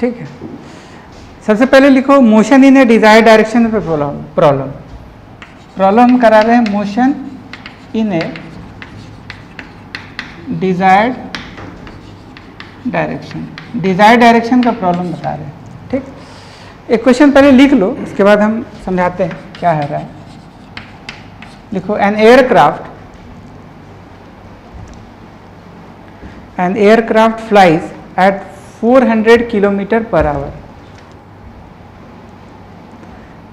ठीक है। सबसे पहले लिखो motion in A desired direction पे प्रॉब्लम हम करा रहे हैं motion in A desired direction का प्रॉब्लम बता रहे हैं। ठीक, एक क्वेश्चन पहले लिख लो, उसके बाद हम समझाते हैं क्या है रहा है। लिखो an aircraft flies at 400 kilometre per hour.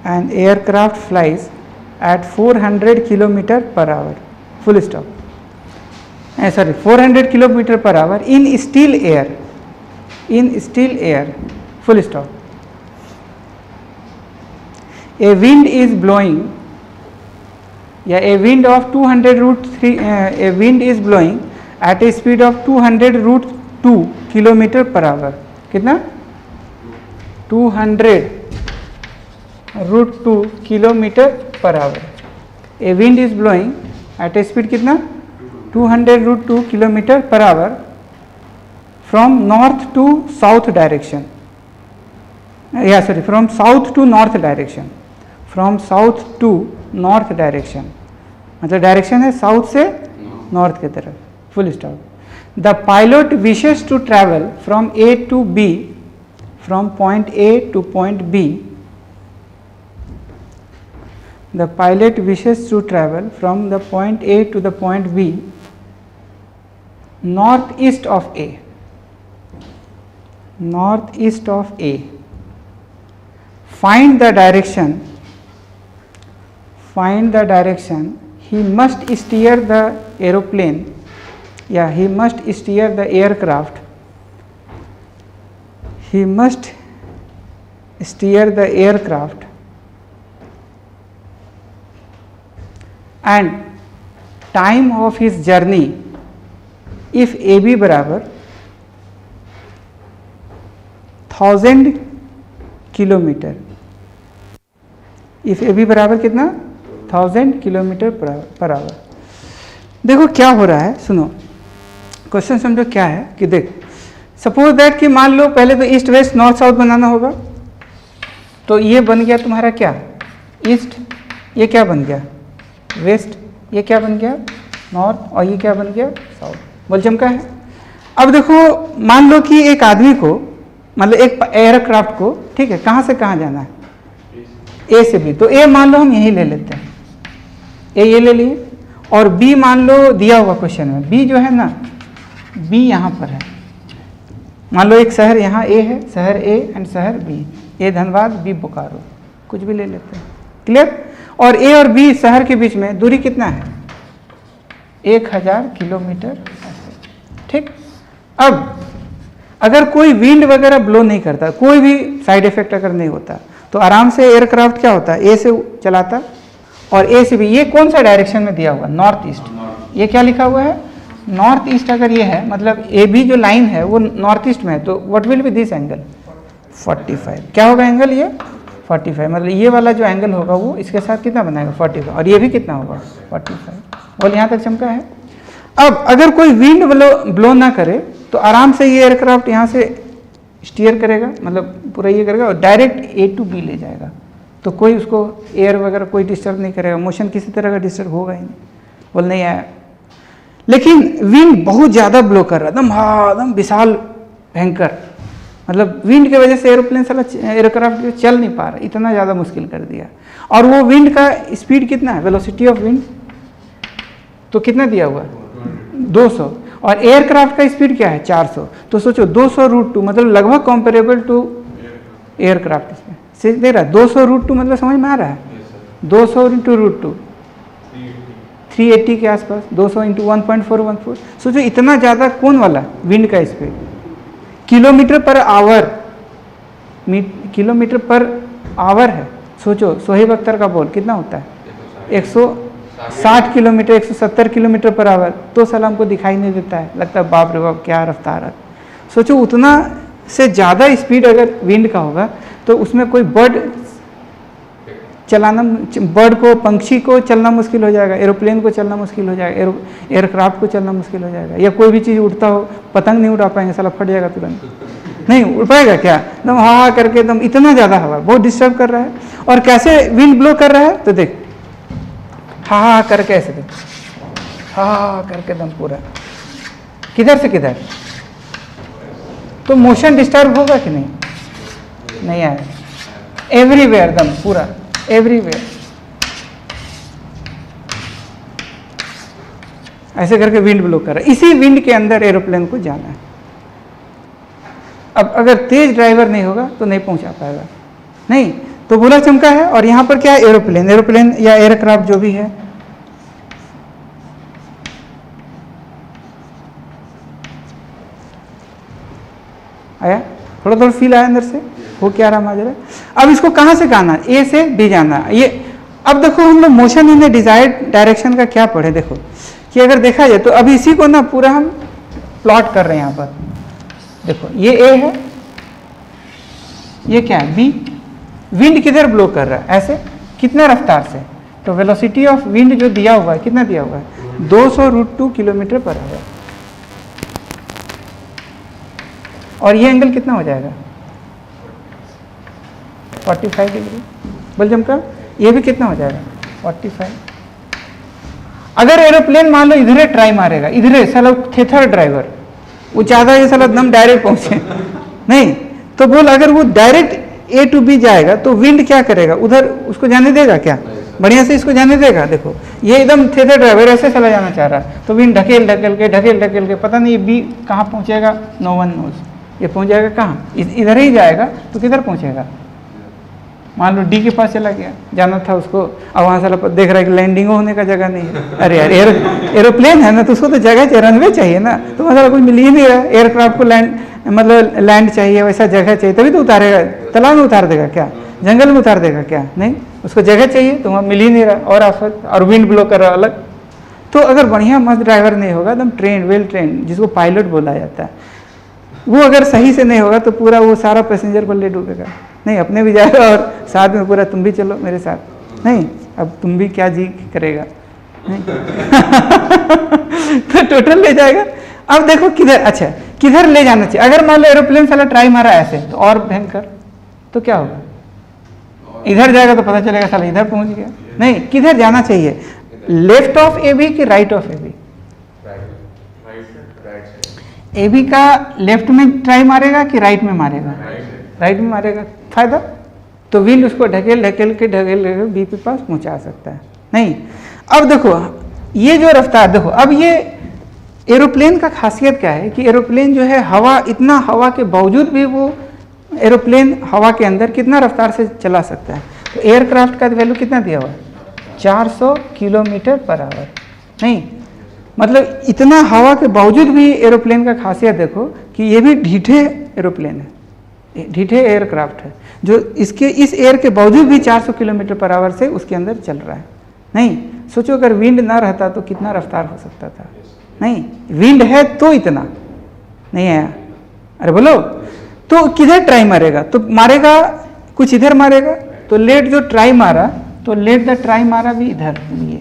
An aircraft flies at 400 kilometer per hour, full stop. 400 kilometer per hour in still air, full stop. A wind is blowing, a wind of 200 root 3, a wind is blowing at a speed of 200 root 2 kilometer per hour. कितना? 200 root 2 kilometre per hour. A wind is blowing at a speed कितना? 200 root 2 kilometre per hour from north to south direction, from south to north direction, मतलब direction है south से north की तरफ, full stop. The pilot wishes to travel from A to B, from point A to point B. The pilot wishes to travel from the point A to the point B northeast of A. Find the direction. He must steer the aeroplane. He must steer the aircraft. And time of his journey if AB बराबर 1000 kilometre, if AB बराबर कितना? 1000 kilometre per our. देखो क्या हो रहा है, सुनो question समझो क्या है कि देख, सपोज दैट कि मान लो पहले तो ईस्ट वेस्ट नॉर्थ साउथ बनाना होगा, तो ये बन गया तुम्हारा क्या? ईस्ट, ये क्या बन गया? वेस्ट, ये क्या बन गया? नॉर्थ, और ये क्या बन गया? साउथ। बोल चमका है। अब देखो मान लो कि एक आदमी को, मतलब एक एयरक्राफ्ट को, ठीक है, कहाँ से कहाँ जाना है? ए से बी। तो ए मान लो हम यही ले लेते हैं, ए ये ले लिए, और बी मान लो दिया हुआ क्वेश्चन में, बी जो है ना, बी यहाँ पर है। मान लो एक शहर यहाँ ए है, शहर ए एंड शहर बी, ए धनबाद बी बोकारो, कुछ भी ले लेते हैं, क्लियर। और ए और बी शहर के बीच में दूरी कितना है? 1000 किलोमीटर, ठीक। अब अगर कोई विंड वगैरह ब्लो नहीं करता, कोई भी साइड इफेक्ट अगर नहीं होता, तो आराम से एयरक्राफ्ट क्या होता है? ए से चलाता, और ए से भी। ये कौन सा डायरेक्शन में दिया हुआ? North east. ये क्या लिखा हुआ है? North east. अगर ये है मतलब ए बी जो लाइन है वो नॉर्थ ईस्ट में है, तो what will be this angle? 45। क्या होगा एंगल? ये 45, मतलब ये वाला जो एंगल होगा वो इसके साथ कितना बनाएगा? 45, और ये भी कितना होगा? 45। और यहाँ तक चमका है। अब अगर कोई विंड ब्लो ना करे तो आराम से ये एयरक्राफ्ट यहाँ से स्टीयर करेगा, मतलब पूरा ये करेगा, और डायरेक्ट ए टू बी ले जाएगा, तो कोई उसको एयर वगैरह कोई डिस्टर्ब नहीं करेगा, मोशन किसी तरह का डिस्टर्ब होगा ही नहीं। बोल नहीं आया। लेकिन विंड बहुत ज़्यादा ब्लो कर रहा है, एकदम विशाल भयंकर, मतलब विंड की वजह से एरोप्लेन साला एयरक्राफ्ट चल नहीं पा रहा, इतना ज़्यादा मुश्किल कर दिया। और वो विंड का स्पीड कितना है? वेलोसिटी ऑफ विंड तो कितना दिया हुआ? 200, और एयरक्राफ्ट का स्पीड क्या है? 400। तो सोचो 200 रूट 2 मतलब लगभग कंपेरेबल टू एयरक्राफ्ट। इसमें से दे रहा 200 रूट 2 मतलब समझ में आ रहा है? 200 इंटू रूट 2 380 के आसपास, 200 इंटू 1.414। सोचो इतना ज़्यादा कौन वाला? विंड का स्पीड। किलोमीटर पर आवर है। सोचो सोहेब अख्तर का बॉल कितना होता है? 160 किलोमीटर, 170 किलोमीटर पर आवर। तो साला हमको दिखाई नहीं देता है, लगता है बाप रे बाप क्या रफ्तार है। सोचो उतना से ज़्यादा स्पीड अगर विंड का होगा तो उसमें कोई बर्ड चलाना, बर्ड को, पंक्षी को चलना मुश्किल हो जाएगा, एरोप्लेन को चलना मुश्किल हो जाएगा, एयरक्राफ्ट को चलना मुश्किल हो जाएगा, या कोई भी चीज़ उड़ता हो, पतंग नहीं उड़ा पाएंगे, साला फट जाएगा तुरंत। नहीं उड़ पाएगा क्या? एकदम हा करके एकदम इतना ज़्यादा हवा बहुत डिस्टर्ब कर रहा है। और कैसे विंड ब्लो कर रहा है तो देख, हा करके ऐसे देख, हा करके एकदम पूरा किधर से किधर, तो मोशन डिस्टर्ब होगा कि नहीं? नहीं आया, एवरीवेयर एकदम पूरा एवरीवेयर ऐसे करके विंड ब्लो कर रहा है। इसी विंड के अंदर एरोप्लेन को जाना है। अब अगर तेज ड्राइवर नहीं होगा तो नहीं पहुंचा पाएगा, नहीं तो बुरा चमका है। और यहाँ पर क्या है? एरोप्लेन, एरोप्लेन या एयरक्राफ्ट जो भी है। आया थोड़ा थोड़ा फील आया अंदर से, वो क्या रहा माजरा। अब इसको कहाँ से जाना? ए से बी जाना ये। अब देखो हम लोग मोशन इन डिजायर्ड डायरेक्शन का क्या पढ़े, देखो कि अगर देखा जाए तो अभी इसी को ना पूरा हम प्लॉट कर रहे हैं यहाँ पर। देखो ये ए है, ये क्या है बी। विंड किधर ब्लो कर रहा है? ऐसे, कितना रफ्तार से? तो वेलोसिटी ऑफ विंड जो दिया हुआ है, कितना दिया हुआ है? 200√2 किलोमीटर पर आवर। और ये एंगल कितना हो जाएगा? 45 डिग्री। बोल चमका, ये भी कितना हो जाएगा? 45। अगर एरोप्लेन मान लो इधरे ट्राई मारेगा, इधरे साला थेथर ड्राइवर, वो चाहता है साला एकदम डायरेक्ट पहुंचे नहीं, तो बोल अगर वो डायरेक्ट ए टू बी जाएगा तो विंड क्या करेगा? उधर उसको जाने देगा क्या? बढ़िया से इसको जाने देगा। देखो ये एकदम थेथर ड्राइवर ऐसे चला जाना चाह रहा है, तो विंड ढकेल ढकेल के पता नहीं ये बी कहाँ पहुंचेगा, नो वन नोज। ये पहुंच जाएगा कहाँ? इधर ही जाएगा तो किधर पहुंचेगा? मान लो डी के पास चला गया, जाना था उसको, अब वहाँ से देख रहा है कि लैंडिंग होने का जगह नहीं है। अरे यार एरोप्लेन है ना, तो उसको तो जगह चाहिए, रनवे चाहिए ना, तो वहाँ कुछ मिल ही नहीं रहा। एयरक्राफ्ट को लैंड चाहिए, वैसा जगह चाहिए, तभी तो उतारेगा। तालाब में उतार देगा क्या? जंगल में उतार देगा क्या? नहीं, उसको जगह चाहिए, तो वहाँ मिल ही नहीं रहा। और आफत, और विंड ब्लो कर रहा अलग। तो अगर बढ़िया मस्त ड्राइवर नहीं होगा, एकदम ट्रेन वेल ट्रेन, जिसको पायलट बोला जाता है, वो अगर सही से नहीं होगा तो पूरा वो सारा पैसेंजर को ले डूबेगा। नहीं, अपने भी जाएगा और साथ में पूरा तुम भी चलो मेरे साथ। नहीं, अब तुम भी क्या जी करेगा, नहीं तो टोटल ले जाएगा। अब देखो किधर, अच्छा किधर ले जाना चाहिए? अगर मान लो एरोप्लेन साला ट्राई मारा ऐसे, तो और भयंकर, तो क्या होगा? इधर जाएगा तो पता चलेगा साला इधर पहुंच गया। नहीं, किधर जाना चाहिए? लेफ्ट ऑफ ए बी कि right of A B? A B का लेफ्ट में ट्राई मारेगा कि राइट में मारेगा? राइट में मारेगा। फायदा तो विंड उसको ढकेल के बी के पास पहुंचा सकता है। नहीं, अब देखो ये जो रफ्तार, देखो अब ये एरोप्लेन का खासियत क्या है कि एरोप्लेन जो है हवा, इतना हवा के बावजूद भी वो एरोप्लेन हवा के अंदर कितना रफ्तार से चला सकता है। तो एयरक्राफ्ट का वैल्यू कितना दिया हुआ है? 400 किलोमीटर पर आवर। नहीं, मतलब इतना हवा के बावजूद भी एरोप्लेन का खासियत देखो कि ये भी ढीठे एरोप्लेन है, ढीठे एयरक्राफ्ट है, जो इसके इस एयर के बावजूद भी 400 किलोमीटर पर आवर से उसके अंदर चल रहा है। नहीं, सोचो अगर विंड ना रहता तो कितना रफ्तार हो सकता था। नहीं, विंड है तो इतना नहीं आया। अरे बोलो, तो किधर ट्राई मारेगा? तो मारेगा कुछ इधर मारेगा, तो लेट जो ट्राई मारा, तो लेट द ट्राई मारा भी इधर ये।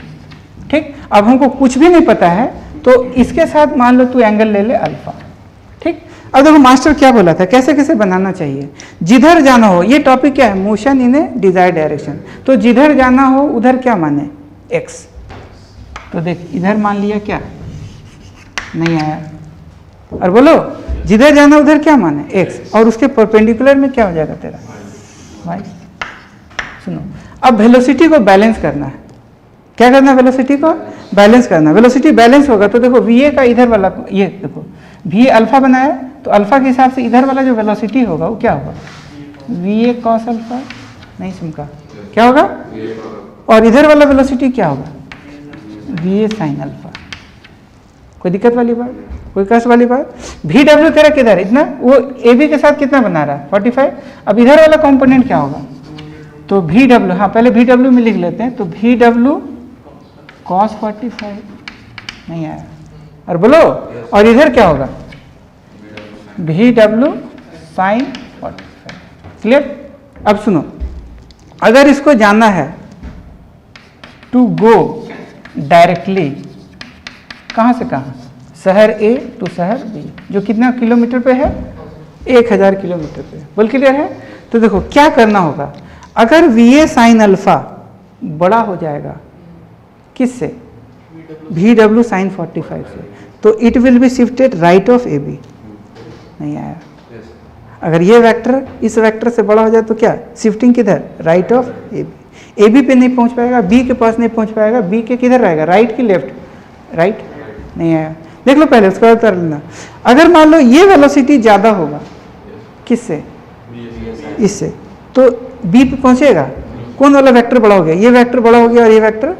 ठीक, अब हमको कुछ भी नहीं पता है, तो इसके साथ मान लो तू एंगल ले ले अल्फा। ठीक, अब देखो मास्टर क्या बोला था, कैसे कैसे बनाना चाहिए। जिधर जाना हो, ये टॉपिक क्या है? Motion in A desired direction. तो जिधर जाना हो उधर क्या माने? एक्स। तो देख इधर मान लिया, क्या नहीं आया? और बोलो जिधर जाना उधर क्या माने? एक्स। और उसके परपेंडिकुलर में क्या हो जाएगा तेरा? वाई। सुनो, अब वेलोसिटी को बैलेंस करना है। क्या करना है? वेलोसिटी को बैलेंस करना। वेलोसिटी बैलेंस होगा तो देखो वी ए का इधर वाला, ये देखो वी अल्फा बनाया, तो अल्फा के हिसाब से इधर वाला जो वेलोसिटी होगा वो क्या होगा? V A cos alpha. नहीं समझा, क्या होगा? और इधर वाला वेलोसिटी क्या होगा? V A sine alpha. कोई दिक्कत वाली बात, कोई कष्ट वाली बात? वी डब्ल्यू तेरा किधर? इतना, वो ए बी के साथ कितना बना रहा है? 45। अब इधर वाला कंपोनेंट क्या होगा? तो वी डब्ल्यू, हाँ पहले वी डब्ल्यू में लिख लेते हैं। तो वी डब्ल्यू कॉस 45 नहीं आया। और बोलो, और इधर क्या होगा? V W sine 45। क्लियर? अब सुनो, अगर इसको जाना है टू गो डायरेक्टली, कहाँ से कहाँ? शहर ए टू शहर बी, जो कितना किलोमीटर पे है? 1000 किलोमीटर पे। बोल क्लियर है? तो देखो क्या करना होगा, अगर VA sin अल्फा बड़ा हो जाएगा किससे, VW sin 45 से, तो it will be shifted right of AB। नहीं आया। अगर ये वेक्टर इस वेक्टर से बड़ा हो जाए तो क्या शिफ्टिंग किधर, राइट ऑफ AB। AB पे नहीं पहुंच पाएगा, B के पास नहीं पहुंच पाएगा, B के किधर रहेगा, राइट की लेफ्ट, राइट। नहीं आया। देख लो पहले, उसका उत्तर लेना। अगर मान लो ये वेलोसिटी ज़्यादा होगा किससे, इससे, तो B पे पहुंचेगा, कौन वाला वेक्टर बड़ा हो गया, ये वेक्टर बड़ा हो गया और ये वेक्टर,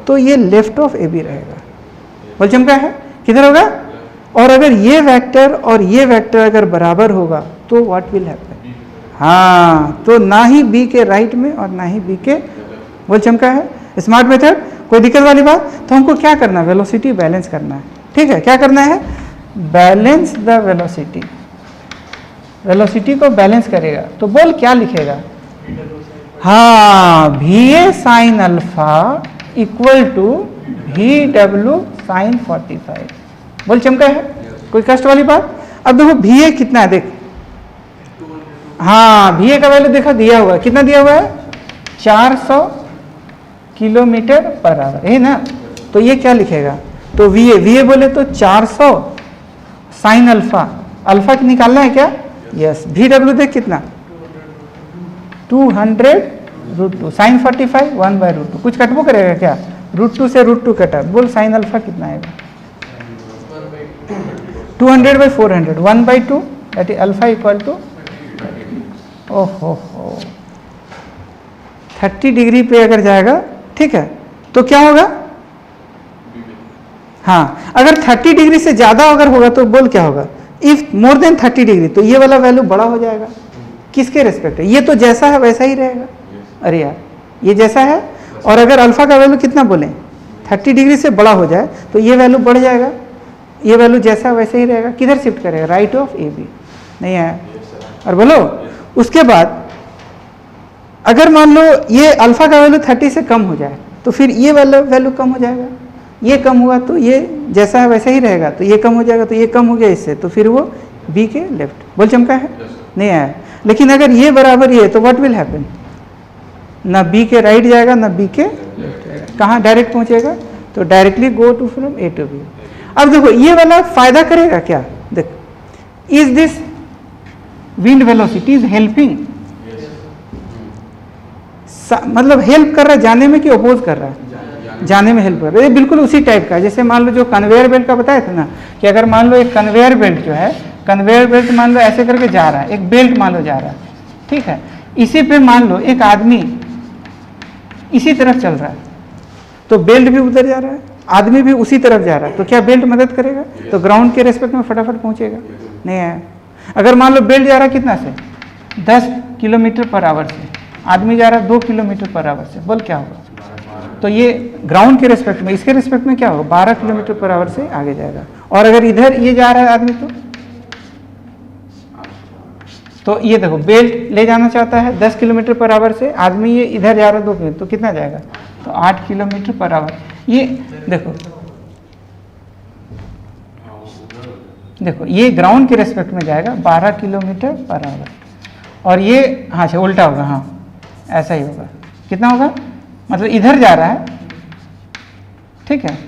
तो ये लेफ्ट ऑफ AB रहेगा। बोल चमका है, किधर होगा। और अगर ये वेक्टर और ये वेक्टर अगर बराबर होगा तो व्हाट विल हैपन, हाँ, तो ना ही B के राइट में और ना ही B के, बोल चमका है। स्मार्ट मेथड, कोई दिक्कत वाली बात। तो हमको क्या करना है, वेलोसिटी बैलेंस करना है। ठीक है, क्या करना है, बैलेंस द वेलोसिटी, वेलोसिटी को बैलेंस करेगा। तो बोल क्या लिखेगा, हाँ, VA sin alpha equal to VW sin 45। बोल चमका है, कोई कष्ट वाली बात। अब देखो VA कितना है, देख, हाँ, VA का वैल्यू देखा दिया हुआ है, कितना दिया हुआ है, 400 किलोमीटर पर आवर, है ना। तो ये क्या लिखेगा, तो VA बोले तो 400 साइन अल्फा, अल्फा निकालना है क्या, यस। VW देख कितना, 200√2, साइन 45 1/√2, कुछ कटबो करेगा क्या, √2 से √2 कटा। बोल साइन अल्फा कितना आएगा, 200/400, 1/2, that is alpha equal to, ओहो 30 डिग्री पे अगर जाएगा, ठीक है, तो क्या होगा, हाँ, अगर 30 डिग्री से ज़्यादा अगर होगा तो बोल क्या होगा, इफ मोर देन 30 डिग्री, तो ये वाला वैल्यू बड़ा हो जाएगा, किसके रेस्पेक्ट है, ये तो जैसा है वैसा ही रहेगा। अरे यार, ये जैसा है, और अगर अल्फा का वैल्यू कितना बोले, 30 डिग्री से बड़ा हो जाए तो ये वैल्यू बढ़ जाएगा, ये वैल्यू जैसा वैसे ही रहेगा, किधर शिफ्ट करेगा, राइट ऑफ AB। नहीं आया, और बोलो उसके बाद अगर मान लो ये अल्फा का वैल्यू 30 से कम हो जाए तो फिर ये वाला वैल्यू कम हो जाएगा, ये कम हुआ तो ये जैसा है वैसा ही रहेगा, तो ये कम हो जाएगा, तो ये कम हो गया इससे, तो फिर वो B के लेफ्ट। बोल चमका है, नहीं आया। लेकिन अगर ये बराबर ही है तो व्हाट विल हैपन, ना B के राइट जाएगा ना B के लेफ्ट जाएगा, कहाँ डायरेक्ट पहुंचेगा, तो directly go to from A to B। अब देखो ये वाला फायदा करेगा क्या, देख, is this wind velocity is helping, मतलब हेल्प कर रहा है जाने में कि अपोज कर रहा है, जाने में हेल्प कर रहा है। ये बिल्कुल उसी टाइप का, जैसे मान लो जो कन्वेयर बेल्ट का बताया था ना, कि अगर मान लो एक कन्वेयर बेल्ट जो है, कन्वेयर बेल्ट मान लो ऐसे करके जा रहा है, एक बेल्ट मान लो जा रहा है, ठीक है, इसी पे मान लो एक आदमी इसी तरफ चल रहा है, तो बेल्ट भी उधर जा रहा है, आदमी भी उसी तरफ जा रहा है, तो क्या बेल्ट मदद करेगा, तो ग्राउंड के रेस्पेक्ट में फटाफट पहुंचेगा। नहीं आया। अगर मान लो बेल्ट जा रहा है कितना से, 10 किलोमीटर पर आवर से, आदमी जा रहा है 2 किलोमीटर पर आवर से, बोल क्या होगा, तो ये ग्राउंड के रेस्पेक्ट में, इसके रेस्पेक्ट में क्या होगा, 12 किलोमीटर पर आवर से आगे जाएगा। और अगर इधर ये जा रहा है आदमी, तो ये देखो बेल्ट ले जाना चाहता है 10 किलोमीटर पर आवर से, आदमी ये इधर जा रहा है 2 किलोमीटर, तो कितना जाएगा, तो 8 किलोमीटर पर आवर। ये देखो, देखो ये ग्राउंड के रेस्पेक्ट में जाएगा 12 किलोमीटर पर आवर, और ये हाँ से उल्टा होगा, हाँ ऐसा ही होगा, कितना होगा, मतलब इधर जा रहा है, ठीक है,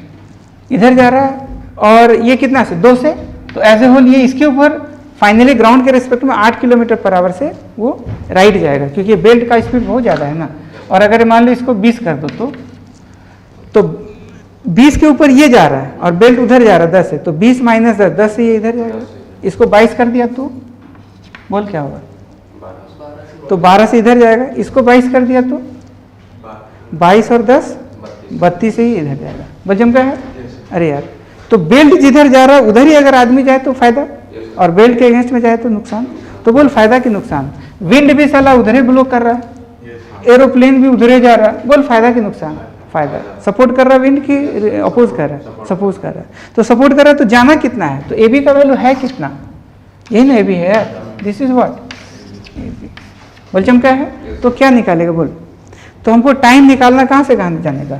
इधर जा रहा है, और ये कितना से 2 से, तो एज ए होल ये इसके ऊपर फाइनली ग्राउंड के रेस्पेक्ट में 8 किलोमीटर पर आवर से वो राइट जाएगा, क्योंकि बेल्ट का स्पीड बहुत ज़्यादा है ना। और अगर मान लो इसको 20 कर दो, तो 20 के ऊपर ये जा रहा है और बेल्ट उधर जा रहा है 10 से, तो 20 माइनस 10 से ये इधर जाएगा, इसको 22 कर दिया तो बोल क्या होगा, तो 12 से इधर जाएगा, इसको 22 कर दिया तो 22 और 10 32 से ही इधर जाएगा। बजम का है, अरे यार, तो बेल्ट जिधर जा रहा है उधर ही अगर आदमी जाए तो फायदा, और बेल्ट के अगेंस्ट में जाए तो नुकसान। तो बोल फायदा कि नुकसान, विंड भी साला उधर ही ब्लो कर रहा है, एरोप्लेन भी उधर ही जा रहा है, बोल फायदा कि नुकसान, फायदा। सपोर्ट कर रहा है विंड की अपोज कर रहा है, सपोज कर रहा है, तो सपोर्ट कर रहा है तो जाना कितना है, तो AB का वैल्यू है कितना, यही ना AB है, दिस इज व्हाट AB। बोल चमका है, तो क्या निकालेगा बोल, तो हमको टाइम निकालना कहाँ से कहाँ जाने का,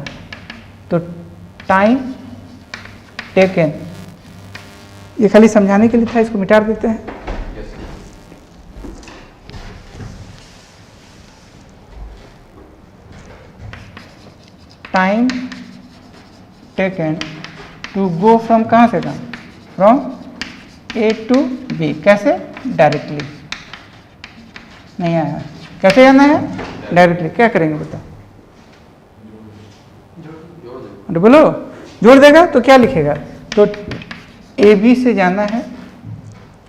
तो टाइम टेकन, ये खाली समझाने के लिए था, इसको मिटा देते हैं। Time taken to go from, कहाँ से कहाँ, फ्रॉम ए टू बी। कैसे? डायरेक्टली। नहीं आया? कैसे जाना है? डायरेक्टली। क्या करेंगे बताओ? बोलो। जोड़ देगा तो क्या लिखेगा? तो ए बी से जाना है,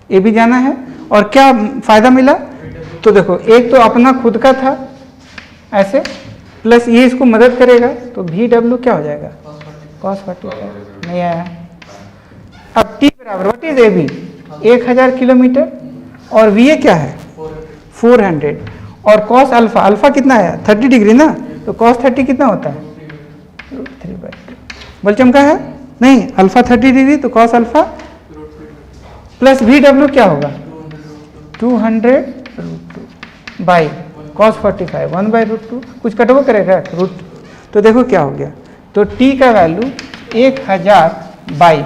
ए बी जाना है, और क्या फायदा मिला? तो देखो, एक तो अपना खुद का था ऐसे, प्लस ये इसको मदद करेगा, तो वी डब्ल्यू क्या हो जाएगा? cos 45। नहीं आया? अब टी बराबर what is A B? 1000 kilometre, और वी ए क्या है? 400, और cos अल्फा, अल्फा कितना आया? 30 डिग्री ना, तो cos 30 कितना होता है? √3/2। बोल चमका है? नहीं, अल्फा 30 डिग्री, तो cos alpha plus V W क्या होगा? 200 बाई cos 45, 1/√2। कुछ कटो करेगा रूट, तो देखो क्या हो गया। तो t का वैल्यू 1000 बाई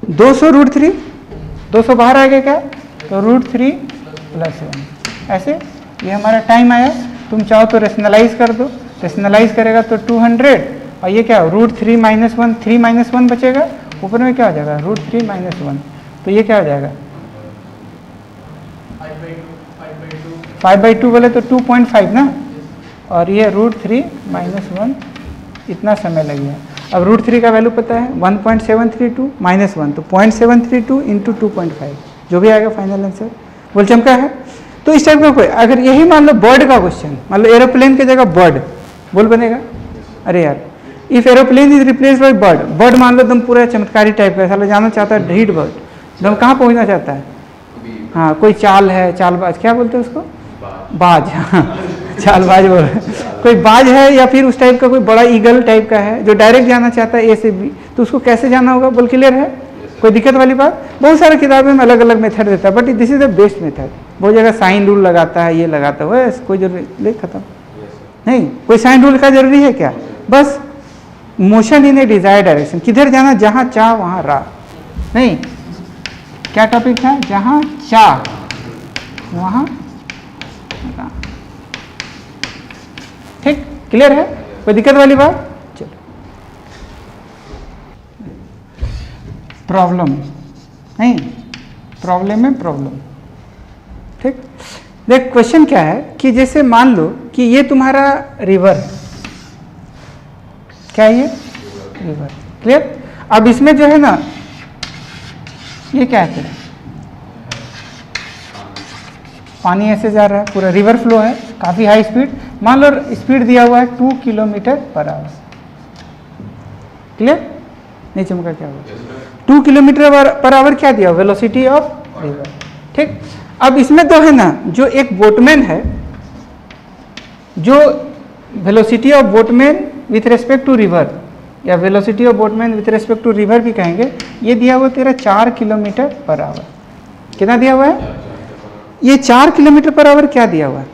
200 √3, 200 बाहर आ गया क्या? तो √3 + 1। ऐसे ये हमारा टाइम आया। तुम चाहो तो रेशनलाइज कर दो, रेशनलाइज करेगा तो 200, और ये क्या हो? √3 - 1, 3 - 1 बचेगा, ऊपर में क्या हो जाएगा? √3 - 1, तो ये क्या हो जाएगा? 5/2 बोले तो 2.5 ना, और ये √3 - 1, इतना समय लग गया। अब √3 का वैल्यू पता है 1.732 - 1, तो 0.732 × 2.5, जो भी आएगा फाइनल आंसर। बोल चमका है? तो इस टाइप का कोई, अगर यही मान लो बर्ड का क्वेश्चन, मान लो एरोप्लेन की जगह बर्ड, बोल बनेगा? अरे यार, if aeroplane is replace by bird, bird मान लो एकदम पूरा चमत्कारी टाइप का, साला जाना चाहता है ढीठ बर्ड, एकदम कहाँ पहुँचना चाहता है? हाँ, कोई चाल है, चालबाज, क्या बोलते हैं उसको? बाज। हाँ, चालबाज बोल, कोई बाज है, या फिर उस टाइप का कोई बड़ा ईगल टाइप का है जो डायरेक्ट जाना चाहता है ए से बी, तो उसको कैसे जाना होगा? बोल क्लियर है? कोई दिक्कत वाली बात? बहुत सारे किताबें में अलग अलग मेथड देता है, but this is the best method. बहुत जगह साइन रूल लगाता है, ये लगाता है, बस कोई जरूरी ले खत्म। नहीं, कोई साइन रूल का जरूरी है क्या? बस motion in A Dzire direction, किधर जाना? जहाँ चाह वहाँ राह। नहीं, क्या टॉपिक था? जहाँ चाह वहाँ राह। ठीक, क्लियर है? कोई दिक्कत वाली बात? चलो, प्रॉब्लम नहीं, प्रॉब्लम है प्रॉब्लम। ठीक, देख क्वेश्चन क्या है कि जैसे मान लो कि ये तुम्हारा रिवर है, क्या ये? रिवर। क्लियर? अब इसमें जो है ना, ये क्या है तेरा? पानी ऐसे जा रहा है, पूरा रिवर फ्लो है, काफ़ी हाई स्पीड, मान लो स्पीड दिया हुआ है 2 km/h। क्लियर? नहीं चमका? क्या हुआ? 2 km/h क्या दिया? Velocity of river. ठीक, अब इसमें तो है ना, जो एक बोटमैन है, जो velocity of boatman with respect to river, या velocity of boatman with respect to river भी कहेंगे, ये दिया हुआ तेरा 4 km/h। कितना दिया हुआ है? ये 4 km/h क्या दिया हुआ है?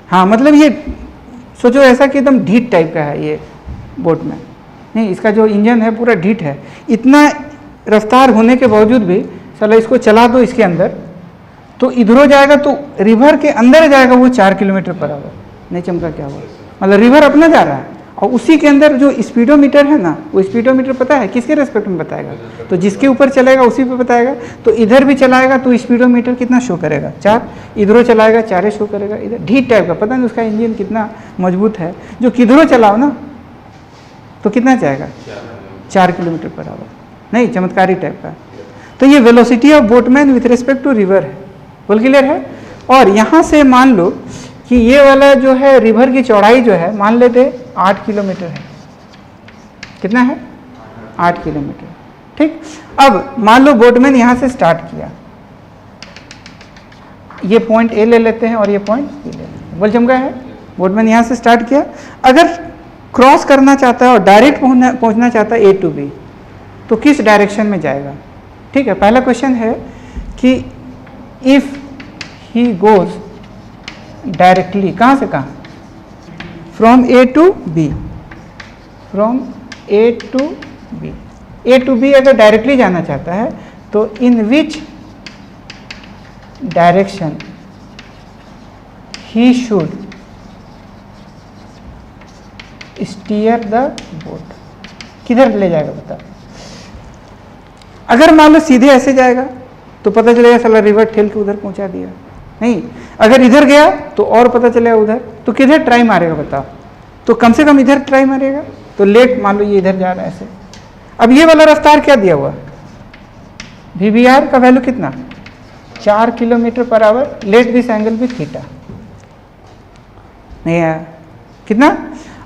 हाँ, मतलब ये सोचो ऐसा कि एकदम ढीठ टाइप का है ये बोटमैन। नहीं, इसका जो इंजन है पूरा ढीठ है, इतना रफ्तार होने के बावजूद भी साला इसको चला दो इसके अंदर, तो इधरों जाएगा तो रिवर के अंदर जाएगा वो 4 km/h। नहीं चमका? क्या हुआ? मतलब रिवर अपना जा रहा है, और उसी के अंदर जो स्पीडोमीटर है ना, वो स्पीडोमीटर पता है किसके रेस्पेक्ट में बताएगा? तो जिसके ऊपर चलेगा उसी पे बताएगा। तो इधर भी चलाएगा तो स्पीडोमीटर कितना शो करेगा? 4। इधरों चलाएगा 4 शो करेगा। इधर ढीठ टाइप का, पता नहीं उसका इंजन कितना मजबूत है, जो किधरों चलाओ ना तो कितना जाएगा? 4 km/h। नहीं, चमत्कारी टाइप का। तो ये velocity of boatman with respect to river है। बोल क्लियर है? और यहाँ से मान लो कि ये वाला जो है रिवर की चौड़ाई जो है, मान लेते 8 किलोमीटर है। कितना है? 8 किलोमीटर। ठीक, अब मान लो बोटमैन यहाँ से स्टार्ट किया, ये पॉइंट ए ले लेते हैं और ये पॉइंट बी ले लेते हैं। बोल चमका है? बोटमैन यहाँ से स्टार्ट किया, अगर क्रॉस करना चाहता है और डायरेक्ट पहुँचना चाहता है ए टू बी, तो किस डायरेक्शन में जाएगा? ठीक है, पहला क्वेश्चन है कि इफ ही गोज डायरेक्टली, कहाँ से कहाँ? From A to B, from A to B. A to B अगर डायरेक्टली जाना चाहता है तो in which direction he should steer the boat, किधर ले जाएगा बता। अगर मान लो सीधे ऐसे जाएगा तो पता चलेगा साला रिवर ठेल के उधर पहुंचा दिया, नहीं अगर इधर गया तो और पता चलेगा उधर, तो किधर ट्राई मारेगा बताओ। तो कम से कम इधर ट्राई मारेगा। तो लेट मान लो ये इधर जा रहा है ऐसे, अब ये वाला रफ्तार क्या दिया हुआ, VBR का वैल्यू कितना 4 kilometre per our, let this angle भी थीटा, नहीं आया कितना।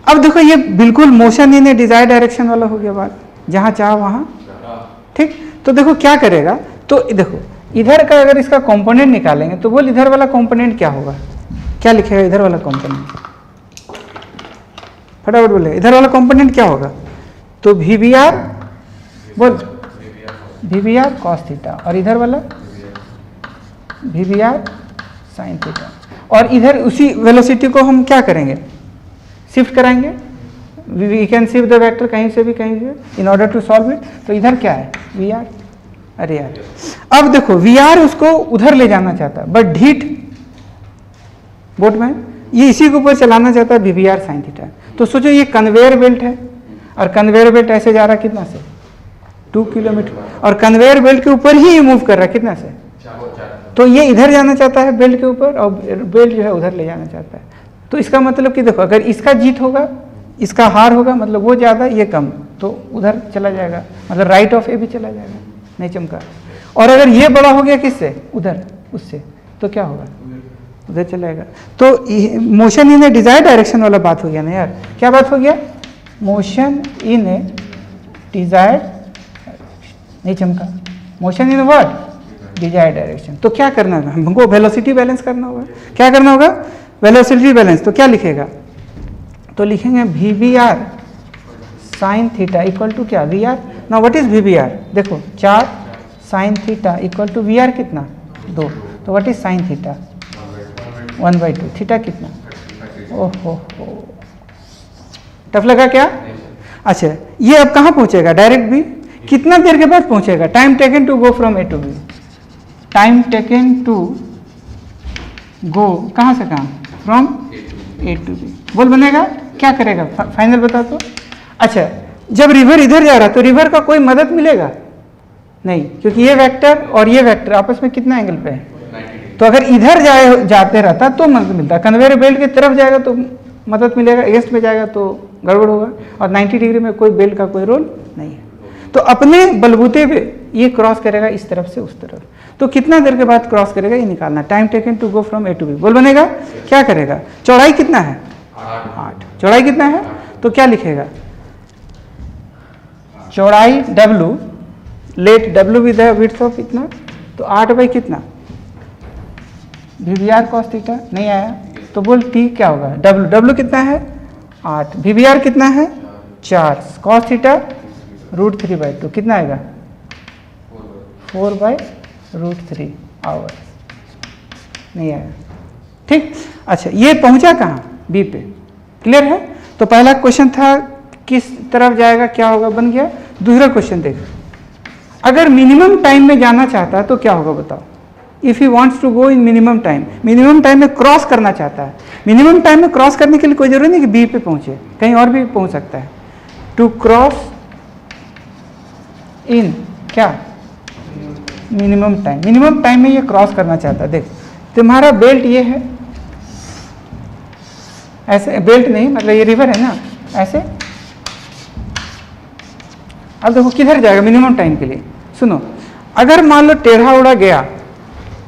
अब देखो ये बिल्कुल motion in A Dzire direction वाला हो गया बात, जहां चाह वहां, ठीक। तो देखो क्या करेगा, तो देखो इधर का अगर इसका कंपोनेंट निकालेंगे तो बोल इधर वाला कंपोनेंट क्या होगा, क्या लिखेगा इधर वाला कंपोनेंट, फटाफट बोले इधर वाला कंपोनेंट क्या होगा। तो VBR बोल, VBR cos थीटा, और इधर वाला VBR sin थीटा, और इधर उसी वेलोसिटी को हम क्या करेंगे, शिफ्ट कराएंगे। We can shift the vector कहीं से भी कहीं से in order to solve it. तो इधर क्या है VR, अरे यार अब देखो VR उसको उधर ले जाना चाहता है, बट ढीठ बोट में ये इसी के ऊपर चलाना चाहता है VBR sin थीटा। तो सोचो ये कन्वेयर बेल्ट है, और कन्वेयर बेल्ट ऐसे जा रहा है कितना से 2 किलोमीटर, और कन्वेयर बेल्ट के ऊपर ही ये मूव कर रहा है कितना से, तो ये इधर जाना चाहता है बेल्ट के ऊपर, और बेल्ट जो है उधर ले जाना चाहता है। तो इसका मतलब कि देखो अगर इसका जीत होगा, इसका हार होगा, मतलब वो ज़्यादा ये कम, तो उधर चला जाएगा, मतलब राइट ऑफ ए भी चला जाएगा, नहीं चमका। और अगर ये बड़ा हो गया किससे, उधर उससे, तो क्या होगा, उधर चलाएगा। तो motion in A Dzire direction वाला बात हो गया ना यार, क्या बात हो गया, मोशन इन ए डिजायर, नहीं चमका, motion in what, desire direction. तो क्या करना है हमको, वेलोसिटी बैलेंस करना होगा। क्या करना होगा, वेलोसिटी बैलेंस। तो क्या लिखेगा, तो लिखेंगे VBR sin theta equal to क्या VR। ना व्हाट इज VBR, देखो 4 sin theta equal to VR कितना 2, तो what is sin theta 1/2, theta कितना, ओहो टफ लगा क्या। अच्छा ये अब कहाँ पहुँचेगा, डायरेक्ट भी कितना देर के बाद पहुँचेगा, time taken to go from A to B, time taken to go कहाँ से कहाँ, फ्रॉम A to B। बोल बनेगा, क्या करेगा फाइनल बता तो। अच्छा जब रिवर इधर जा रहा तो रिवर का कोई मदद मिलेगा नहीं, क्योंकि ये वेक्टर और ये वेक्टर आपस में कितना एंगल पे है। तो अगर इधर जाते रहता तो मदद मिलता, कन्वेयर बेल्ट की तरफ जाएगा तो मदद मिलेगा, अगेंस्ट में जाएगा तो गड़बड़ होगा, और 90 डिग्री में कोई बेल्ट का कोई रोल नहीं है। तो अपने बलबूते पे ये क्रॉस करेगा इस तरफ से उस तरफ, तो कितना देर के बाद क्रॉस करेगा ये निकालना, time taken to go from A to B। बोल बनेगा, क्या करेगा, चौड़ाई कितना है 8, चौड़ाई कितना है, तो क्या लिखेगा, चौड़ाई W, let W with the width of इतना, तो 8 बाई कितना VBR cos थीटा, नहीं आया तो बोल T क्या होगा, W कितना है 8, VBR कितना है 4, cos थीटा √3/2 कितना आएगा 4/√3 आवर, नहीं आया, ठीक। अच्छा ये पहुंचा कहाँ, B पे, क्लियर है। तो पहला क्वेश्चन था किस तरफ जाएगा क्या होगा, बन गया। दूसरा क्वेश्चन देख, अगर मिनिमम टाइम में जाना चाहता है तो क्या होगा बताओ, if he wants to go in minimum time में क्रॉस करना चाहता है। मिनिमम टाइम में क्रॉस करने के लिए कोई जरूरी नहीं कि B पे पहुंचे, कहीं और भी पहुंच सकता है। टू क्रॉस इन क्या मिनिमम टाइम में ये क्रॉस करना चाहता है। देख तुम्हारा बेल्ट ये है, ऐसे बेल्ट नहीं मतलब ये रिवर है ना, ऐसे। अब देखो किधर जाएगा मिनिमम टाइम के लिए, सुनो अगर मान लो टेढ़ा उड़ा गया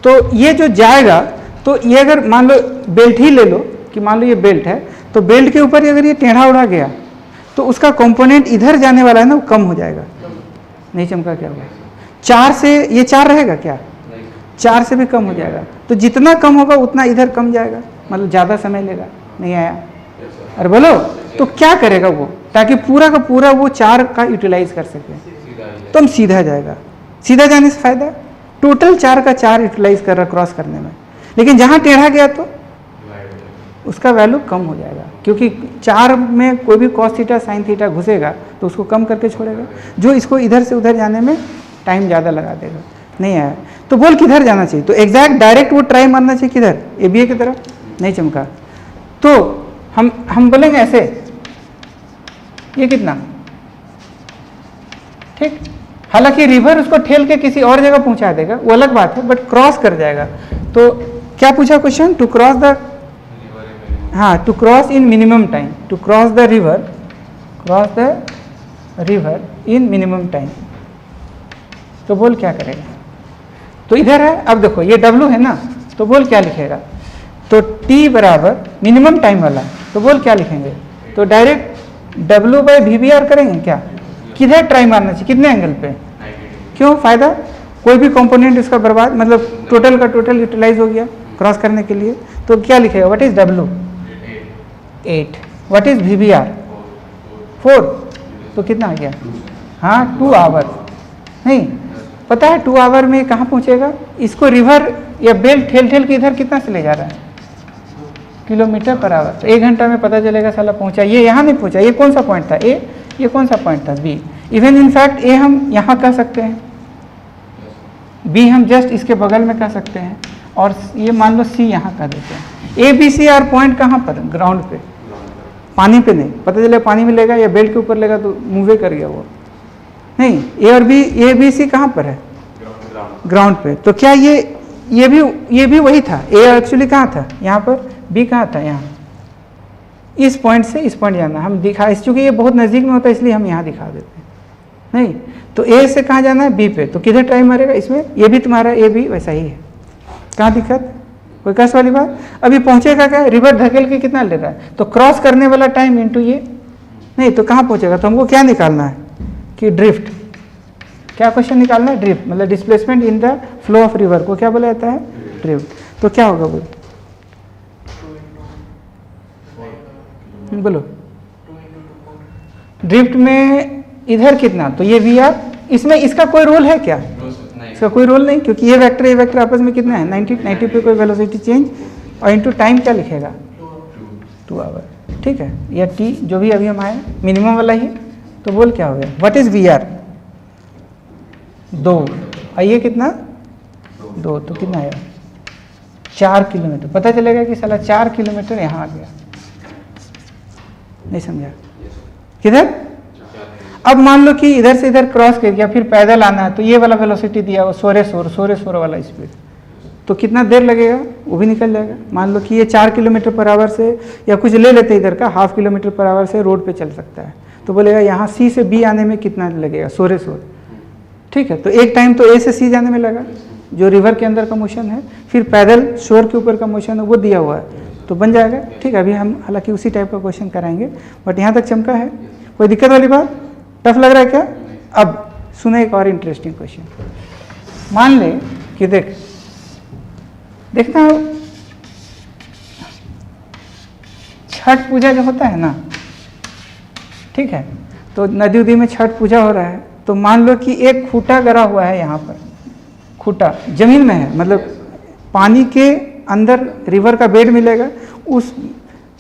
तो ये जो जाएगा, तो ये अगर मान लो बेल्ट ही ले लो कि मान लो ये बेल्ट है, तो बेल्ट के ऊपर अगर ये टेढ़ा उड़ा गया तो उसका कंपोनेंट इधर जाने वाला है ना, वो कम हो जाएगा, नहीं चमका, क्या होगा 4 से ये 4 रहेगा क्या, 4 से भी कम हो जाएगा। तो जितना कम होगा उतना इधर कम जाएगा, मतलब ज़्यादा समय लेगा, नहीं आया। अरे बोलो तो क्या करेगा वो, ताकि पूरा का पूरा वो 4 का यूटिलाइज कर सके, तो हम सीधा जाएगा। सीधा जाने से फायदा, टोटल 4 का 4 यूटिलाइज कर रहा क्रॉस करने में, लेकिन जहाँ टेढ़ा गया तो उसका वैल्यू कम हो जाएगा, क्योंकि 4 में कोई भी cos थीटा sin थीटा घुसेगा तो उसको कम करके छोड़ेगा, जो इसको इधर से उधर जाने में टाइम ज़्यादा लगा देगा, नहीं आया। तो बोल किधर जाना चाहिए, तो एग्जैक्ट डायरेक्ट वो ट्राई मारना चाहिए किधर, ABA की तरफ, नहीं चमका। तो हम बोलेंगे ऐसे, ये कितना, ठीक। हालांकि रिवर उसको ठेल के किसी और जगह पहुंचा देगा, वो अलग बात है, बट क्रॉस कर जाएगा। तो क्या पूछा क्वेश्चन, टू क्रॉस द, हाँ, to cross in minimum time, to cross the river in minimum time. तो बोल क्या करेगा, तो इधर है, अब देखो ये W है ना, तो बोल क्या लिखेगा, तो T बराबर मिनिमम टाइम वाला, तो बोल क्या लिखेंगे, तो डायरेक्ट W/VBR करेंगे क्या, किधर ट्राई मारना चाहिए, कितने एंगल पे, क्यों, फायदा, कोई भी कंपोनेंट इसका बर्बाद, मतलब टोटल का टोटल यूटिलाइज हो गया क्रॉस करने के लिए। तो क्या लिखेगा, what is W, 8, what is VBR, 4, तो कितना आ गया, हाँ 2 आवर, नहीं पता है 2 आवर में कहाँ पहुँचेगा, इसको रिवर या बेल्ट ठेल ठेल के इधर कितना से ले जा रहा है, किलोमीटर पर आवर। तो 1 घंटा में पता चलेगा साला पहुँचा, ये यहाँ नहीं पहुँचा, ये कौन सा पॉइंट था A, ये कौन सा पॉइंट था B, इवन इनफैक्ट A हम यहाँ कह सकते हैं, B हम जस्ट इसके बगल में कह सकते हैं, और ये मान लो C यहाँ कह देते हैं। ABC पॉइंट कहाँ पर, ग्राउंड पे, पानी पे नहीं, पता चले पानी में लेगा या बेल्ट के ऊपर लेगा तो मूवे कर गया वो, नहीं, A और B, ABC कहाँ पर है, ग्राउंड पे। तो क्या ये भी वही था, A एक्चुअली कहाँ था, यहाँ पर, B कहाँ था, यहाँ, इस पॉइंट से इस पॉइंट जाना, हम दिखा, चूंकि ये बहुत नज़दीक में होता है इसलिए हम यहाँ दिखा देते हैं, नहीं तो A से कहाँ जाना है, B पे, तो किधर ट्राई मारेगा, इसमें, ये भी तुम्हारा A भी वैसा ही है, कहाँ दिक्कत, कोई कष्ट वाली बात। अभी पहुँचेगा क्या, रिवर धकेल के कितना ले रहा है, तो क्रॉस करने वाला टाइम इंटू ये, नहीं तो कहाँ पहुँचेगा, तो हमको क्या निकालना है कि ड्रिफ्ट, क्या क्वेश्चन निकालना है, ड्रिफ्ट, मतलब displacement in the flow of river को क्या बोला जाता है, ड्रिफ्ट। तो क्या होगा बोलो, ड्रिफ्ट में इधर कितना, तो ये VR, इसमें इसका कोई रोल है क्या, इसका कोई रोल नहीं, क्योंकि ये वेक्टर आपस में कितना है 90 पे कोई वेलोसिटी चेंज, और इनटू टाइम क्या लिखेगा 2 आवर, ठीक है, या T जो भी अभी हम आए मिनिमम वाला ही, तो बोल क्या हो गया, व्हाट इज VR, 2, आइए कितना 2, तो कितना आया 4 किलोमीटर, पता चलेगा कि साला 4 किलोमीटर यहाँ आ गया, नहीं समझा, किधर, अब मान लो कि इधर से इधर क्रॉस कर गया, फिर पैदल आना है, तो ये वाला वेलोसिटी दिया वो सोरे सोर वाला स्पीड, तो कितना देर लगेगा, वो भी निकल जाएगा। मान लो कि ये 4 किलोमीटर पर आवर से, या कुछ ले लेते इधर का, ½ किलोमीटर पर आवर से रोड पे चल सकता है, तो बोलेगा यहाँ C से B आने में कितना लगेगा, सोरे, ठीक है। तो एक टाइम तो A से C जाने में लगा, जो रिवर के अंदर का मोशन है, फिर पैदल शोर के ऊपर का मोशन है वो दिया हुआ है, तो बन जाएगा, ठीक है। अभी हम हालांकि उसी टाइप का क्वेश्चन कराएंगे, बट यहाँ तक चमका है, कोई दिक्कत वाली बात, टफ लग रहा है क्या। अब सुने एक और इंटरेस्टिंग क्वेश्चन, मान ले कि देखना छठ पूजा जो होता है ना, ठीक है, तो नदी उदी में छठ पूजा हो रहा है, तो मान लो कि एक खूंटा गड़ा हुआ है, यहाँ पर खूंटा जमीन में है, मतलब पानी के अंदर रिवर का बेड मिलेगा, उस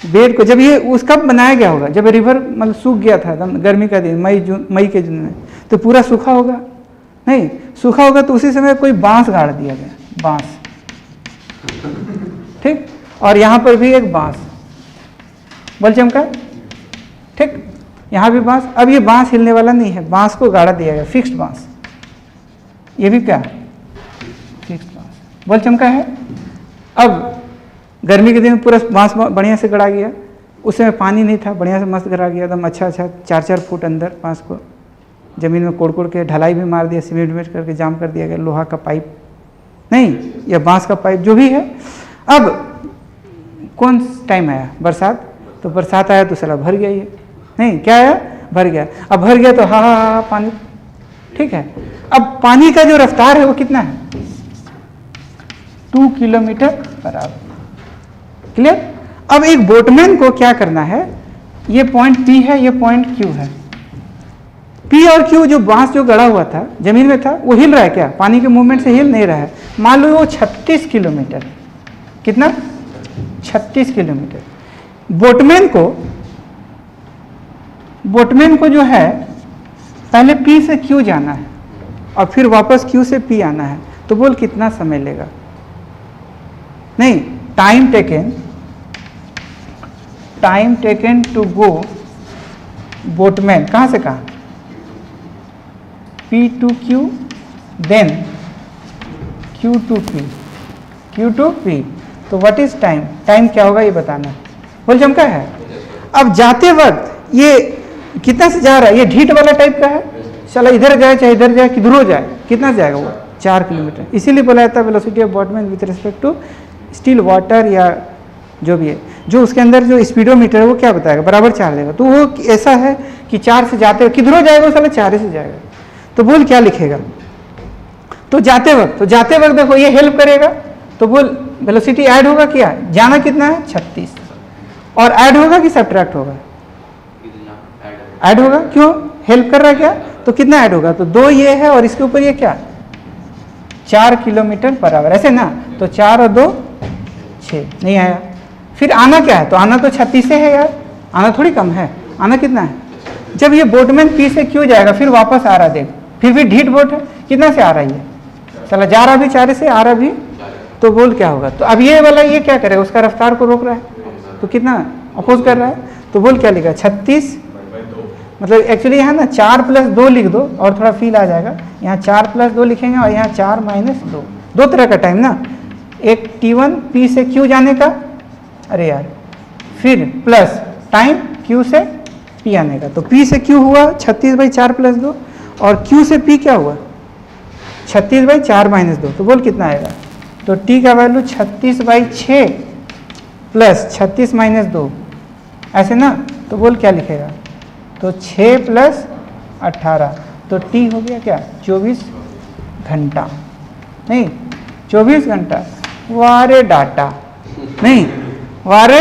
बेड को जब ये उस कब बनाया गया होगा, जब रिवर मतलब सूख गया था एकदम, गर्मी का दिन, मई के दिन में, तो पूरा सूखा होगा, नहीं सूखा होगा, तो उसी समय कोई बांस गाड़ दिया गया, बांस, ठीक, और यहाँ पर भी एक बांस, बोल चमका, ठीक, यहाँ भी बांस। अब ये बांस हिलने वाला नहीं है, बांस को गाड़ा दिया गया, फिक्स्ड बांस, ये भी क्या फिक्स्ड बांस, बोल चमका है। अब गर्मी के दिन में पूरा बांस बढ़िया से गड़ा गया, उस समय पानी नहीं था, बढ़िया से मस्त गड़ा गया एकदम, अच्छा 4-4 फुट अंदर बांस को जमीन में कोड़ के ढलाई भी मार दिया, सीमेंट करके जाम कर दिया गया, लोहा का पाइप नहीं या बांस का पाइप जो भी है। अब कौन टाइम आया, बरसात, तो बरसात आया तो साला भर गया, ये नहीं क्या आया, भर गया। अब भर गया तो हा पानी, ठीक है। अब पानी का जो रफ्तार है वो कितना है, 2 किलोमीटर पर आवर, क्लियर। अब एक बोटमैन को क्या करना है, ये पॉइंट P है, ये पॉइंट Q है, P और Q जो बांस जो गड़ा हुआ था जमीन में था, वो हिल रहा है क्या, पानी के मूवमेंट से हिल नहीं रहा है। मान लो वो 36 किलोमीटर, कितना 36 किलोमीटर। बोटमैन को जो है पहले P से Q जाना है और फिर वापस Q से P आना है, तो बोल कितना समय लेगा, नहीं time taken to go boatman, कहाँ से कहाँ, P to Q then Q to P, Q to P। तो व्हाट इज टाइम, टाइम क्या होगा ये बताना है, बोल चमका है। अब जाते वक्त ये कितना से जा रहा है, ये ढीठ वाला टाइप का है, चला इधर जाए चाहे इधर जाए किधर हो जाए, कितना जाएगा वो 4 किलोमीटर। इसीलिए बोला जाता है velocity of boatman with respect to still water या जो भी है, जो उसके अंदर जो स्पीडोमीटर है वो क्या बताएगा, बराबर 4 देगा। तो वो ऐसा है कि 4 से जाते हुए किधर हो जाएगा वो, साला 4 से जाएगा। तो बोल क्या लिखेगा, तो जाते वक्त देखो ये हेल्प करेगा, तो बोल वेलोसिटी ऐड होगा क्या, जाना कितना है 36, और ऐड होगा कि सब्ट्रैक्ट होगा, ऐड होगा, क्यों हेल्प कर रहा है क्या, तो कितना ऐड होगा, तो 2 ये है और इसके ऊपर ये क्या 4 किलोमीटर पर आवर, ऐसे ना, तो 4 और 2 6, नहीं आया। फिर आना क्या है, तो आना तो 36 से है यार, आना थोड़ी कम है, आना कितना है, जब ये बोटमैन P से Q जाएगा फिर वापस आ रहा, देख फिर भी ढीठ बोट है, कितना से आ रहा है ये, चला जा रहा भी 4 से, आ रहा भी, तो बोल क्या होगा, तो अब ये वाला ये क्या करेगा, उसका रफ्तार को रोक रहा है, तो कितना अपोज कर रहा है, तो बोल क्या लिखा 36, मतलब एक्चुअली यहाँ ना 4 + 2 लिख दो और थोड़ा फील आ जाएगा, यहाँ 4 + 2 लिखेंगे और यहाँ 4 - 2, 2 तरह का टाइम ना, एक T1 P से Q जाने का, अरे यार, फिर प्लस टाइम Q से P आने का, तो P से Q हुआ 36/4 + 2 और Q से P क्या हुआ 36/4 - 2, तो बोल कितना आएगा, तो T का वैल्यू 36/6 प्लस 36 - 2 ऐसे ना, तो बोल क्या लिखेगा, तो 6 + 18, तो T हो गया क्या 24 घंटा, नहीं 24 घंटा, वारे डाटा, नहीं वारे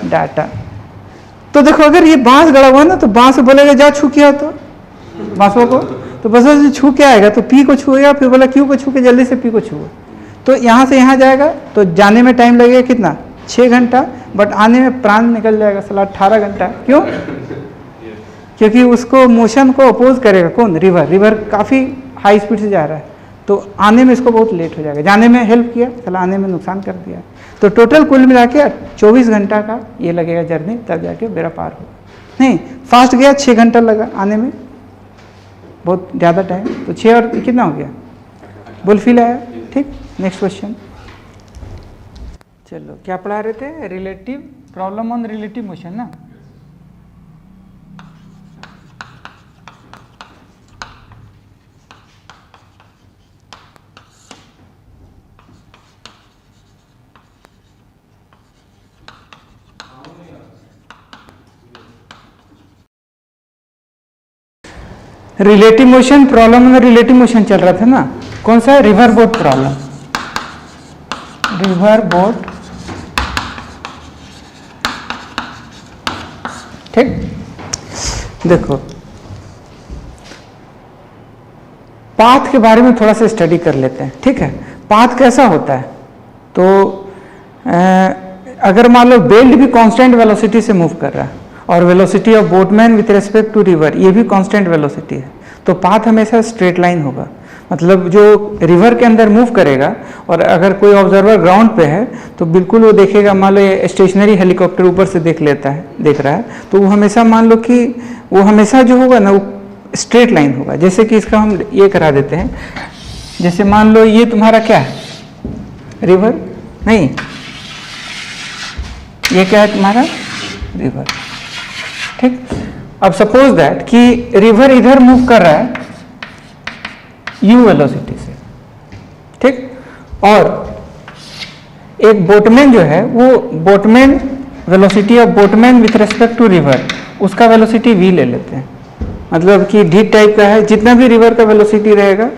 डाटा। तो देखो अगर ये बांस गड़ा हुआ ना, तो बांस बोलेगा जा छू किया, तो बांसों को, तो बस छू के आएगा, तो P को छुएगा, फिर बोला Q को छू के जल्दी से P को छुओ, तो यहाँ से यहाँ जाएगा, तो जाने में टाइम लगेगा कितना 6 घंटा, बट आने में प्राण निकल जाएगा साला 18 घंटा, क्यों, क्योंकि उसको मोशन को अपोज करेगा कौन, रिवर काफ़ी हाई स्पीड से जा रहा है, तो आने में इसको बहुत लेट हो जाएगा, जाने में हेल्प किया, चला आने में नुकसान कर दिया, तो टोटल कुल मिला के 24 घंटा का ये लगेगा जर्नी, तब जाके बेड़ा पार होगा। नहीं फास्ट गया 6 घंटा लगा आने में, बहुत ज़्यादा टाइम, तो 6 और कितना हो गया, बोल फील आया, ठीक। नेक्स्ट क्वेश्चन, चलो क्या पढ़ा रहे थे, relative problem on relative motion ना, रिलेटिव मोशन प्रॉब्लम में रिलेटिव मोशन चल रहा था ना, कौन सा, river boat problem, river boat, ठीक। देखो पाथ के बारे में थोड़ा सा स्टडी कर लेते हैं, ठीक है। पाथ कैसा होता है, तो अगर मान लो बेल्ट भी कांस्टेंट वेलोसिटी से मूव कर रहा है और velocity of boatman with respect to river ये भी कांस्टेंट वेलोसिटी है, तो पाथ हमेशा स्ट्रेट लाइन होगा, मतलब जो रिवर के अंदर मूव करेगा, और अगर कोई ऑब्जर्वर ग्राउंड पे है तो बिल्कुल वो देखेगा, मान लो ये स्टेशनरी हेलीकॉप्टर ऊपर से देख रहा है, तो वो हमेशा मान लो कि वो हमेशा जो होगा ना वो स्ट्रेट लाइन होगा। जैसे कि इसका हम ये करा देते हैं, जैसे मान लो ये तुम्हारा क्या है, रिवर, नहीं ये क्या है तुम्हारा रिवर, ठीक। अब सपोज दैट कि रिवर इधर मूव कर रहा है u वेलोसिटी से, ठीक, और एक बोटमैन जो है वो boatman velocity of boatman with respect to river, उसका वेलोसिटी v ले लेते हैं, मतलब कि ढीठ टाइप का है, जितना भी रिवर का वेलोसिटी रहेगा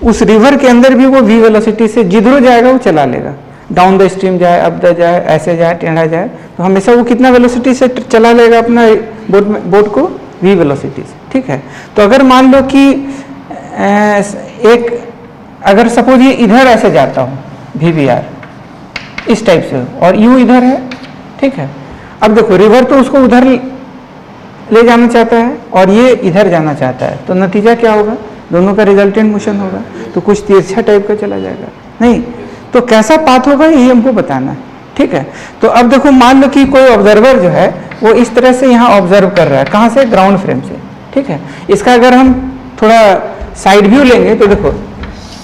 उस रिवर के अंदर भी वो v वेलोसिटी से जिधर जाएगा वो चला लेगा, डाउन द स्ट्रीम जाए, अप द जाए, ऐसे जाए, टेढ़ा जाए, तो हमेशा वो कितना वेलोसिटी से चला लेगा अपना बोट को, v वेलोसिटी से, ठीक है। तो अगर मान लो कि एक अगर सपोज ये इधर ऐसे जाता हूँ VBR इस टाइप से और u इधर है, ठीक है। अब देखो रिवर तो उसको उधर ले जाना चाहता है और ये इधर जाना चाहता है, तो नतीजा क्या होगा, दोनों का रिजल्टेंट मोशन होगा, तो कुछ तिरछा टाइप का चला जाएगा, नहीं तो कैसा पाथ होगा ये हमको बताना है, ठीक है। तो अब देखो मान लो कि कोई ऑब्जर्वर जो है वो इस तरह से यहाँ ऑब्जर्व कर रहा है, कहाँ से, ग्राउंड फ्रेम से, ठीक है। इसका अगर हम थोड़ा साइड व्यू लेंगे तो देखो,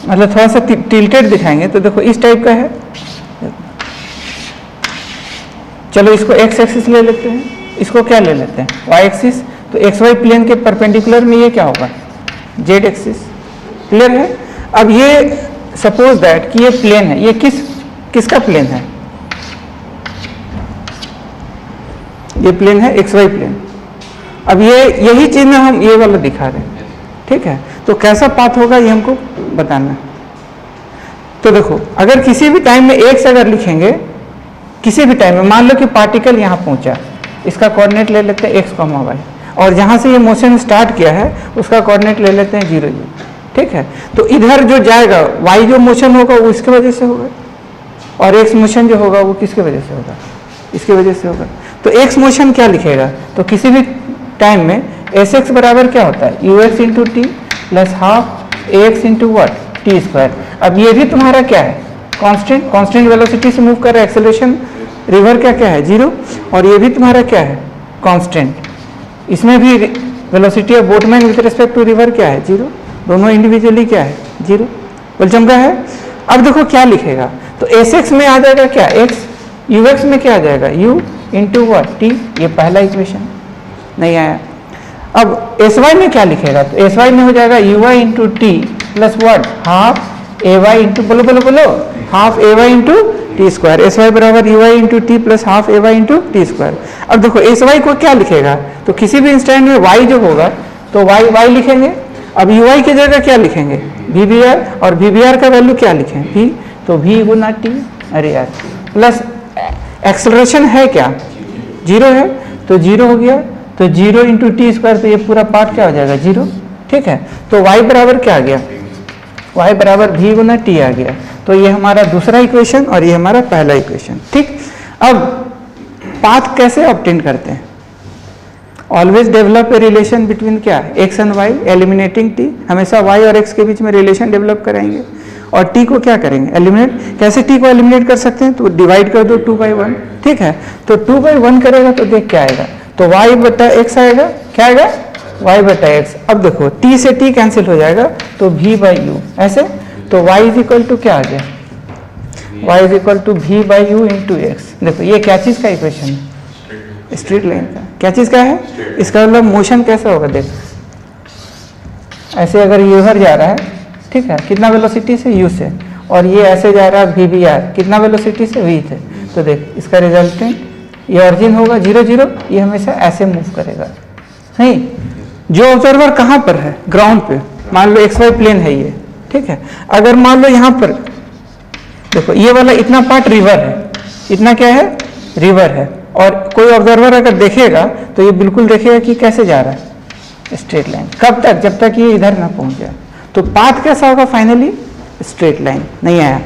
मतलब थोड़ा सा टिल्टेड दिखाएंगे तो देखो इस टाइप का है। चलो इसको एक्स एक्सिस ले लेते हैं, इसको क्या ले लेते हैं, वाई एक्सिस। तो एक्स वाई प्लेन के परपेंडिकुलर में ये क्या होगा, जेड एक्सिस। क्लियर है। अब ये सपोज दैट कि ये प्लेन है, ये किसका प्लेन है, ये प्लेन है एक्स वाई प्लेन। अब ये यही चीज में हम ये वाला दिखा रहे हैं, ठीक है। तो कैसा पाथ होगा ये हमको बताना है। तो देखो अगर किसी भी टाइम में एक्स अगर लिखेंगे, किसी भी टाइम में मान लो कि पार्टिकल यहाँ पहुंचा, इसका कोऑर्डिनेट ले लेते हैं एक्स कॉमा वाई, और जहाँ से ये मोशन स्टार्ट किया है उसका कोऑर्डिनेट ले लेते हैं 0 0, ठीक है। तो इधर जो जाएगा वाई जो मोशन होगा वो इसके वजह से होगा, और एक्स मोशन जो होगा वो किसके वजह से होगा, इसके वजह से होगा। तो एक्स मोशन क्या लिखेगा, तो किसी भी टाइम में एस एक्स बराबर क्या होता है, you x into T plus half A x into what T square. अब ये भी तुम्हारा क्या है, कांस्टेंट, कांस्टेंट वेलोसिटी से मूव कर रहा है, एक्सेलरेशन रिवर क्या क्या है 0, और ये भी तुम्हारा क्या है कांस्टेंट, इसमें भी velocity of boatman with respect to river क्या है 0, दोनों इंडिविजुअली क्या है 0। बोल चमका है। अब देखो क्या लिखेगा, तो एस एक्स में आ जाएगा क्या एक्स, यू एक्स में क्या आ जाएगा u इंटू वट टी, ये पहला इक्वेशन नहीं आया। अब एस वाई में क्या लिखेगा, तो एस वाई में हो जाएगा U Y into T plus वट हाफ ए वाई इंटू, बोलो बोलो बोलो, हाफ ए Y into T square. S Y बराबर you Y into T plus half A Y into T square. अब देखो एस वाई को क्या लिखेगा, तो किसी भी इंस्टेंट में वाई जो होगा तो वाई वाई लिखेंगे। अब यू वाई की जगह क्या लिखेंगे वी बी आर, और वी बी आर का वैल्यू क्या लिखें वी, तो वी गुना टी, अरे यार प्लस एक्सेलरेशन है क्या 0 है, तो 0 हो गया, तो 0 इंटू टी स्क्वायर, तो ये पूरा पार्ट क्या हो जाएगा 0, ठीक है। तो y बराबर क्या आ गया, y बराबर v गुना टी आ गया। तो ये हमारा दूसरा इक्वेशन और ये हमारा पहला इक्वेशन, ठीक। अब पाथ कैसे ऑब्टेन करते हैं, always develop a relation between क्या x and y, eliminating t, हमेशा y और x के बीच में रिलेशन डेवलप कराएंगे, और t को क्या करेंगे एलिमिनेट। कैसे t को एलिमिनेट कर सकते हैं, तो डिवाइड कर दो 2/1, ठीक है। तो 2/1 करेगा तो देख क्या आएगा, तो y बटा x आएगा, क्या आएगा y बटा x। अब देखो t से t कैंसिल हो जाएगा तो v बाई यू, ऐसे। तो y इज इक्वल टू क्या आ गया, y is equal to v by u into x. देखो ये क्या चीज़ का इक्वेशन है, स्ट्रेट लाइन का। क्या चीज़ का है, इसका मतलब मोशन कैसा होगा, देख ऐसे अगर ये उधर जा रहा है, ठीक है, कितना वेलोसिटी से u से, और ये ऐसे जा रहा है वी बी आर, कितना वेलोसिटी से v से। तो देख इसका रिजल्टेंट ये ऑरिजिन होगा 0 0, ये हमेशा ऐसे मूव करेगा, नहीं। जो ऑब्जर्वर कहाँ पर है, ग्राउंड पे, मान लो एक्स वाई प्लेन है ये, ठीक है। अगर मान लो यहाँ पर देखो ये वाला इतना पार्ट रिवर है, इतना क्या है रिवर है, और कोई ऑब्जर्वर अगर देखेगा तो ये बिल्कुल देखेगा कि कैसे जा रहा है स्ट्रेट लाइन। कब तक, जब तक ये इधर ना पहुंच जाए। तो पाथ कैसा होगा फाइनली, स्ट्रेट लाइन। नहीं आया,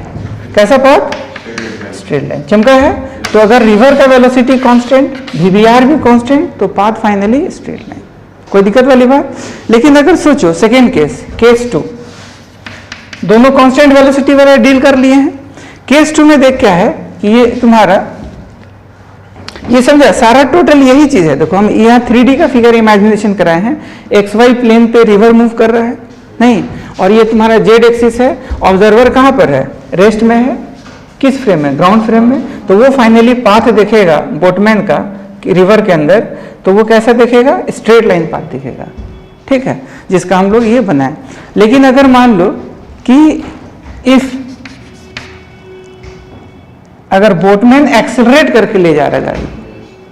कैसा पाथ, स्ट्रेट लाइन। चमका है। तो अगर रिवर का वेलोसिटी कांस्टेंट, वीवीआर भी कांस्टेंट, तो पाथ फाइनली स्ट्रेट लाइन। कोई दिक्कत वाली बात। लेकिन अगर सोचो सेकेंड केस, केस 2, दोनों कांस्टेंट वेलोसिटी वाला डील कर लिए हैं। केस 2 में देख क्या है कि ये तुम्हारा, ये समझा सारा टोटल यही चीज है। देखो हम यहाँ 3D का फिगर इमेजिनेशन कराए हैं, एक्स वाई प्लेन पे रिवर मूव कर रहा है, नहीं, और ये तुम्हारा जेड एक्सिस है। ऑब्जर्वर कहाँ पर है, रेस्ट में है, किस फ्रेम में, ग्राउंड फ्रेम में। तो वो फाइनली पाथ देखेगा बोटमैन का रिवर के अंदर, तो वो कैसा देखेगा, स्ट्रेट लाइन पाथ दिखेगा, ठीक है, जिसका हम लोग ये बनाए। लेकिन अगर मान लो कि इफ अगर बोटमैन एक्सेलरेट करके ले जा रहा है गाड़ी,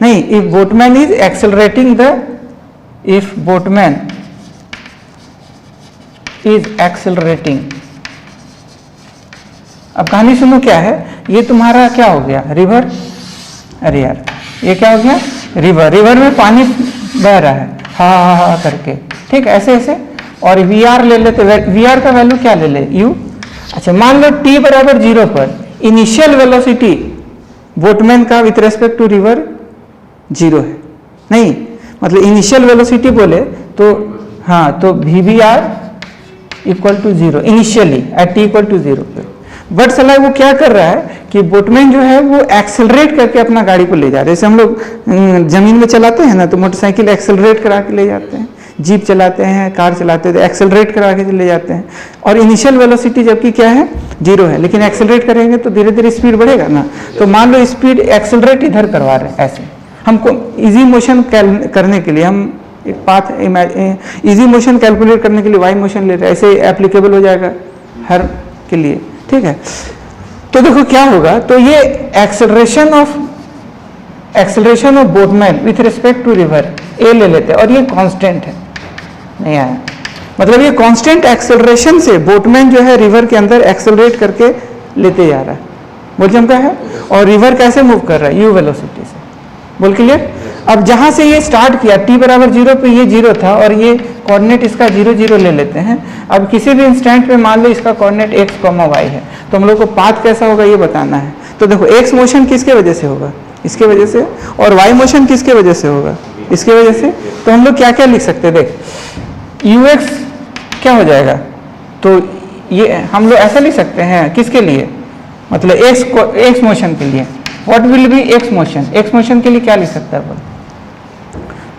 नहीं, if boatman is accelerating the, if boatman is accelerating. अब कहानी सुनो क्या है, ये तुम्हारा क्या हो गया, रिवर, अरे यार ये क्या हो गया, रिवर, रिवर में पानी बह रहा है हा हा हा करके, ठीक, ऐसे ऐसे। और वी आर ले लेते, वी आर का वैल्यू क्या ले ले, यू। अच्छा मान लो t बराबर 0 पर इनिशियल वेलोसिटी बोटमैन का विथ रेस्पेक्ट टू रिवर 0 है, नहीं, मतलब इनिशियल वेलोसिटी बोले तो हाँ, तो v b r equal to 0 initially at t equal to 0 पे। बट साला वो क्या कर रहा है कि बोटमैन जो है वो एक्सेलरेट करके अपना गाड़ी को ले जा रहा है। जैसे हम लोग जमीन में चलाते हैं ना, तो मोटरसाइकिल एक्सेलरेट करा के ले जाते हैं, जीप चलाते हैं, कार चलाते हैं तो एक्सेलरेट करा के ले जाते हैं। और इनिशियल वेलोसिटी जबकि क्या है, 0 है, लेकिन एक्सेलरेट करेंगे तो धीरे धीरे स्पीड बढ़ेगा ना। तो मान लो स्पीड एक्सेलरेट इधर करवा रहे हैं, ऐसे हमको इजी मोशन करने के लिए हम एक पाथ इजी मोशन कैलकुलेट करने के लिए वाई मोशन ले रहे हैं, ऐसे एप्लीकेबल हो जाएगा हर के लिए, ठीक है। तो देखो क्या होगा, तो ये acceleration of boatman with respect to river ए ले लेते हैं, और ये कांस्टेंट है, नहीं आया, मतलब ये कांस्टेंट एक्सेलरेशन से बोटमैन जो है रिवर के अंदर एक्सेलरेट करके लेते जा रहा है, बोल जमका है। और रिवर कैसे मूव कर रहा है, यू वेलोसिटी से, बोल क्लियर। अब जहां से ये स्टार्ट किया t बराबर 0 पे ये 0 था, और ये कोऑर्डिनेट इसका 0 0 ले लेते हैं। अब किसी भी इंस्टेंट पे मान लो इसका कोऑर्डिनेट x, y है, तो हम लोग को पाथ कैसा होगा ये बताना है। तो देखो x मोशन किसके वजह से होगा, इसके वजह से, और y मोशन किसके वजह से होगा, इसके वजह से। तो हम लोग क्या क्या लिख सकते हैं, देख ux क्या हो जाएगा, तो ये हम लोग ऐसा लिख सकते हैं किसके लिए, मतलब x मोशन के लिए। What will be x motion, x motion के लिए क्या लिख सकता है,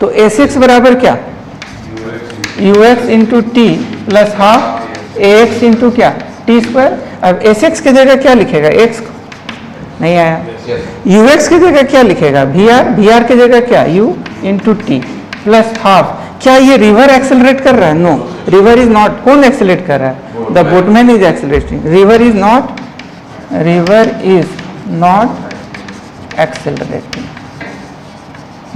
तो Sx बराबर क्या, ux into T plus half ax into क्या टी स्क्वायर। अब Sx की जगह क्या लिखेगा, x नहीं आया, ux की जगह क्या लिखेगा, vr की जगह क्या u into T plus half. क्या ये रिवर एक्सेलरेट कर रहा है, नो, रिवर इज नॉट, कौन एक्सेलरेट कर रहा है, the boatman is accelerating, river is not accelerating,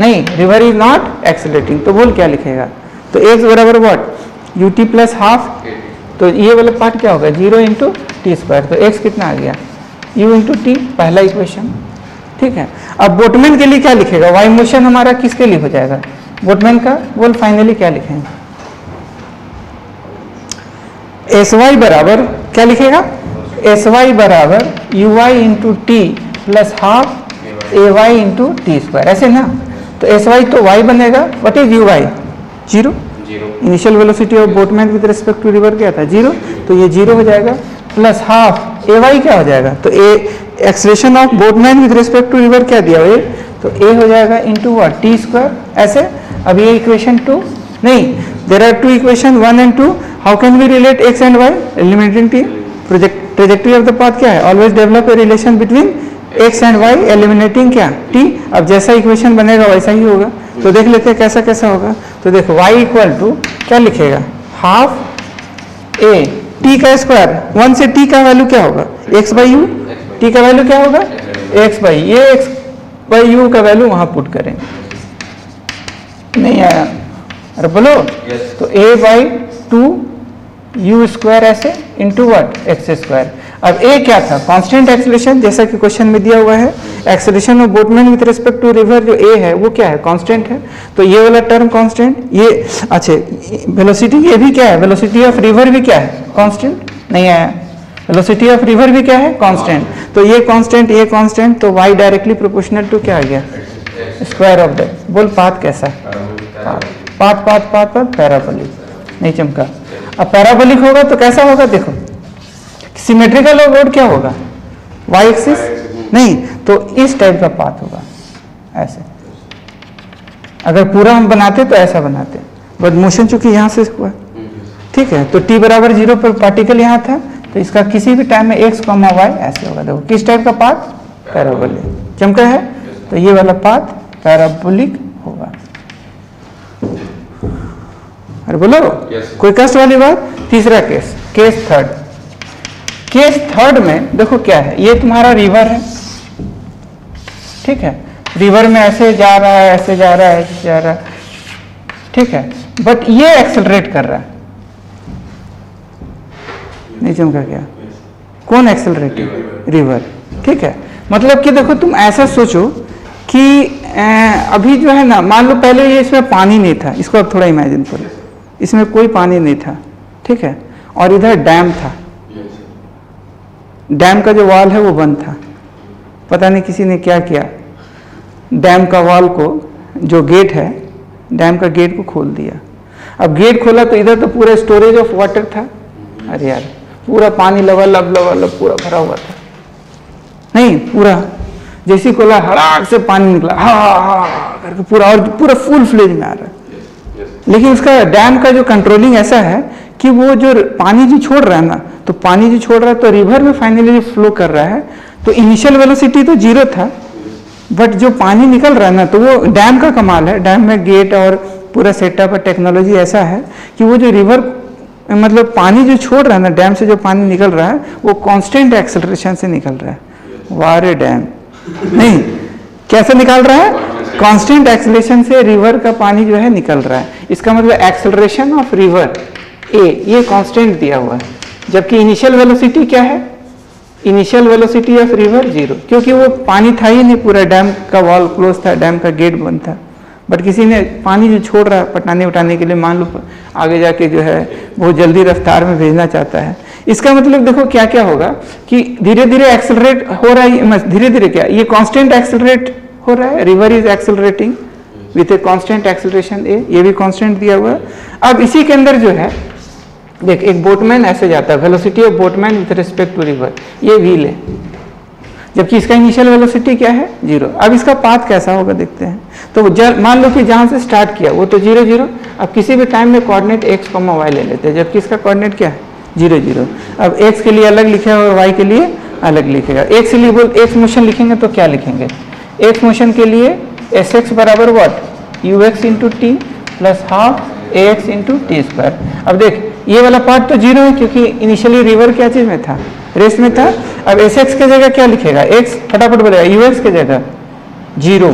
नहीं, रिवर इज नॉट एक्सेलरेटिंग। तो बोल क्या लिखेगा, तो x बराबर what, U T plus half, तो ये वाला पार्ट क्या होगा, 0 इंटू टी स्क्वायर, तो x कितना आ गया, u इंटू टी, पहला इक्वेशन, ठीक है। अब बोटमैन के लिए क्या लिखेगा, वाई मोशन हमारा किसके लिए हो जाएगा, बोटमैन का, बोल फाइनली क्या लिखेंगे, एस वाई बराबर क्या लिखेगा, एस वाई बराबर you Y into T plus half A Y into T square, ऐसे ना। तो एस वाई तो वाई बनेगा, what is u y, 0, initial velocity of boatman with respect to river क्या था, 0, तो ये 0 हो जाएगा, प्लस हाफ ए वाई क्या हो जाएगा, तो a acceleration of boatman with respect to river क्या दिया हुआ, तो ए हो जाएगा इंटू व्हाट टी स्क्वायर, ऐसे। अब ये इक्वेशन 2, नहीं, there are 2 equation 1 and 2, how can we relate x and y, eliminating t, trajectory of the path क्या है, always develop a relation between x and y, eliminating क्या t. अब जैसा equation बनेगा वैसा ही होगा, तो देख लेते हैं कैसा कैसा होगा। तो देखो y इक्वल टू क्या लिखेगा, हाफ ए टी का स्क्वायर, 1 से t का वैल्यू क्या होगा, x बाई यू, t का वैल्यू क्या होगा, x बाई, ये x बाई यू का वैल्यू वहां पुट करेंगे, नहीं आया, अरे बोलो, तो a बाई 2 यू स्क्वायर ऐसे इंटू व्हाट एक्स स्क्वायर। अब ए क्या था, कांस्टेंट एक्सेलरेशन, जैसा कि क्वेश्चन में दिया हुआ है, acceleration of boatman with respect to river जो ए है वो क्या है, कांस्टेंट है, तो ये वाला टर्म कांस्टेंट, ये अच्छा वेलोसिटी ये भी क्या है, वेलोसिटी ऑफ रिवर भी क्या है, कांस्टेंट, नहीं आया, वेलोसिटी ऑफ रिवर भी क्या है, कांस्टेंट, तो ये कांस्टेंट, तो y डायरेक्टली प्रोपोर्शनल टू क्या आ गया, स्क्वायर ऑफ दैट। बोल पाथ कैसा है, पाथ पैराबोलिक, नहीं चमका। अब पैराबोलिक होगा तो कैसा होगा, देखो सिमेट्रिकल रोड क्या होगा, वाई एक्सिस, नहीं, तो इस टाइप का पाथ होगा, ऐसे। अगर पूरा हम बनाते तो ऐसा बनाते, बट मोशन चूंकि यहाँ से हुआ, ठीक है, तो t बराबर 0 पर पार्टिकल यहाँ था, तो इसका किसी भी टाइम में x, y ऐसे होगा। देखो किस टाइप का पाथ, पैराबोलिक, चमका है, तो ये वाला पाथ पैराबोलिक होगा। अरे बोलो, कोई कष्ट वाली बात। तीसरा केस थर्ड में देखो क्या है, ये तुम्हारा रिवर है, ठीक है, रिवर में ऐसे जा रहा है, ऐसे जा रहा है, ऐसे जा रहा है, ठीक है, बट ये एक्सेलरेट कर रहा है, नहीं चमका क्या, कौन एक्सेलरेटिंग, रिवर, ठीक है। मतलब कि देखो तुम ऐसा सोचो कि अभी जो है ना, मान लो पहले ये इसमें पानी नहीं था, इसको अब थोड़ा इमेजिन करो, इसमें कोई पानी नहीं था, ठीक है, और इधर डैम था, डैम का जो वॉल है वो बंद था, पता नहीं किसी ने क्या किया, डैम का वॉल को, जो गेट है, डैम का गेट को खोल दिया। अब गेट खोला तो इधर तो पूरा स्टोरेज ऑफ वाटर था, अरे यार पूरा पानी लबालब पूरा भरा हुआ था, नहीं पूरा जैसी खोला हड़ाक से पानी निकला हा करके पूरा, और पूरा फुल फ्लेज में आ रहा है। लेकिन उसका डैम का जो कंट्रोलिंग ऐसा है कि वो जो पानी जो छोड़ रहा है ना, तो पानी जो छोड़ रहा है तो रिवर में फाइनली फ्लो कर रहा है, तो इनिशियल वेलोसिटी तो 0 था, बट जो पानी निकल रहा है ना, तो वो डैम का कमाल है। डैम में गेट और पूरा सेटअप और टेक्नोलॉजी ऐसा है कि वो जो रिवर मतलब पानी जो छोड़ रहा है ना, डैम से जो पानी निकल रहा है वो कांस्टेंट एक्सेलरेशन से निकल रहा है। वारे डैम नहीं, कैसे निकाल रहा है? कांस्टेंट एक्सेलरेशन से रिवर का पानी जो है निकल रहा है। इसका मतलब एक्सेलरेशन ऑफ रिवर ए ये कांस्टेंट दिया हुआ है, जबकि इनिशियल वेलोसिटी क्या है? इनिशियल वेलोसिटी ऑफ रिवर 0, क्योंकि वो पानी था ही नहीं, पूरा डैम का वॉल क्लोज था, डैम का गेट बंद था। बट किसी ने पानी जो छोड़ रहा है पटाने उठाने के लिए, मान लो आगे जाके जो है बहुत जल्दी रफ्तार में भेजना चाहता है, इसका मतलब देखो क्या क्या होगा कि धीरे धीरे एक्सेलरेट हो रहा है। धीरे धीरे क्या, ये कांस्टेंट एक्सेलरेट हो रहा है, river is accelerating with a constant acceleration ए, ये भी कांस्टेंट दिया हुआ है। अब इसी के अंदर जो है देख, एक बोटमैन ऐसे जाता है, velocity of boatman with respect to river, ये व्हील है, जबकि इसका इनिशियल वेलोसिटी क्या है? 0। अब इसका पाथ कैसा होगा देखते हैं। तो मान लो कि जहां से स्टार्ट किया वो तो 0 0, अब किसी भी टाइम में कोऑर्डिनेट x, y ले लेते हैं, जबकि इसका कोऑर्डिनेट क्या है? 0 0। अब x के लिए अलग लिखेगा और y के लिए अलग लिखेगा। x के लिए x मोशन लिखेंगे तो क्या लिखेंगे? x मोशन के लिए sx बराबर what? ux into T plus half ax into T square. अब देख ये वाला पार्ट तो 0 है, क्योंकि इनिशियली रिवर क्या चीज में था? रेस्ट में था। अब sx के जगह क्या लिखेगा? x फटाफट बोलेगा, ux के जगह 0,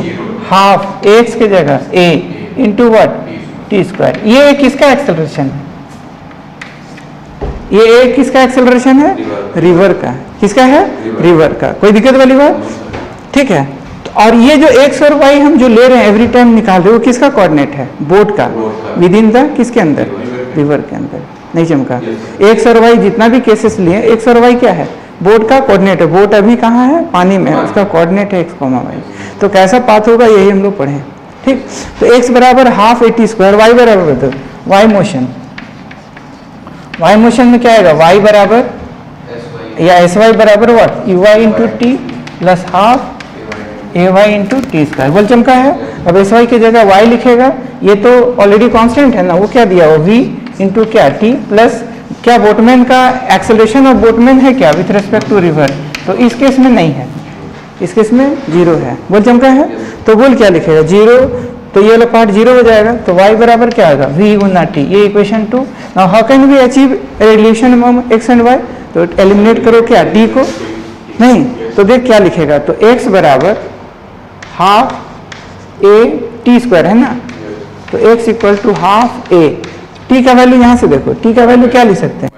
हाफ x के जगह a into what? T square. ये किसका एक्सेलरेशन है? ये किसका एक्सेलरेशन है? रिवर का। किसका है? रिवर का। कोई दिक्कत वाली बात? ठीक है। और ये जो x और y हम जो ले रहे हैं एवरी टाइम निकाल रहे हैं, वो किसका कोऑर्डिनेट है? बोट का, विद इन द किसके अंदर? रिवर के अंदर। नहीं चमका? x और y जितना भी केसेस लिए, x और y क्या है? बोट का कोऑर्डिनेट है। बोट अभी कहाँ है? पानी में, उसका कोऑर्डिनेट है x, y। तो कैसा पाथ होगा यही हम लोग पढ़े, ठीक। तो x बराबर half a t square, y बराबर तो y मोशन, y मोशन में क्या आएगा? y बराबर या sy बराबर what? uy into T plus half ay into T square. बोल चमका है। अब sy की जगह y लिखेगा, ये तो ऑलरेडी कांस्टेंट है ना, वो क्या दिया हुआ? v इंटू क्या? t प्लस क्या? बोटमैन का एक्सेलरेशन ऑफ बोटमैन है क्या विथ रिस्पेक्ट टू रिवर? तो इस केस में नहीं है, इस केस में 0 है। बोल चमका है। तो बोल क्या लिखेगा? 0, तो ये वाला पार्ट 0 हो जाएगा, तो y बराबर क्या आएगा? v गुना t। ये equation 2। Now how can we achieve relation among x and y? तो एलिमिनेट करो क्या? t को नहीं, तो देख क्या लिखेगा? तो x बराबर हाफ a t स्क्वायर है ना, तो x equal to half a। t का वैल्यू यहाँ से देखो, t का वैल्यू क्या लिख सकते हैं?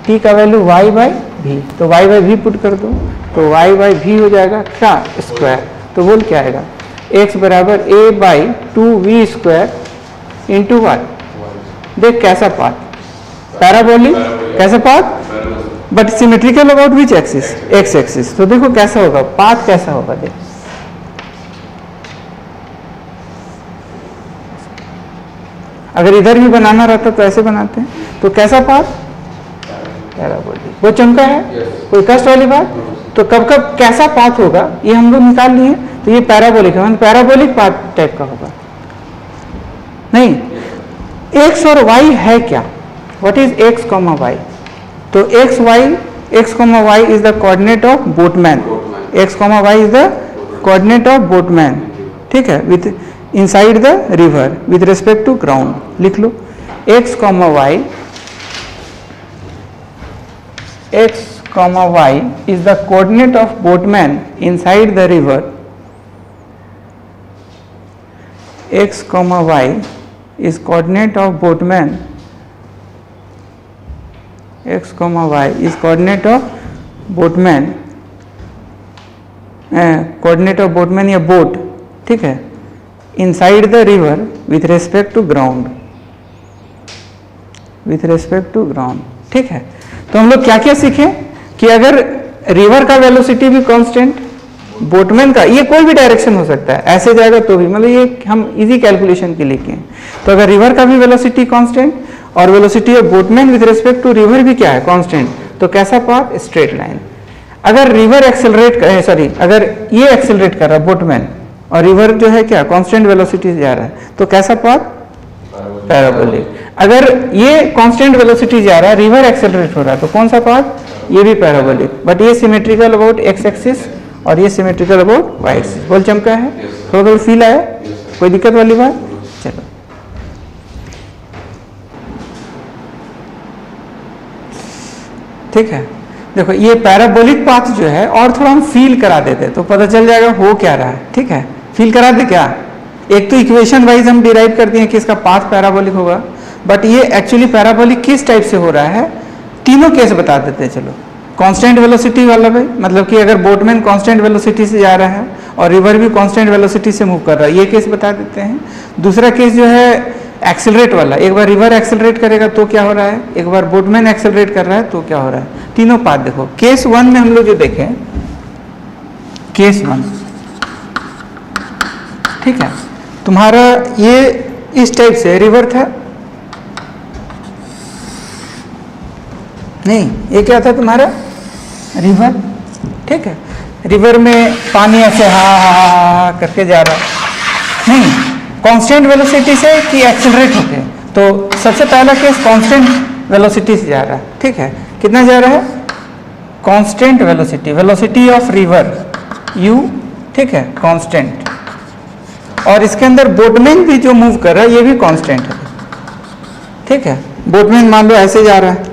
t का वैल्यू y बाई v, तो y बाई v पुट कर दो, तो y बाई v हो जाएगा क्या? स्क्वायर। तो बोल क्या आएगा? x बराबर a by 2v square into y. देख कैसा पाथ? पैराबोलिक। कैसा path? But symmetrical about which axis? x axis. तो देखो कैसा होगा पाथ, कैसा होगा देख। अगर इधर भी बनाना रहता तो ऐसे बनाते हैं, तो कैसा पाथ? पैराबोलिक। वो चमका है? कोई कष्ट वाली बात? तो कब कब कैसा पाथ होगा ये हम लोग निकाल लिए, तो ये पैराबोलिक है, पैराबोलिक पाथ टाइप का होगा। नहीं, x और y है क्या? What is x, y? तो x y is the coordinate of boatman. x, y is the coordinate of boatman, ठीक है, with inside the river with respect to ground. लिख लो x, y is the coordinate of boatman inside the river. X, y is coordinate of boatman. X, y is coordinate of boatman. Coordinate of boatman या boat, ठीक है, inside the river with respect to ground. With respect to ground, ठीक है। तो हम लोग क्या क्या सीखे कि अगर रिवर का वेलोसिटी भी कांस्टेंट, बोटमैन का ये कोई भी डायरेक्शन हो सकता है, ऐसे जाएगा तो भी, मतलब ये हम इजी कैलकुलेशन के लिए किए। तो अगर रिवर का भी वेलोसिटी कांस्टेंट और velocity of boatman with respect to river भी क्या है? कांस्टेंट, तो कैसा पाथ, स्ट्रेट लाइन। अगर रिवर एक्सेलरेट कर, सॉरी अगर ये एक्सेलरेट कर रहा है बोटमैन और रिवर जो है क्या कांस्टेंट वेलोसिटी से जा रहा है, तो कैसा पाथ, पैराबोलिक। अगर ये कांस्टेंट वेलोसिटी जा रहा है, रिवर एक्सेलरेट हो रहा है, तो कौन सा पाथ, ये भी पैराबोलिक, बट ये सिमेट्रिकल अबाउट एक्स एक्सिस और ये सिमेट्रिकल अबाउट वाई एक्सिस। बोल चमका है, थोड़ा थोड़ा फील आया, कोई दिक्कत वाली बात। चलो ठीक है, देखो ये पैराबोलिक पाथ जो है और थोड़ा हम फील करा देते तो पता चल जाएगा हो क्या रहा है। ठीक है, फील करा दे क्या, एक तो इक्वेशन वाइज हम डिराइव करते हैं कि इसका पाथ पैराबोलिक होगा, बट ये एक्चुअली पैराबोलिक किस टाइप से हो रहा है, तीनों केस बता देते हैं। चलो, कांस्टेंट वेलोसिटी वाला भाई, मतलब कि अगर बोटमैन कांस्टेंट वेलोसिटी से जा रहा है और रिवर भी कांस्टेंट वेलोसिटी से मूव कर रहा है, ये केस बता देते हैं। दूसरा केस जो है एक्सेलरेट वाला, एक बार रिवर एक्सेलरेट करेगा तो क्या हो रहा है, एक बार बोटमैन एक्सेलरेट कर रहा है तो क्या हो रहा है। तीनों पाथ देखो, केस 1 में हम लोग जो देखें, केस 1 ठीक है, तुम्हारा ये इस टाइप से रिवर था, नहीं ये क्या था तुम्हारा, रिवर। ठीक है, रिवर में पानी ऐसे हा करके जा रहा है, नहीं कांस्टेंट वेलोसिटी से कि एक्सेलरेट होके, तो सबसे पहला केस कांस्टेंट वेलोसिटी से जा रहा है। ठीक है, कितना जा रहा है, constant velocity, velocity of river u, ठीक है कांस्टेंट, और इसके अंदर बोटमैन भी जो मूव कर रहा है ये भी कांस्टेंट है। ठीक है, बोटमैन मान लो ऐसे जा रहा है,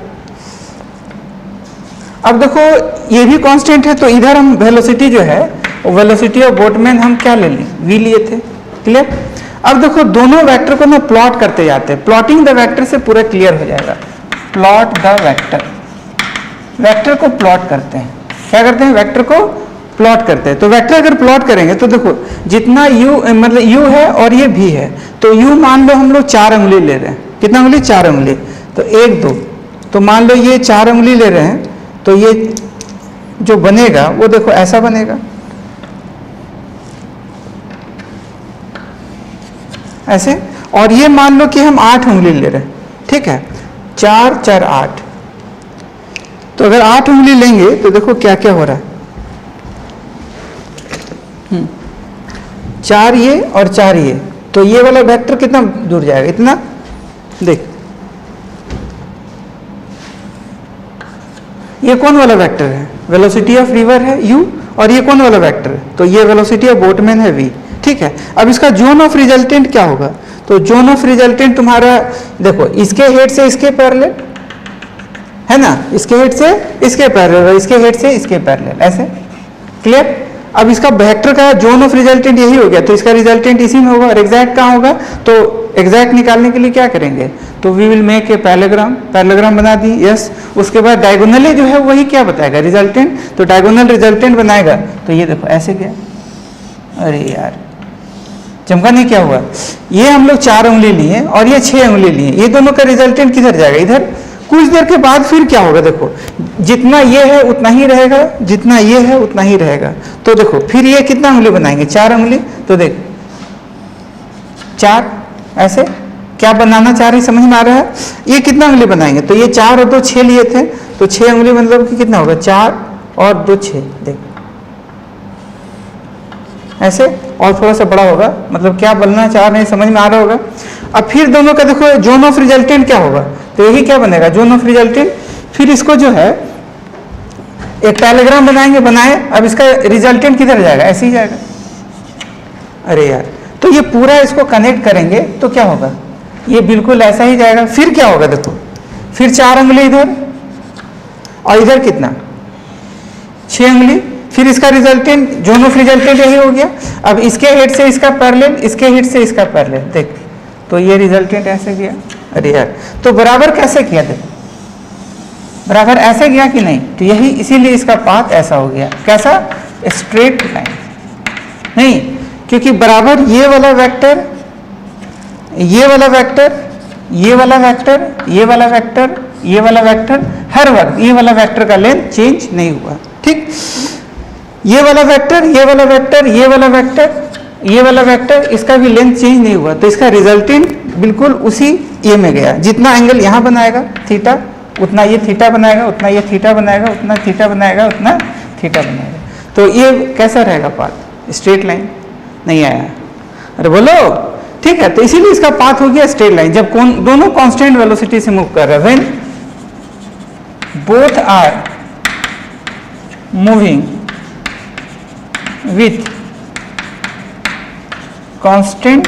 अब देखो ये भी कांस्टेंट है, तो इधर हम वेलोसिटी जो है, वेलोसिटी ऑफ बोटमैन हम क्या ले लें, v लिए थे। क्लियर, अब देखो दोनों वेक्टर को ना प्लॉट करते जाते हैं, प्लॉटिंग द वेक्टर से पूरा क्लियर हो जाएगा। प्लॉट द वेक्टर, वेक्टर को प्लॉट करते हैं, क्या करते हैं, वेक्टर को प्लॉट करते हैं। तो वेक्टर अगर प्लॉट करेंगे तो देखो जितना u मतलब u है और ये v है, तो u मान लो हम लोग 4 उंगली ले रहे हैं, कितना उंगली, 4 उंगली, तो 1 2, तो मान लो ये 4 उंगली ले रहे हैं, तो ये जो बनेगा वो देखो ऐसा बनेगा, ऐसे, और ये मान लो कि हम 8 उंगली ले रहे हैं। ठीक है, 4 4 8, तो अगर 8 उंगली लेंगे तो देखो क्या क्या हो रहा है, 4 ये और 4 ये, तो ये वाला वेक्टर कितना दूर जाएगा, इतना, देख ये कौन वाला वेक्टर है, वेलोसिटी ऑफ रिवर है u, और ये कौन वाला वेक्टर है, तो ये वेलोसिटी ऑफ बोटमैन है v। ठीक है, अब इसका जोन ऑफ रिजल्टेंट क्या होगा, तो जोन ऑफ रिजल्टेंट तुम्हारा देखो इसके हेड से इसके पैरेलल है ना, इसके हेड से इसके पैरेलल, इसके हेड से इसके पैरेलल, ऐसे। क्लियर, अब इसका वेक्टर का जोन ऑफ रिजल्टेंट यही हो गया, तो इसका रिजल्टेंट इसी में होगा, और एग्जैक्ट कहाँ होगा, तो एग्जैक्ट निकालने के लिए क्या करेंगे, तो we will make a parallelogram, parallelogram बना दी, यस। उसके बाद डायगोनली जो है वही क्या बताएगा, रिजल्टेंट, तो डायगोनल रिजल्टेंट बनाएगा, तो ये देखो ऐसे गया, अरे यार चमका नहीं, क्या हुआ, ये हम लोग 4 उंगली लिए और ये 6 उंगली लिए, ये दोनों का रिजल्टेंट किधर जाएगा, इधर। कुछ देर के बाद फिर क्या होगा, देखो जितना ये है उतना ही रहेगा, जितना ये है उतना ही रहेगा, तो देखो फिर ये कितना उंगली बनाएंगे, 4 उंगली, तो देख 4 ऐसे, क्या बनाना चाह रही समझ में आ रहा है, ये कितना उंगली बनाएंगे, तो ये 4 और 2 6 लिए थे, तो 6 उंगली मतलब कि कितना होगा, 4 और 2 6, देख ऐसे, और थोड़ा सा बड़ा होगा, मतलब क्या बनना चाह रहे हैं समझ में आ रहा होगा। अब फिर दोनों का देखो जोन ऑफ रिजल्टेंट क्या होगा, तो यही क्या बनेगा, जोन ऑफ रिजल्टेंट। फिर इसको जो है एक पैरेललोग्राम बनाएंगे, बनाए, अब इसका रिजल्टेंट किधर जाएगा, ऐसे ही जाएगा, अरे यार, तो ये पूरा इसको कनेक्ट करेंगे तो क्या होगा, ये बिल्कुल ऐसा ही जाएगा। फिर क्या होगा, देखो फिर 4 उंगली इधर, और इधर कितना, 6 उंगली, फिर इसका रिजल्टेंट, जोन ऑफ रिजल्टेंट यही हो गया। अब इसके हेड से इसका पैरेलल, इसके हेड से इसका पैरेलल, देख तो ये रिजल्टेंट ऐसे गया, अरे यार, तो बराबर कैसे किया, देखो बराबर ऐसे गया कि नहीं, तो यही इसीलिए इसका पाथ ऐसा हो गया, कैसा, स्ट्रेट लाइन, नहीं क्योंकि बराबर ये वाला वेक्टर, ये वाला वेक्टर, ये वाला वेक्टर, ये वाला वेक्टर, ये वाला वेक्टर, हर वक्त ये वाला वेक्टर का लेंथ चेंज नहीं हुआ। ठीक, ये वाला वेक्टर, ये वाला वेक्टर, ये वाला वेक्टर, ये वाला वेक्टर, इसका भी लेंथ चेंज नहीं हुआ, तो इसका रिजल्टेंट बिल्कुल उसी ये में गया, जितना एंगल यहाँ बनाएगा थीटा, उतना ये थीटा बनाएगा, उतना ये थीटा बनाएगा, उतना थीटा बनाएगा, उतना थीटा बनाएगा। तो ये कैसा रहेगा पाथ? Straight line. नहीं आया? अरे बोलो। ठीक है, तो इसीलिए इसका पाथ हो गया स्ट्रेट लाइन। जब दोनों कांस्टेंट वेलोसिटी से मूव कर रहे हैं, when both are moving with constant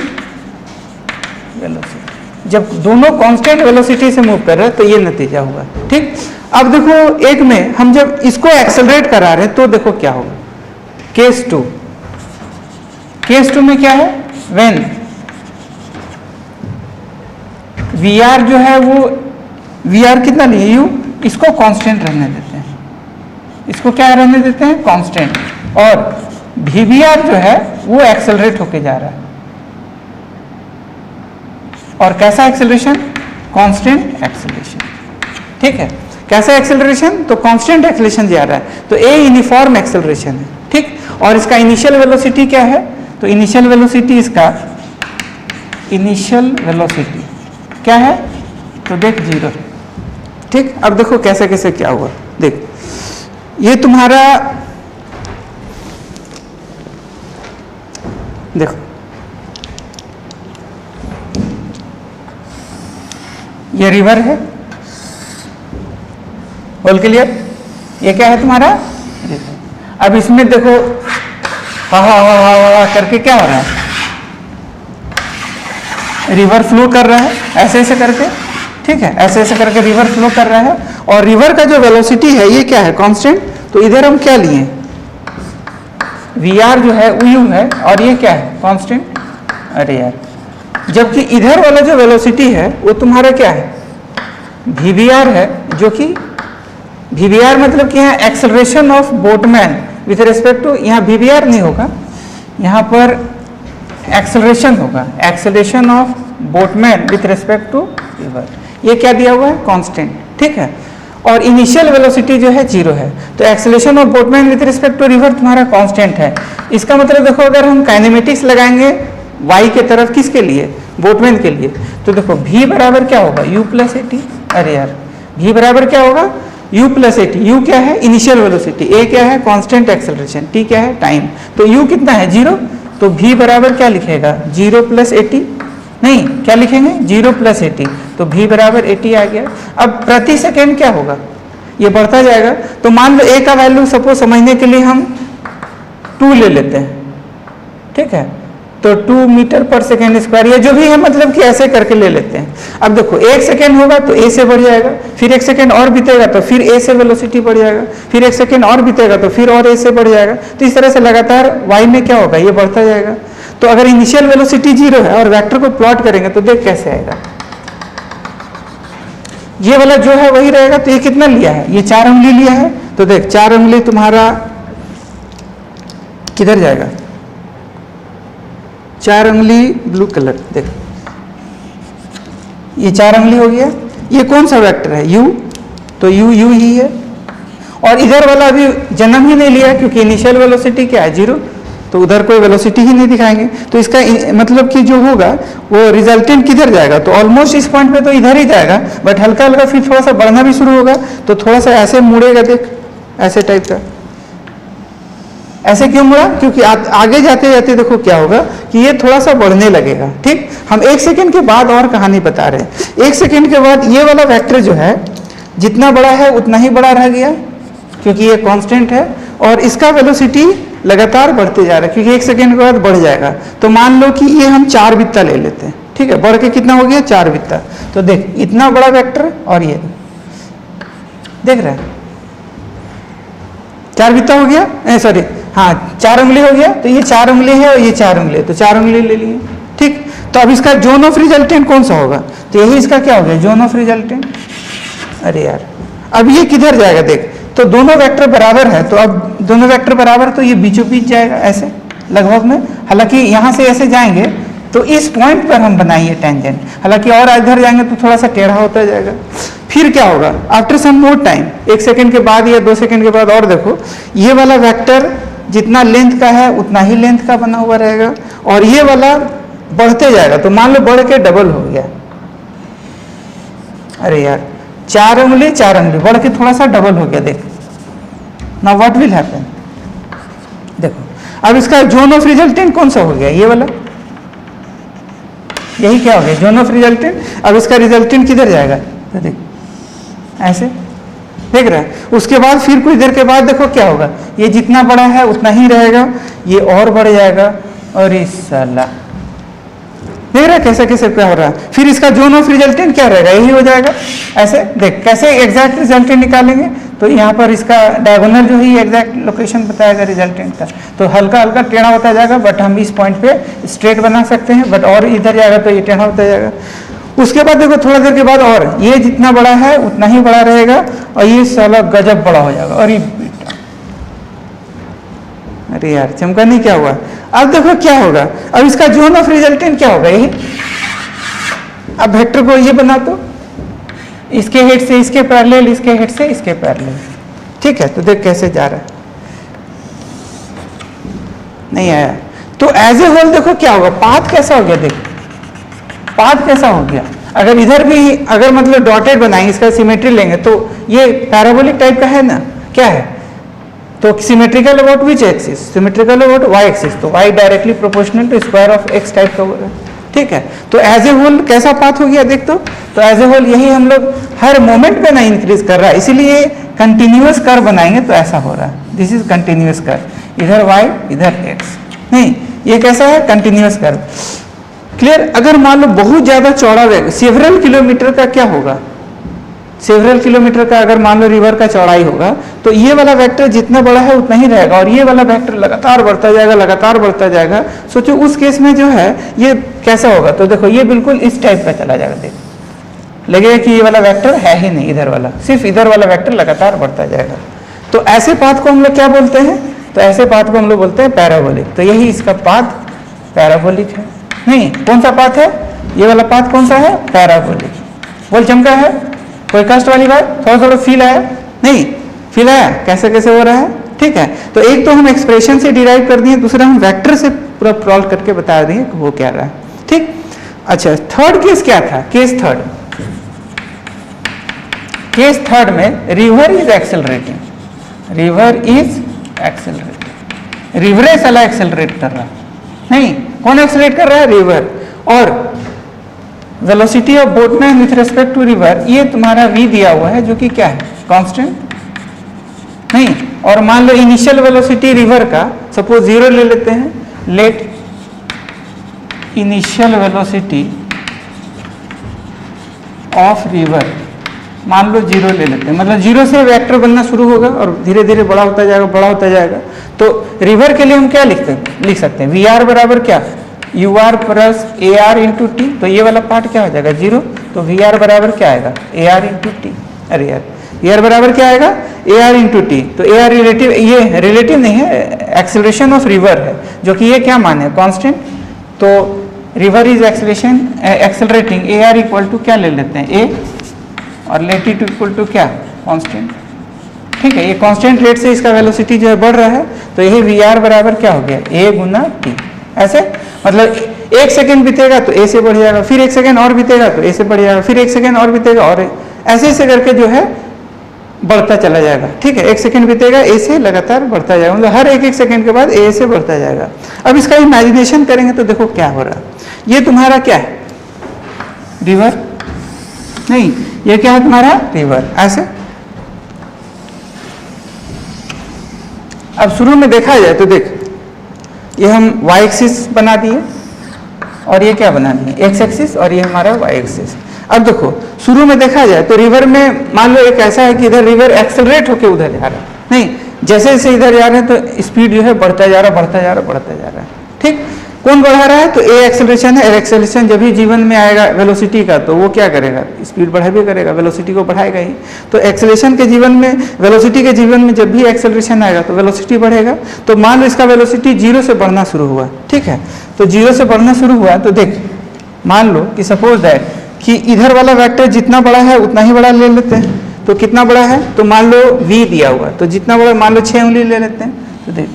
velocity, जब दोनों कांस्टेंट वेलोसिटी से मूव कर रहे हैं तो ये नतीजा होगा। ठीक, अब देखो एक में हम जब इसको एक्सेलरेट करा रहे हैं तो देखो क्या होगा। केस 2, केस 2 में क्या है? व्हेन वी आर जो है वो वी आर कितना लिए यू, इसको कांस्टेंट रहने देते हैं, इसको क्या रहने देते हैं? कांस्टेंट। और वी वी आर जो है वो एक्सेलरेट होके जा रहा है। और कैसा एक्सेलरेशन? Constant acceleration. ठीक है, कैसा एक्सेलरेशन? तो कांस्टेंट एक्सेलरेशन जा रहा है, तो ए यूनिफॉर्म एक्सेलरेशन है। ठीक, और इसका इनिशियल वेलोसिटी क्या है? तो इनिशियल वेलोसिटी इसका इनिशियल वेलोसिटी क्या है? तो देख 0। ठीक, अब देखो कैसे कैसे क्या हुआ। देख, ये तुम्हारा देखो, ये रिवर है, होल क्लियर। ये क्या है तुम्हारा? अब इसमें देखो हा करके क्या हो रहा है? रिवर फ्लो कर रहा है ऐसे ऐसे करके। ठीक है, ऐसे ऐसे करके रिवर फ्लो कर रहा है, और रिवर का जो वेलोसिटी है ये क्या है? कांस्टेंट। तो इधर हम क्या लिए? वी आर जो है वो यू है, और ये क्या है? कांस्टेंट। अरे यार, जबकि इधर वाला जो वेलोसिटी है वो तुम्हारा क्या है? वी वी आर है, जो कि वी वी आर मतलब कि यहाँ acceleration of boatman with respect to, यहाँ वी वी आर नहीं होगा, यहाँ पर एक्सेलरेशन होगा, acceleration of boatman with respect to river. ये क्या दिया हुआ है? कांस्टेंट। ठीक है, और इनिशियल वेलोसिटी जो है 0 है, तो acceleration of boatman with respect to river तुम्हारा कांस्टेंट है। इसका मतलब देखो, अगर हम काइनेमेटिक्स लगाएंगे y के तरफ, किसके लिए? बोटमैन के लिए, तो देखो v बराबर क्या होगा? u plus A T. अरे यार, v बराबर क्या होगा? u plus A T. u क्या है? इनिशियल वेलोसिटी, a क्या है? कांस्टेंट एक्सेलरेशन, t क्या है? टाइम। तो u कितना है? 0। तो v बराबर क्या लिखेगा? 0 प्लस ए टी। नहीं, क्या लिखेंगे? 0 प्लस ए टी। तो v बराबर ए टी आ गया। अब प्रति सेकेंड क्या होगा? ये बढ़ता जाएगा। तो मान लो a का वैल्यू सपोज समझने के लिए हम 2 ले लेते हैं। ठीक है, तो 2 मीटर पर सेकेंड स्क्वायर, ये जो भी है मतलब कि ऐसे करके ले लेते हैं। अब देखो 1 सेकेंड होगा तो a से बढ़ जाएगा, फिर 1 सेकेंड और बीतेगा तो फिर a से वेलोसिटी बढ़ जाएगा, फिर 1 सेकेंड और बीतेगा तो फिर और a से बढ़ जाएगा। तो इस तरह से लगातार y में क्या होगा? ये बढ़ता जाएगा। तो अगर इनिशियल वेलोसिटी 0 है और वेक्टर को प्लॉट करेंगे तो देख कैसे आएगा। ये वाला जो है वही रहेगा। तो ये कितना लिया है? ये 4 उंगली लिया है। तो देख 4 उंगली तुम्हारा किधर जाएगा? 4 उंगली ब्लू कलर, देख ये 4 उंगली हो गया। ये कौन सा वेक्टर है? u। तो u ही है, और इधर वाला अभी जन्म ही नहीं लिया क्योंकि इनिशियल वेलोसिटी क्या है? 0। तो उधर कोई वेलोसिटी ही नहीं दिखाएंगे। तो इसका मतलब कि जो होगा वो रिजल्टेंट किधर जाएगा? तो ऑलमोस्ट इस पॉइंट पे तो इधर ही जाएगा, बट हल्का हल्का फिर थोड़ा सा बढ़ना भी शुरू होगा। तो थोड़ा सा ऐसे मुड़ेगा, देख ऐसे टाइप का। ऐसे क्यों मुड़ा? क्योंकि आगे जाते जाते देखो क्या होगा कि ये थोड़ा सा बढ़ने लगेगा। ठीक, हम 1 सेकेंड के बाद और कहानी बता रहे हैं। 1 सेकेंड के बाद ये वाला वेक्टर जो है जितना बड़ा है उतना ही बड़ा रह गया, क्योंकि ये कांस्टेंट है, और इसका वेलोसिटी लगातार बढ़ते जा रहा है क्योंकि 1 सेकेंड के बाद बढ़ जाएगा। तो मान लो कि ये हम 4 बित्ता ले लेते हैं। ठीक है, बढ़ के कितना हो गया? 4 बित्ता। तो देख इतना बड़ा वेक्टर, और ये देख रहे हैं 4 बित्ता हो गया, सॉरी हाँ 4 उंगली हो गया। तो ये 4 उंगली है और ये 4 उंगली है, तो 4 उंगली ले लिए। ठीक, तो अब इसका जोन ऑफ रिजल्टेंट कौन सा होगा? तो यही इसका क्या हो गया? Zone of resultant. अरे यार, अब ये किधर जाएगा? देख, तो दोनों वेक्टर बराबर है, तो अब दोनों वेक्टर बराबर तो ये बीचों बीच जाएगा ऐसे लगभग में। हालांकि यहाँ से ऐसे जाएंगे तो इस पॉइंट पर हम बनाएंगे टेंजेंट, हालांकि और इधर जाएंगे तो थोड़ा सा टेढ़ा होता जाएगा। फिर क्या होगा? After some more time, 1 second के बाद या 2 सेकेंड के बाद, और देखो ये वाला वेक्टर जितना लेंथ का है उतना ही लेंथ का बना हुआ रहेगा, और ये वाला बढ़ते जाएगा। तो मान लो बढ़ के डबल हो गया। अरे यार, 4 उंगली 4 उंगली बढ़ के थोड़ा सा डबल हो गया। देख नाउ व्हाट विल हैपन, देखो अब इसका जोन ऑफ रिजल्टेंट कौन सा हो गया, ये वाला, यही क्या हो गया जोन ऑफ रिजल्टेंट। अब इसका रिजल्टेंट किधर जाएगा, तो देख ऐसे देख रहा है। उसके बाद फिर कुछ देर के बाद देखो क्या होगा, ये जितना बड़ा है उतना ही रहेगा, ये और बढ़ जाएगा, और इस साला देख रहा है कैसे कैसे क्या हो रहा है। फिर इसका जोन ऑफ रिजल्टेंट क्या रहेगा, यही हो जाएगा। ऐसे देख कैसे एग्जैक्ट रिजल्टेंट निकालेंगे, तो यहाँ पर इसका डायगोनल जो है एग्जैक्ट लोकेशन बताएगा रिजल्टेंट का, तो हल्का हल्का टेढ़ा होता जाएगा, बट हम इस पॉइंट पे स्ट्रेट बना सकते हैं, बट और इधर जाएगा तो ये टेढ़ा होता जाएगा। उसके बाद देखो थोड़ा देर के बाद और ये जितना बड़ा है उतना ही बड़ा रहेगा, और ये साला गजब बड़ा हो जाएगा। और ये अरे यार चमका नहीं, क्या हुआ, अब देखो क्या होगा, अब इसका जोन ऑफ रिजल्टेंट क्या होगा, यही। अब वेक्टर को ये बना दो, इसके हेड से इसके पैरेलल, इसके हेड से इसके पैरेलल, ठीक है। तो देख कैसे जा रहा है, नहीं आया। तो एज ए होल देखो क्या होगा, पाथ कैसा हो गया, देख पाथ कैसा हो गया। अगर इधर भी अगर मतलब डॉटेड बनाएंगे, इसका सिमेट्री लेंगे, तो ये पैराबोलिक टाइप का है ना, क्या है, तो symmetrical about which axis, symmetrical about Y axis, तो Y directly proportional to square of X type का होगा, ठीक है। तो एज ए होल कैसा पाथ हो गया, देख तो एज ए होल यही हम लोग हर मोमेंट पे ना इंक्रीज कर रहा है, इसीलिए कंटिन्यूअस कर्व बनाएंगे तो ऐसा हो रहा है, दिस इज कंटिन्यूअस कर्व, इधर वाई इधर एक्स, नहीं ये कैसा है कंटिन्यूअस कर्व, क्लियर। अगर मान लो बहुत ज्यादा चौड़ा वेग सेवरल किलोमीटर का क्या होगा, सेवरल किलोमीटर का अगर मान लो रिवर का चौड़ाई होगा, तो ये वाला वेक्टर जितना बड़ा है उतना ही रहेगा, और ये वाला वेक्टर लगातार बढ़ता जाएगा, लगातार बढ़ता जाएगा। सोचो उस केस में जो है ये कैसा होगा, तो देखो ये बिल्कुल इस टाइप का चला जाएगा, देखो लगेगा कि ये वाला वेक्टर है ही नहीं, इधर वाला सिर्फ इधर वाला वेक्टर लगातार बढ़ता जाएगा। तो ऐसे पाथ को हम लोग क्या बोलते हैं, तो ऐसे पाथ को हम लोग बोलते हैं पैराबोलिक। तो यही इसका पाथ पैराबोलिक है। नहीं कौन सा पाथ है, ये वाला पाथ कौन सा है, पैराबोलिक। बोल चमका है, कोई कष्ट वाली बात, थोड़ा थोड़ा फील आया, नहीं फील आया कैसे कैसे हो रहा है, ठीक है। तो एक तो हम एक्सप्रेशन से डिराइव कर दिए, दूसरा हम वेक्टर से पूरा प्लॉट करके बता दिए कि वो क्या रहा है, ठीक। अच्छा थर्ड केस क्या था, केस थर्ड में river is accelerating, river is accelerating, रिवरे साला एक्सेलरेट कर रहा, नहीं कौन एक्सेलरेट कर रहा है, रिवर। और velocity of boatman with respect to river, ये तुम्हारा v दिया हुआ है जो कि क्या है कांस्टेंट, नहीं। और मान लो इनिशियल वेलोसिटी रिवर का सपोज 0 ले लेते हैं, let initial velocity of river मान लो 0 ले लेते हैं, मतलब 0 से वेक्टर बनना शुरू होगा और धीरे धीरे बड़ा होता जाएगा, बड़ा होता जाएगा। तो रिवर के लिए हम क्या लिख सकते हैं, वी आर बराबर क्या, u r plus a r into t, तो ये वाला पार्ट क्या हो जाएगा 0, तो वी आर बराबर क्या आएगा ए आर इंटू टी, अरे यार ए आर बराबर क्या आएगा ए आर इंटू टी। तो ए आर रिलेटिव, ये रिलेटिव नहीं है, एक्सेलरेशन ऑफ रिवर है, जो कि ये क्या मान है कांस्टेंट। तो river is acceleration accelerating, a r equal to क्या ले लेते हैं ए, और लेटीट्यूड इक्वल टू क्या कांस्टेंट, ठीक है। ये कांस्टेंट रेट से इसका वेलोसिटी जो है बढ़ रहा है, तो यही वी आर बराबर क्या हो गया ए गुना टी। ऐसे मतलब 1 सेकेंड बीतेगा तो ए से बढ़ जाएगा, फिर 1 सेकेंड और बीतेगा तो ए से बढ़ जाएगा, फिर 1 सेकेंड और बीतेगा, और ऐसे ऐसे करके जो है बढ़ता चला जाएगा, ठीक है। 1 सेकेंड बीतेगा ए से लगातार बढ़ता जाएगा, मतलब हर 1-1 सेकेंड के बाद ए से बढ़ता जाएगा। अब इसका इमेजिनेशन करेंगे तो देखो क्या हो रहा है, ये तुम्हारा क्या है रिवर, नहीं ये क्या है तुम्हारा रिवर, ऐसे। अब शुरू में देखा जाए तो देख ये हम y एक्सिस बना दिए, और ये क्या बना दिए x एक्सिस, और ये हमारा y एक्सिस। अब देखो शुरू में देखा जाए तो रिवर में मान लो एक ऐसा है कि इधर रिवर एक्सेलरेट होके उधर जा रहा है, नहीं जैसे जैसे इधर जा रहे हैं तो स्पीड जो है बढ़ता जा रहा है, बढ़ता जा रहा है, बढ़ता जा रहा है, ठीक। कौन बढ़ा रहा है, तो ए एक्सेलरेशन है, एक्सेलरेशन जब भी जीवन में आएगा वेलोसिटी का तो वो क्या करेगा, स्पीड बढ़ा भी करेगा, वेलोसिटी को बढ़ाएगा ही। तो एक्सेलरेशन के जीवन में, वेलोसिटी के जीवन में जब भी एक्सेलरेशन आएगा तो वेलोसिटी बढ़ेगा। तो मान लो इसका वेलोसिटी 0 से बढ़ना शुरू हुआ, ठीक है। तो 0 से बढ़ना शुरू हुआ तो देख मान लो कि सपोज दैट कि इधर वाला वेक्टर जितना बड़ा है उतना ही बड़ा ले लेते हैं, तो कितना बड़ा है, तो मान लो v दिया हुआ, तो जितना बड़ा मान लो 6 उंगली ले लेते हैं, तो देख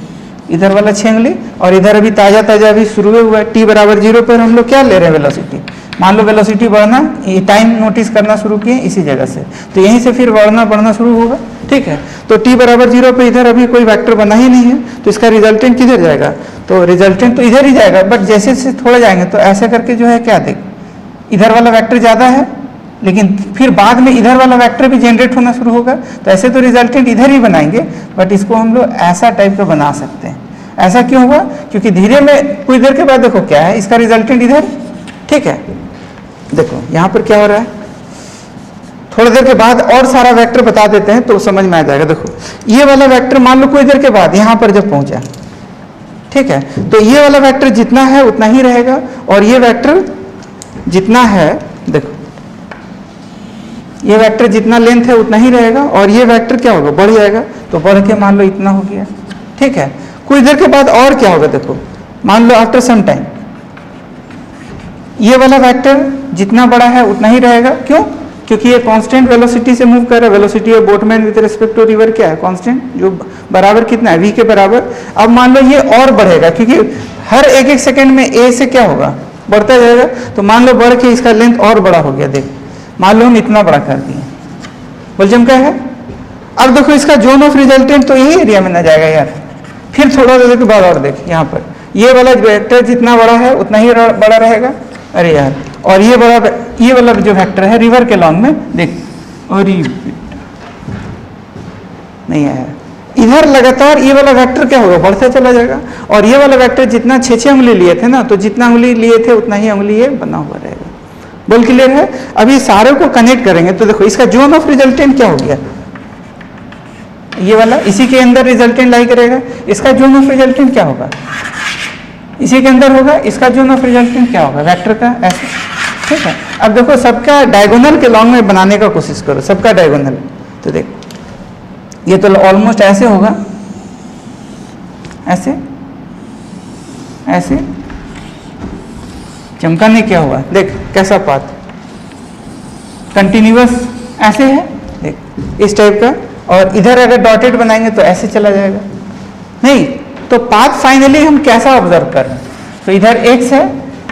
इधर वाला 6 उंगली, और इधर अभी ताजा ताजा अभी शुरू हुआ है, t बराबर 0 पर हम लोग क्या ले रहे हैं वेलोसिटी, मान लो वेलोसिटी बढ़ना, ये टाइम नोटिस करना शुरू किए इसी जगह से, तो यहीं से फिर बढ़ना शुरू होगा, ठीक है। तो t बराबर 0 पे इधर अभी कोई वेक्टर बना ही नहीं है, तो इसका रिजल्टेंट किधर जाएगा, तो रिजल्टेंट तो इधर ही जाएगा, बट जैसे जैसे थोड़े जाएंगे तो ऐसे करके जो है क्या देख, इधर वाला वेक्टर ज़्यादा है, लेकिन फिर बाद में इधर वाला वेक्टर भी जनरेट होना शुरू होगा, तो ऐसे तो रिजल्टेंट इधर ही बनाएंगे, बट इसको हम लोग ऐसा टाइप का बना सकते हैं। ऐसा क्यों हुआ, क्योंकि धीरे में कुछ देर के बाद देखो क्या है, इसका रिजल्टेंट इधर, ठीक है। देखो यहाँ पर क्या हो रहा है, थोड़ी देर के बाद और सारा वेक्टर बता देते हैं तो समझ में आ जाएगा। देखो ये वाला वेक्टर मान लो कुछ देर के बाद यहाँ पर जब पहुंचा, ठीक है, तो ये वाला वेक्टर जितना है उतना ही रहेगा, और ये वेक्टर जितना है, देखो ये वेक्टर जितना लेंथ है उतना ही रहेगा, और ये वेक्टर क्या होगा, बढ़ जाएगा, तो बढ़ के मान लो इतना हो गया, ठीक है। कुछ देर के बाद और क्या होगा, देखो मान लो आफ्टर सम टाइम ये वाला वेक्टर जितना बड़ा है उतना ही रहेगा, क्यों, क्योंकि ये कांस्टेंट वेलोसिटी से मूव कर रहा है, velocity of boatman with respect to river क्या है, कांस्टेंट, जो बराबर कितना है, v के बराबर। अब मान लो ये और बढ़ेगा, क्योंकि हर एक एक सेकंड में a से क्या होगा, बढ़ता जाएगा, तो मान लो बढ़ के इसका लेंथ और बड़ा हो गया, देख मान लो हम इतना बड़ा कर दिए, बोलचम क्या है। अब देखो इसका जोन ऑफ रिजल्टेंट तो यही एरिया में ना जाएगा यार, फिर थोड़ा देर के बाद और देख यहाँ पर ये वाला वेक्टर जितना बड़ा है उतना ही बड़ा रहेगा, अरे यार, और ये वाला जो वेक्टर है रिवर के लॉन्ग में देख, और नहीं आया, इधर लगातार ये वाला वेक्टर क्या होगा, बढ़ता चला जाएगा, और ये वाला वेक्टर जितना 6 उंगली लिए थे ना, तो जितना उंगली लिए थे उतना ही उंगली ये बना हुआ रहेगा। बोल क्लियर है। अभी सारे को कनेक्ट करेंगे तो देखो इसका जोन ऑफ रिजल्टेंट क्या हो गया, ये वाला इसी के अंदर रिजल्टेंट लाई करेगा, इसका जोन ऑफ रिजल्टेंट क्या होगा, इसी के अंदर होगा, इसका जोन ऑफ रिजल्टेंट क्या होगा, वेक्टर का, ऐसे, ठीक है। अब देखो सबका डायगोनल के लॉन्ग में बनाने का कोशिश करो, सबका डायगोनल, तो देख ये तो ऑलमोस्ट ऐसे होगा, ऐसे ऐसे, चमका नहीं क्या हुआ, देख कैसा पाथ कंटिन्यूअस ऐसे है, देख इस टाइप का, और इधर अगर डॉटेड बनाएंगे तो ऐसे चला जाएगा, नहीं तो पाथ फाइनली हम कैसा ऑब्जर्व कर रहे हैं, तो इधर x है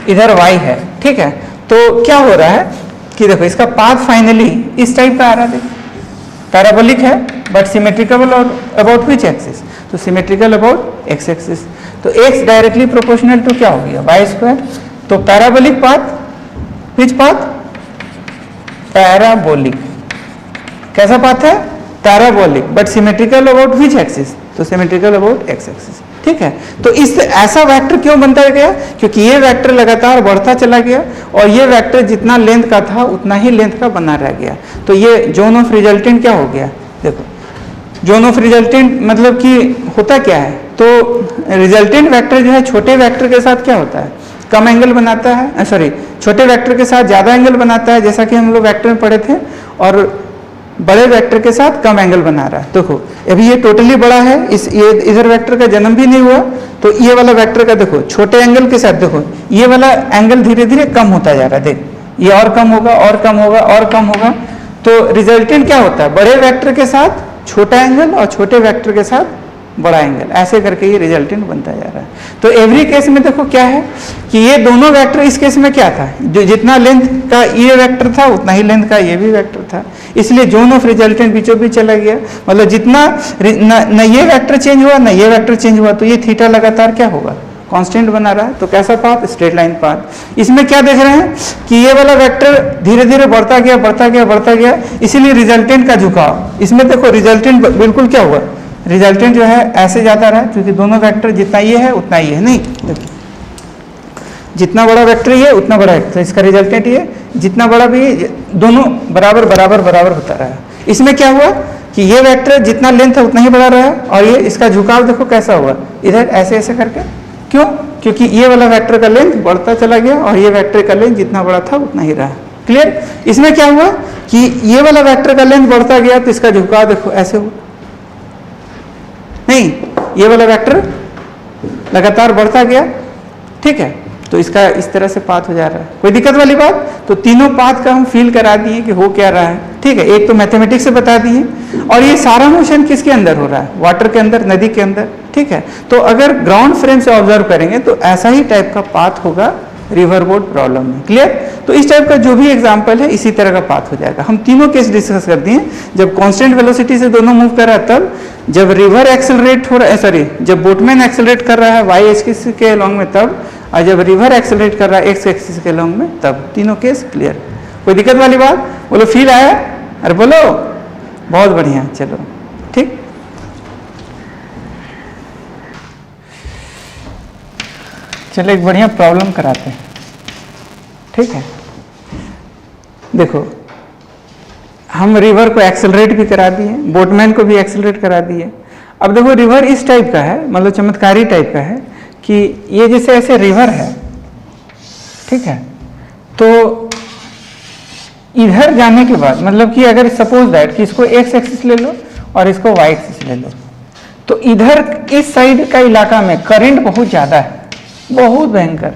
इधर y है, ठीक है। तो क्या हो रहा है कि देखो इसका पाथ फाइनली इस टाइप का आ रहा है, पैराबोलिक है बट सिमेट्रिकल और अबाउट विच एक्सिस, तो सिमेट्रिकल अबाउट x एक्सिस, तो x डायरेक्टली प्रोपोर्शनल टू क्या हो गया, y स्क्वायर, तो पैराबोलिक पाथ, विच पाथ, पैराबोलिक, कैसा पाथ है, parabolic, but symmetrical about which axis, तो सिमेट्रिकल अबाउट x एक्सिस, ठीक है। तो इस ऐसा वेक्टर क्यों बनता गया, क्योंकि ये वेक्टर लगातार बढ़ता चला गया, और ये वेक्टर जितना लेंथ का था उतना ही लेंथ का बना रह गया, तो ये जोन ऑफ रिजल्टेंट क्या हो गया। देखो जोन ऑफ रिजल्टेंट मतलब कि होता क्या है, तो रिजल्टेंट वेक्टर जो है छोटे वेक्टर के साथ क्या होता है, कम एंगल बनाता है, सॉरी छोटे वेक्टर के साथ ज़्यादा एंगल बनाता है, जैसा कि हम लोग वेक्टर में पढ़े थे, और बड़े वेक्टर के साथ कम एंगल बना रहा है। देखो अभी ये टोटली बड़ा है, ये इधर वेक्टर का जन्म भी नहीं हुआ, तो ये वाला वेक्टर का देखो छोटे एंगल के साथ देखो ये वाला एंगल धीरे धीरे कम होता जा रहा है, देख ये और कम होगा और कम होगा और कम होगा, तो रिजल्टेंट क्या होता है, बड़े वेक्टर के साथ छोटा एंगल और छोटे वेक्टर के साथ बड़ा एंगल, ऐसे करके ये रिजल्टेंट बनता जा रहा है। तो एवरी केस में देखो क्या है कि ये दोनों वेक्टर, इस केस में क्या था, जो जितना लेंथ का ये वेक्टर था उतना ही लेंथ का ये भी वेक्टर था, इसलिए जोन ऑफ रिजल्टेंट बीचों बीच चला गया, मतलब जितना न ये वेक्टर चेंज हुआ न ये वेक्टर चेंज हुआ, तो ये थीटा लगातार क्या होगा, कांस्टेंट बना रहा है। तो कैसा पाथ, स्ट्रेट लाइन पाथ। इसमें क्या देख रहे हैं कि ये वाला वेक्टर धीरे धीरे बढ़ता गया बढ़ता गया बढ़ता गया, इसीलिए रिजल्टेंट का झुकाव, इसमें देखो रिजल्टेंट बिल्कुल क्या हुआ, रिजल्टेंट जो है ऐसे जाता रहा, क्योंकि दोनों वेक्टर जितना ये है उतना ये है, नहीं देखो जितना बड़ा वेक्टर ये उतना बड़ा है, तो इसका रिजल्टेंट ये जितना बड़ा भी दोनों बराबर बराबर बराबर होता रहा। इसमें क्या हुआ कि ये वेक्टर जितना लेंथ है उतना ही बड़ा रहा, और ये इसका झुकाव देखो कैसा हुआ, इधर ऐसे ऐसे करके, क्यों, क्योंकि ये वाला वेक्टर का लेंथ बढ़ता चला गया और ये वेक्टर का लेंथ जितना बड़ा था उतना ही रहा। क्लियर। इसमें क्या हुआ कि ये वाला वेक्टर का लेंथ बढ़ता गया तो इसका झुकाव देखो ऐसे हुआ, नहीं ये वाला वेक्टर लगातार बढ़ता गया, ठीक है, तो इसका इस तरह से पाथ हो जा रहा है। कोई दिक्कत वाली बात, तो तीनों पाथ का हम फील करा दिए कि हो क्या रहा है, ठीक है। एक तो मैथमेटिक्स से बता दिए, और ये सारा मोशन किसके अंदर हो रहा है, वाटर के अंदर, नदी के अंदर, ठीक है। तो अगर ग्राउंड फ्रेम से ऑब्जर्व करेंगे तो ऐसा ही टाइप का पाथ होगा रिवर बोर्ड प्रॉब्लम में। क्लियर। तो इस टाइप का जो भी एग्जाम्पल है इसी तरह का पाथ हो जाएगा। हम तीनों केस डिस्कस कर दिए, जब कांस्टेंट वेलोसिटी से दोनों मूव कर रहा है तब, जब रिवर एक्सेलरेट हो रहा है, सॉरी जब बोटमैन एक्सेलरेट कर रहा है वाई एक्सिस के अलोंग में तब, और जब रिवर एक्सेलरेट कर रहा है एक्स एक्सिस के अलोंग में तब। तीनों केस क्लियर, कोई दिक्कत वाली बात? बोलो फील आया? अरे बोलो, बहुत बढ़िया, चलो ठीक। चलो एक बढ़िया प्रॉब्लम कराते हैं, ठीक है। देखो हम रिवर को एक्सेलरेट भी करा दिए, बोटमैन को भी एक्सेलरेट करा दिए। अब देखो रिवर इस टाइप का है, मतलब चमत्कारी टाइप का है कि ये जैसे ऐसे रिवर है, ठीक है, तो इधर जाने के बाद मतलब कि अगर सपोज दैट कि इसको एक्स एक्सिस ले लो और इसको वाई एक्सिस ले लो, तो इधर इस साइड का इलाका में करंट बहुत ज़्यादा है, बहुत भयंकर,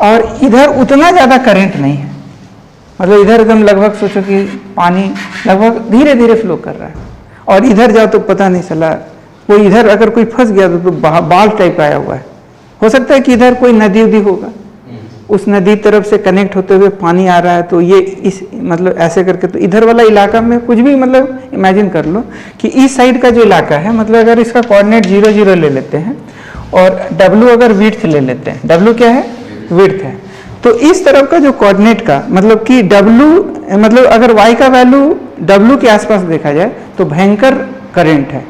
और इधर उतना ज़्यादा करंट नहीं है, मतलब इधर एकदम लगभग सोचो कि पानी लगभग धीरे धीरे फ्लो कर रहा है, और इधर जाओ तो पता नहीं चला, कोई इधर अगर कोई फंस गया तो बाल टाइप आया हुआ है, हो सकता है कि इधर कोई नदी उदी होगा, उस नदी तरफ से कनेक्ट होते हुए पानी आ रहा है, तो ये इस मतलब ऐसे करके, तो इधर वाला इलाका में कुछ भी मतलब इमेजिन कर लो कि इस साइड का जो इलाका है, मतलब अगर इसका कोऑर्डिनेट 0 0 ले लेते हैं और W अगर विड्थ ले लेते हैं, W क्या है? विड्थ है, तो इस तरफ का जो कोऑर्डिनेट का मतलब कि W मतलब अगर Y का वैल्यू W के आसपास देखा जाए तो भयंकर करंट है,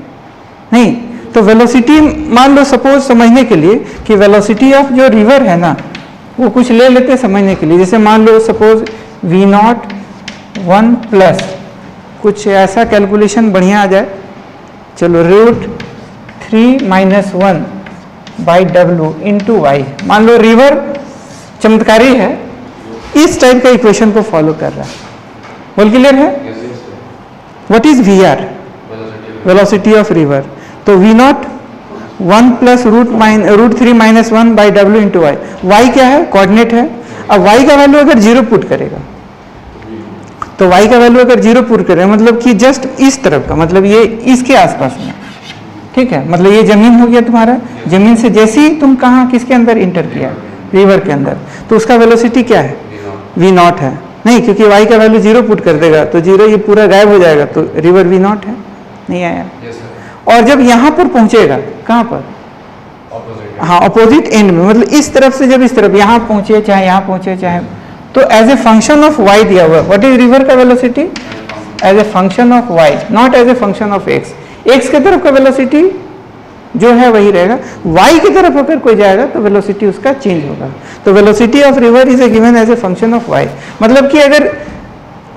नहीं तो वेलोसिटी मान लो सपोज समझने के लिए कि वेलोसिटी ऑफ जो रिवर है ना वो कुछ ले लेते हैं समझने के लिए, जैसे मान लो सपोज V0 1 प्लस कुछ ऐसा कैलकुलेशन बढ़िया आ जाए, चलो √3 - 1 बाई W इंटू वाई, मान लो रिवर चमत्कारी है, इस टाइप का इक्वेशन को फॉलो कर रहा है, बोल क्लियर है? What is VR? Velocity of river, तो V0 1 plus √3 - 1 by W into y, y क्या है? कोऑर्डिनेट है। अब वाई का वैल्यू अगर 0 पुट करेगा तो वाई का वैल्यू अगर 0 पुट करेगा मतलब कि जस्ट इस तरफ का, मतलब ये इसके आसपास में, ठीक है, मतलब ये जमीन हो गया तुम्हारा, जमीन से जैसे ही तुम कहाँ किसके अंदर इंटर किया, रिवर के अंदर, तो उसका वेलोसिटी क्या है? V0 है, नहीं क्योंकि y का वैल्यू 0 पुट कर देगा तो 0 ये पूरा गायब हो जाएगा, तो रिवर V0 है, नहीं आया। और जब यहाँ पर पहुँचेगा, कहाँ पर? हाँ अपोजिट एंड में, मतलब इस तरफ से जब इस तरफ यहाँ पहुँचे, चाहे यहाँ पहुँचे, चाहे, तो as a function of y दिया हुआ है, व्हाट इज रिवर का velocity? As a function of y, not as a function of x। x के तरफ का वेलोसिटी जो है वही रहेगा, y की तरफ अगर कोई जाएगा तो वेलोसिटी उसका चेंज होगा, तो velocity of river is a given as a function of y। मतलब कि अगर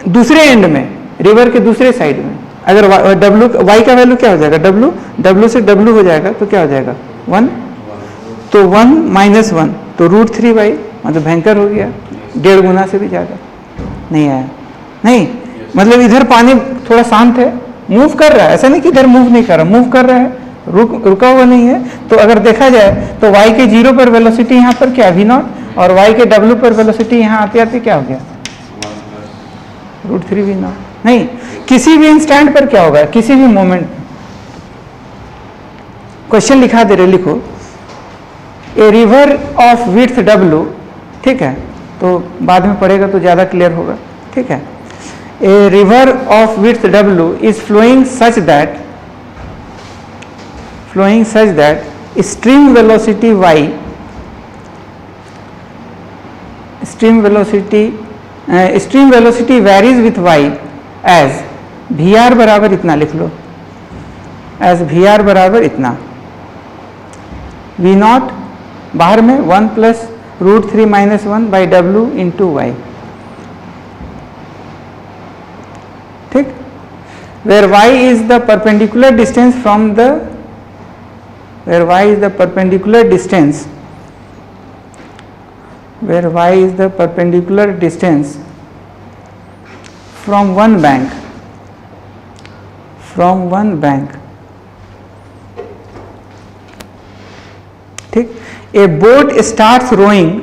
दूसरे एंड में, रिवर के दूसरे साइड में अगर W y का वैल्यू क्या हो जाएगा? W से W हो जाएगा तो क्या हो जाएगा? 1, तो 1 - 1 तो √3y, मतलब भयंकर हो गया, 1.5 गुना से भी ज़्यादा, नहीं आया, नहीं मतलब इधर पानी थोड़ा शांत है, मूव कर रहा है, ऐसा नहीं कि इधर मूव नहीं कर रहा, मूव कर रहा है, रुका हुआ नहीं है, तो अगर देखा जाए तो y के 0 पर वेलोसिटी यहाँ पर क्या V0 और y के W पर वेलोसिटी यहाँ आते आते क्या हो गया? √3 V0। नहीं, किसी भी इंस्टेंट पर क्या होगा, किसी भी मोमेंट, क्वेश्चन लिखा दे रहे, लिखो ए रिवर ऑफ विड्थ W, ठीक है, तो बाद में पढ़ेगा तो ज़्यादा क्लियर होगा, ठीक है। A river of width W is flowing such that stream velocity varies with y as VR बराबर इतना लिख लो, as VR बराबर इतना, V0 बाहर में 1 plus √3 - 1 by W into y, ठीक, where y is the perpendicular distance from the where y is the perpendicular distance from one bank, ठीक, a boat starts rowing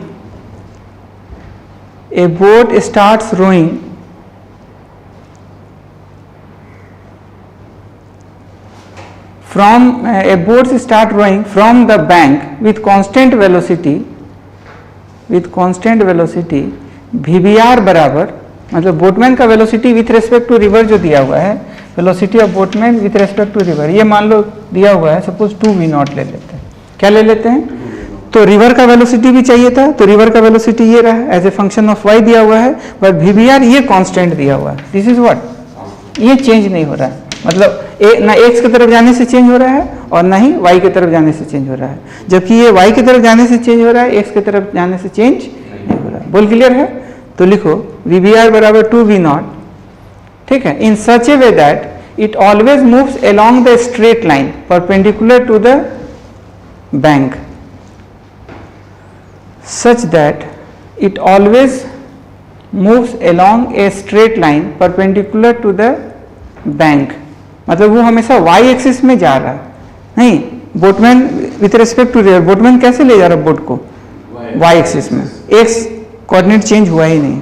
from the bank with constant velocity VBR बराबर, मतलब बोटमैन का velocity with respect to river जो दिया हुआ है, velocity of boatman with respect to river, ये मान लो दिया हुआ है, सपोज 2v0 ले लेते हैं। क्या ले लेते हैं? तो रिवर का वेलोसिटी भी चाहिए था, तो रिवर का वेलोसिटी ये रहा as a function of y दिया हुआ है, बट VBR ये कांस्टेंट दिया हुआ है। दिस इज व्हाट, ये चेंज नहीं हो रहा है, मतलब ना x की तरफ जाने से चेंज हो रहा है और ना ही y की तरफ जाने से चेंज हो रहा है, जबकि ये y की तरफ जाने से चेंज हो रहा है, x की तरफ जाने से चेंज नहीं हो रहा है। बोल क्लियर है? तो लिखो VBR बराबर 2v0, ठीक है, in such a way that it always moves along the straight line perpendicular to the bank, such that it always moves along a straight line perpendicular to the bank, मतलब वो हमेशा y axis में जा रहा है। नहीं, boatman with respect to river, boatman कैसे ले जा रहा है बोट को? y एक्सिस में, x कोऑर्डिनेट चेंज हुआ ही नहीं।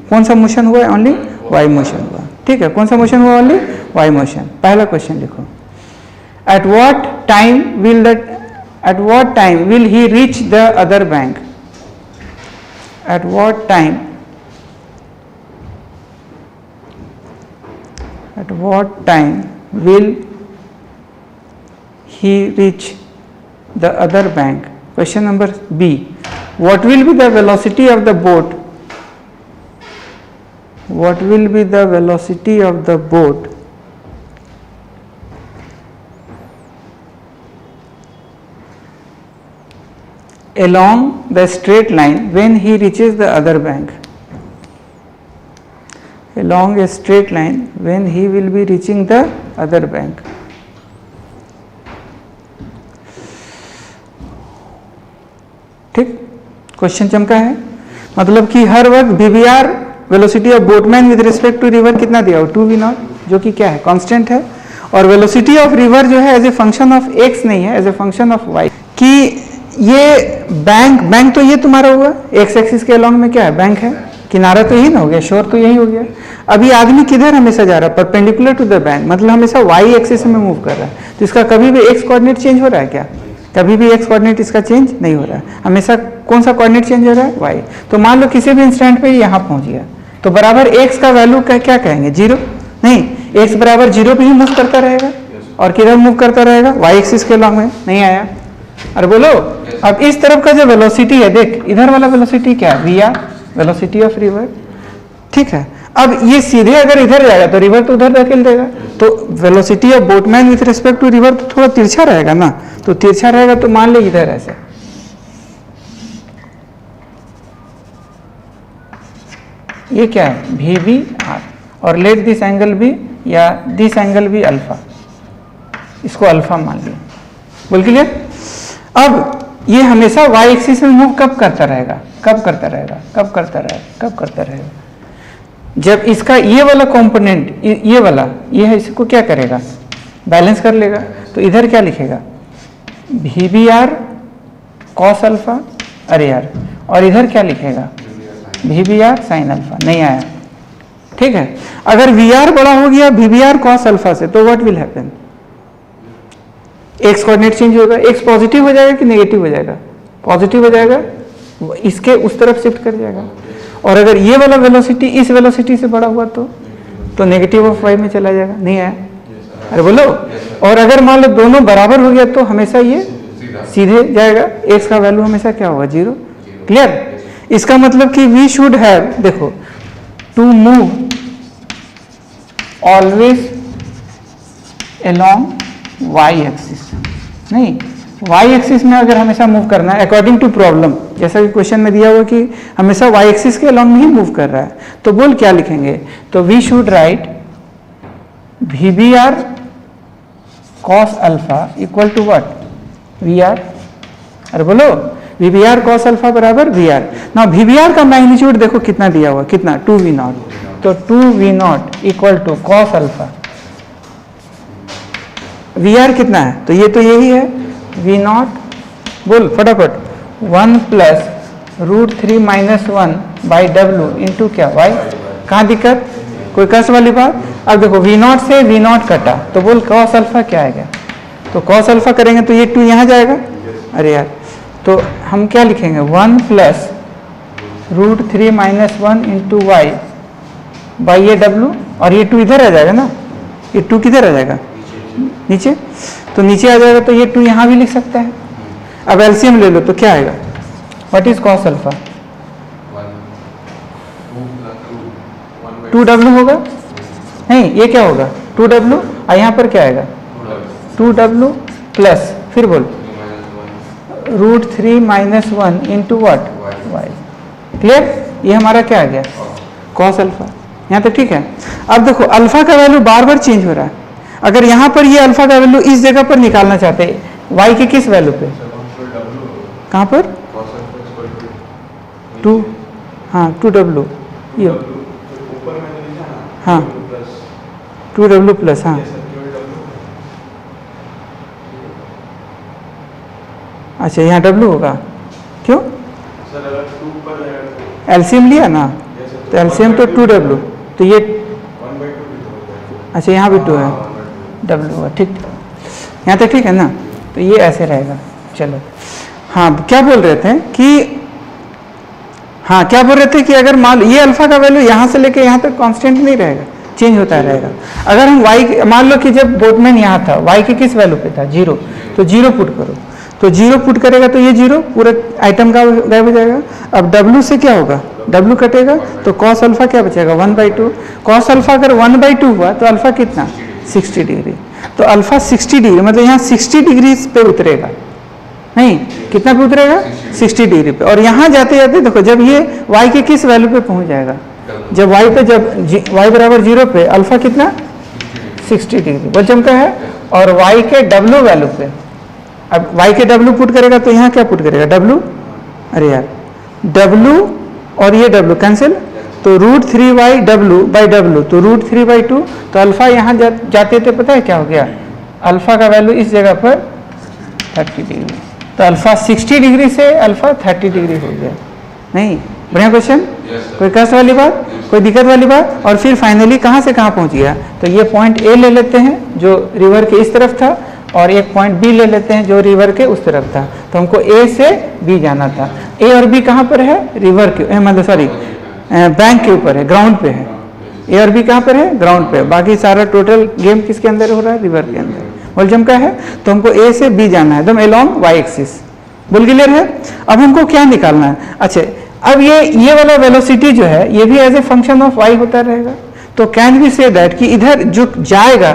कौन सा मोशन हुआ है? ओनली y मोशन हुआ। ठीक है, कौन सा मोशन हुआ? Only y motion. पहला क्वेश्चन लिखो, at what time will he reach the other bank? At what time will he reach the other bank? Question number B, what will be the velocity of the boat? What will be the velocity of the boat along the straight line when he reaches the other bank? Along a straight line when he will be reaching the other bank. ठीक, question चमका है, मतलब कि हर वक्त VBR velocity of boatman with respect to river कितना दिया हो? 2v0, जो कि क्या है? कांस्टेंट है, और वेलोसिटी ऑफ रिवर जो है as a function of x नहीं है, as a function of y। कि ये बैंक तो ये तुम्हारा हुआ, एक्स एक्सिस के अलॉन्ग में क्या है? बैंक है, किनारा तो यही ना हो गया, शोर तो यही हो गया। अभी आदमी किधर हमेशा जा रहा है? परपेंडिकुलर टू द बैंक, मतलब हमेशा y एक्सिस में मूव कर रहा है, तो इसका कभी भी x कोऑर्डिनेट चेंज हो रहा है क्या? कभी भी x कोऑर्डिनेट इसका चेंज नहीं हो रहा है, हमेशा कौन सा कोऑर्डिनेट चेंज हो रहा है? y। तो मान लो किसी भी इंस्टेंट पे यहाँ पहुंच गया, तो बराबर x का वैल्यू क्या कहेंगे? 0? नहीं, x बराबर 0 पे ही मूव करता रहेगा, और किधर मूव करता रहेगा? y एक्सिस के अलॉन्ग में। नहीं आया? अरे बोलो। अब इस तरफ का जो वेलोसिटी है, देख इधर वाला वेलोसिटी क्या है? VR, velocity of river. ठीक है, अब ये सीधे अगर इधर जाएगा तो रिवर तो उधर धकेल देगा, तो velocity of boatman with respect to river तो थोड़ा तिरछा रहेगा ना, तो तिरछा रहेगा तो मान ले इधर ऐसे, ये क्या है? VBR, और लेट दिस एंगल भी, या दिस एंगल भी अल्फा, इसको अल्फा मान लिया। बोल क्लियर? अब ये हमेशा y एक्सिस में मूव कब करता रहेगा? जब इसका ये वाला कंपोनेंट, ये वाला, ये है, इसको क्या करेगा? बैलेंस कर लेगा। तो इधर क्या लिखेगा? VBR cos अल्फा, अरे यार, और इधर क्या लिखेगा? VBR sin alpha. नहीं आया? ठीक है, अगर VR बड़ा हो गया VBR cos अल्फा से, तो what will happen? x coordinate change होगा, x पॉजिटिव हो जाएगा कि नेगेटिव हो जाएगा? पॉजिटिव हो जाएगा, इसके उस तरफ शिफ्ट कर जाएगा। और अगर ये वाला वेलोसिटी इस वेलोसिटी से बड़ा हुआ तो नेगेटिव ऑफ y में चला जाएगा। नहीं आया? अरे बोलो। और अगर मान लो दोनों बराबर हो गया तो हमेशा ये सीधे जाएगा, x का वैल्यू हमेशा क्या होगा? 0। क्लियर? इसका मतलब कि वी शुड हैव, देखो, to move always along y axis. नहीं, y एक्सिस में अगर हमेशा मूव करना है अकॉर्डिंग टू प्रॉब्लम, जैसा कि क्वेश्चन में दिया हुआ कि हमेशा y एक्सिस के अलॉन्ग में ही मूव कर रहा है, तो बोल क्या लिखेंगे? तो we should write VBR cos alpha equal to what? VR। अरे बोलो, VBR cos अल्फा बराबर VR। ना VBR का मैग्नीट्यूड देखो कितना दिया हुआ, कितना? 2v0, तो 2v0 equal to cos alpha. VR कितना है? तो ये तो यही है, V0, बोल फटाफट, 1 + √3 - 1 बाई W इंटू क्या? Y। कहाँ दिक्कत? कोई कष्ट वाली बात? अब देखो V0 से V0 कटा, तो बोल cos अल्फा क्या आएगा? तो cos अल्फा करेंगे तो ये 2 यहाँ जाएगा। अरे यार, तो हम क्या लिखेंगे? 1 + √3 - 1 इंटू वाई बाई ये डब्लू, और ये 2 इधर आ जाएगा ना, ये 2 किधर आ जाएगा नीचे, तो नीचे आ जाएगा, तो ये 2 यहाँ भी लिख सकता है। अब एलसीएम ले लो तो क्या आएगा, what is cos alpha, 2W होगा, नहीं ये क्या होगा 2W, और यहाँ पर क्या आएगा 2W प्लस, फिर बोल √3 - 1 इंटू वाट वाई। क्लियर, ये हमारा क्या आ गया कॉस अल्फा। यहाँ तक ठीक है। अब देखो अल्फा का वैल्यू बार बार चेंज हो रहा है, अगर यहाँ पर ये अल्फा का वैल्यू इस जगह पर निकालना चाहते हैं वाई के किस वैल्यू पे, कहाँ पर 2, हाँ 2W, ये हाँ 2W प्लस, हाँ अच्छा यहाँ W होगा, क्यों एलसीएम लिया ना, तो एलसीएम तो 2W, तो ये अच्छा यहाँ भी 2 है, W होगा, ठीक यहाँ तक ठीक है ना, तो ये ऐसे रहेगा। चलो हाँ क्या बोल रहे थे कि, हाँ क्या बोल रहे थे कि अगर मान ये अल्फा का वैल्यू यहाँ से लेके यहाँ तक कांस्टेंट नहीं रहेगा, चेंज होता रहेगा। अगर हम y, मान लो कि जब बोटमैन यहाँ था y के किस वैल्यू पे था 0, तो 0 पुट करो, तो 0 पुट करेगा तो ये 0 पूरा आइटम का गायब हो जाएगा। अब W से क्या होगा, W कटेगा तो कॉस अल्फा क्या बचेगा 1/2। कॉस अल्फा अगर 1/2 हुआ तो अल्फा कितना 60 डिग्री, तो अल्फा 60 डिग्री मतलब यहाँ 60 डिग्री पे उतरेगा, नहीं कितना पे उतरेगा 60 डिग्री पे। और यहाँ जाते जाते देखो जब ये y के किस वैल्यू पे पहुंच जाएगा, जब y पे, जब y बराबर 0 पे अल्फा कितना 60 डिग्री बोल चमका है, और y के W वैल्यू पे, अब y के W पुट करेगा तो यहाँ क्या पुट करेगा W, अरे यार W और ये W कैंसिल, तो √3y W/W, तो √3/2, तो अल्फा यहाँ जाते थे पता है क्या हो गया, अल्फा का वैल्यू इस जगह पर 30 डिग्री, तो अल्फा 60 डिग्री से अल्फा 30 डिग्री हो गया। नहीं बढ़िया क्वेश्चन, कोई कष्ट वाली बात, कोई दिक्कत वाली बात। और फिर फाइनली कहाँ से कहाँ पहुँच गया, तो ये पॉइंट ए ले लेते हैं जो रिवर के इस तरफ था, और एक पॉइंट बी ले लेते हैं जो रिवर के उस तरफ था। तो हमको ए से बी जाना था, ए और बी कहाँ पर है, रिवर के मतलब सॉरी बैंक के ऊपर है, ग्राउंड पे है। ए और बी कहाँ पर है, ग्राउंड पे। बाकी सारा टोटल गेम किसके अंदर हो रहा है, रिवर के अंदर। वॉल्यूम का है, तो हमको ए से बी जाना है एकदम अलोंग वाई एक्सिस। बोल क्लियर है। अब हमको क्या निकालना है, अच्छा अब ये वाला वेलोसिटी जो है ये भी as a function of y होता रहेगा। तो कैन वी से दैट कि इधर जो जाएगा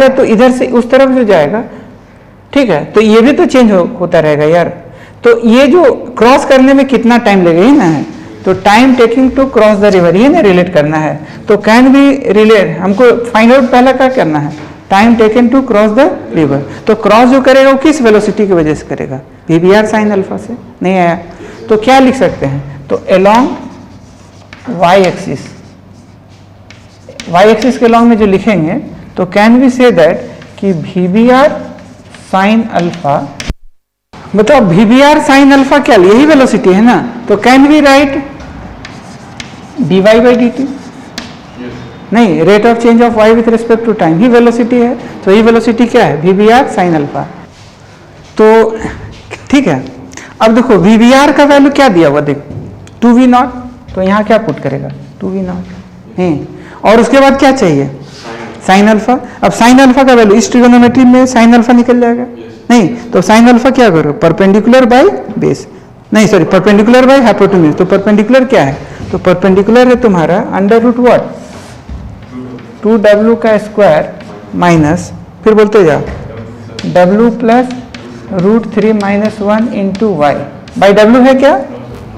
तो इधर से उस तरफ जो जाएगा, ठीक है, तो ये भी तो चेंज होता रहेगा यार। तो ये जो क्रॉस करने में कितना टाइम लगेगा ही ना है, तो time taking to cross the river ये ना रिलेट करना है। तो कैन बी रिलेट, हमको फाइंड आउट पहला क्या करना है, time taken to cross the river. तो क्रॉस जो करेगा वो किस वेलोसिटी की वजह से करेगा, VBR साइन अल्फा से। नहीं आया तो क्या लिख सकते हैं, तो along y axis, y axis के अलोंग में जो लिखेंगे तो कैन वी से दैट कि VBR साइन अल्फा, बताओ VBR साइन अल्फा क्या, यही वेलोसिटी है ना, तो कैन वी राइट dy/dt, नहीं rate of change of y with respect to time ही वेलोसिटी है। तो ये वेलोसिटी क्या है, VBR साइन अल्फा। तो ठीक है, अब देखो VBR का वैल्यू क्या दिया हुआ, देख 2v0, तो यहाँ क्या पुट करेगा 2v0, और उसके बाद क्या चाहिए साइन अल्फा। अब साइन अल्फा का वैल्यू इस ट्रिगोनोमेट्री में साइन अल्फा निकल जाएगा, नहीं तो साइन अल्फा क्या करो, परपेंडिकुलर बाय बेस, नहीं सॉरी परपेंडिकुलर बाय हाइपोटेन्यूज। तो परपेंडिकुलर क्या है, तो परपेंडिकुलर है तुम्हारा अंडर रूट व्हाट 2w का स्क्वायर माइनस, फिर बोलते जाओ w plus √3 - 1 into y by डब्ल्यू है क्या,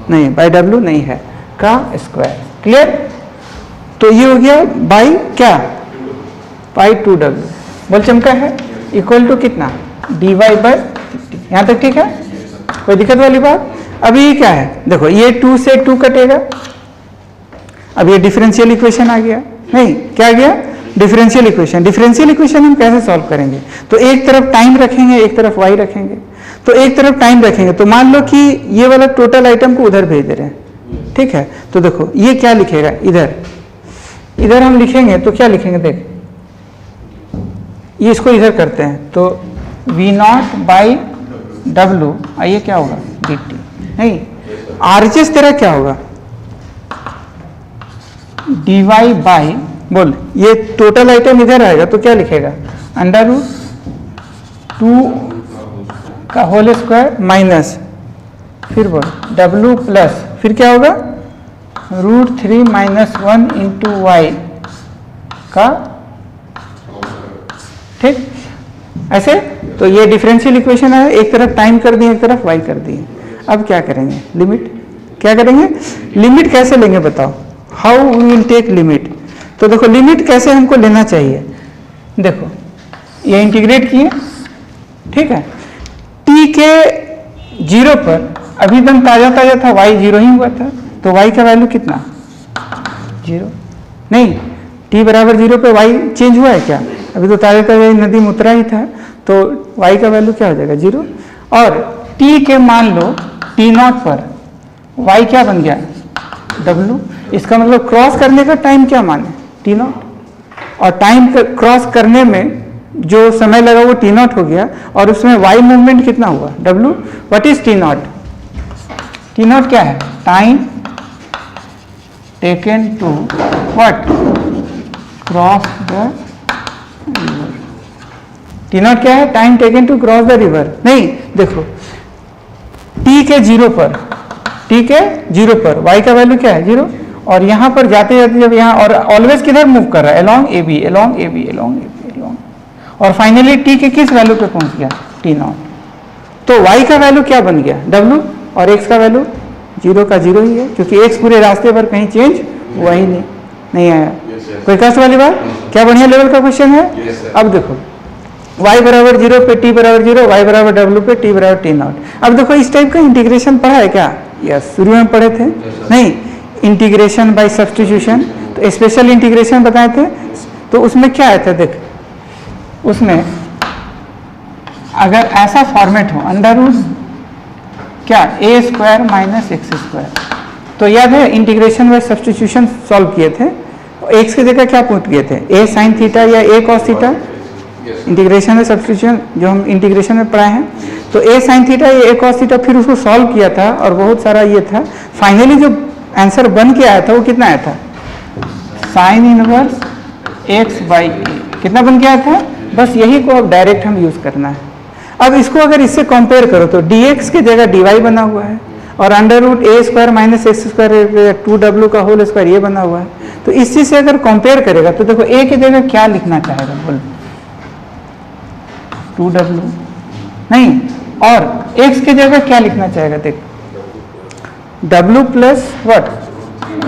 नहीं बाई डब्ल्यू नहीं है का स्क्वायर। क्लियर, तो ये हो गया बाई क्या बाई 2w, बोल चमका है, इक्वल टू कितना dy/dt। यहाँ तक ठीक है, कोई दिक्कत वाली बात। अभी ये क्या है, देखो ये 2 से 2 कटेगा, अब ये डिफरेंशियल इक्वेशन आ गया, नहीं क्या आ गया डिफरेंशियल इक्वेशन। डिफरेंशियल इक्वेशन हम कैसे सॉल्व करेंगे, तो एक तरफ टाइम रखेंगे एक तरफ y रखेंगे। तो एक तरफ टाइम रखेंगे तो मान लो कि ये वाला टोटल आइटम को उधर भेज दे रहे हैं, ठीक है, तो देखो ये क्या लिखेगा, इधर हम लिखेंगे तो क्या लिखेंगे, देख ये इसको इधर करते हैं तो v0/w, ये क्या होगा dt, नहीं RHS तेरा क्या होगा dy बाई, बोल ये टोटल आइटम इधर आएगा तो क्या लिखेगा, अंडर रूट 2 का होल स्क्वायर माइनस, फिर बोल w प्लस, फिर क्या होगा √3 माइनस 1 इंटू वाई का, ठीक ऐसे। तो ये डिफरेंशियल इक्वेशन है, एक तरफ टाइम कर दिए एक तरफ वाई कर दिए। अब क्या करेंगे, लिमिट क्या करेंगे, लिमिट कैसे लेंगे बताओ, how we will take limit. तो देखो लिमिट कैसे हमको लेना चाहिए, देखो ये इंटीग्रेट किए, ठीक है, t के 0 पर अभी एकदम ताजा ताजा था, y 0 ही हुआ था, तो y का वैल्यू कितना 0, नहीं t बराबर 0 पे y चेंज हुआ है क्या, अभी तो ताजा ताजा नदी में उतरा ही था, तो y का वैल्यू क्या हो जाएगा 0। और t के मान लो t0 पर y क्या बन गया w, इसका मतलब क्रॉस करने का टाइम क्या माने t0, और टाइम क्रॉस करने में जो समय लगा वो t0 हो गया, और उसमें y मूवमेंट कितना हुआ w। What is t0, t0 क्या है, time taken to what cross the river, t0 क्या है, time taken to cross the river. नहीं देखो t के 0 पर, t के 0 पर y का वैल्यू क्या है 0, और यहाँ पर जाते जाते जब यहाँ, और ऑलवेज किधर मूव कर रहा है, along AB along AB along AB along, और फाइनली t के किस वैल्यू पे पहुंच गया t0, तो y का वैल्यू क्या बन गया w, और x का वैल्यू 0 का 0 ही है, क्योंकि x पूरे रास्ते पर कहीं चेंज हुआ ही नहीं आया। कोई कष्ट वाली बात, क्या बढ़िया लेवल का क्वेश्चन है। अब देखो y बराबर 0 पे t बराबर 0, y बराबर w पे t बराबर t0। अब देखो इस टाइप का इंटीग्रेशन पढ़ा है क्या, यस शुरू में पढ़े थे, नहीं इंटीग्रेशन बाय सब्स्टिट्यूशन, तो स्पेशल इंटीग्रेशन बताए थे, तो उसमें क्या आया था देख, उसमें अगर ऐसा फॉर्मेट हो अंडर रूट क्या a square minus x square, तो याद है इंटीग्रेशन बाय सब्स्टिट्यूशन सॉल्व किए थे, एक्स की जगह क्या पुट किए थे a साइन थीटा या a cos theta, integration by substitution जो हम इंटीग्रेशन में पढ़ाए हैं, तो a साइन थीटा या a कॉस थीटा, फिर उसको सॉल्व किया था और बहुत सारा ये था, फाइनली जो आंसर बन के आया था वो कितना आया था sine inverse x by a, कितना बन के आया था, बस यही को अब डायरेक्ट हम यूज करना है। अब इसको अगर इससे कंपेयर करो तो dx की जगह dy बना हुआ है, और under root a square minus x square 2w का होल स्क्वायर ये बना हुआ है, तो इस चीज से अगर कंपेयर करेगा तो देखो a की जगह क्या लिखना चाहेगा, बोल 2w, नहीं, और x की जगह क्या लिखना चाहेगा, देख w plus what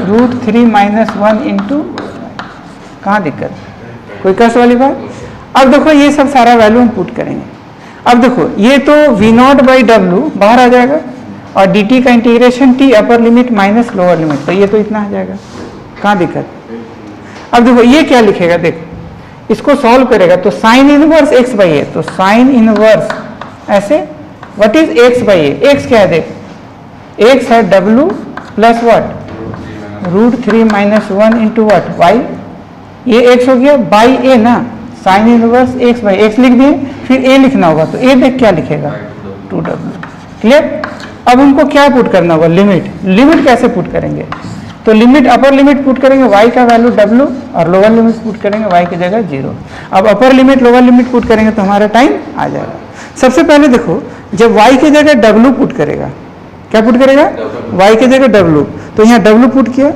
√3 minus 1 into, कहाँ दिक्कत, कोई कष्ट वाली बात। अब देखो ये सब सारा वैल्यू हम पुट करेंगे, अब देखो ये तो v0 बाई w बाहर आ जाएगा, और dt का integration t upper limit minus lower limit, तो ये तो इतना आ जाएगा, कहाँ दिक्कत। अब देखो ये क्या लिखेगा, देखो इसको सॉल्व करेगा तो साइन इनवर्स x बाई ए, तो साइन इनवर्स ऐसे, what is x by A, x क्या है देख, x है w plus what √3 minus 1 into what y, ये x हो गया बाई ए ना, sine inverse x by x लिख दिए, फिर a लिखना होगा, तो a देख क्या लिखेगा 2w, क्लियर। अब हमको क्या पुट करना होगा, लिमिट, लिमिट कैसे पुट करेंगे, तो लिमिट अपर लिमिट पुट करेंगे y का वैल्यू w, और लोअर लिमिट पुट करेंगे y की जगह 0। अब upper limit lower limit put करेंगे तो हमारा टाइम आ जाएगा। सबसे पहले देखो जब y की जगह w पुट करेगा, क्या पुट करेगा y की जगह w, तो यहाँ w पुट किया,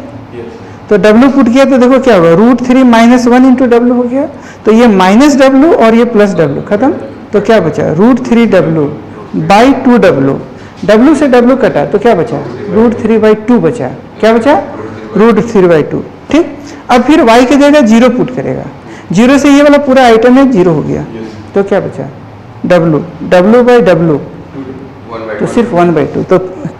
तो w पुट किया तो देखो क्या होगा √3 माइनस 1 इंटू डब्ल्यू हो गया, तो ये माइनस w और ये प्लस w खत्म, तो क्या बचा √3w बाई 2w, w से w कटा तो क्या बचा √3 बाई 2 बचा, क्या बचा √3 बाई 2, ठीक। अब फिर y की जगह 0 पुट करेगा, 0 से ये वाला पूरा आइटम है 0 हो गया, तो क्या बचा w बाई w, तो सिर्फ 1 बाई 2, तो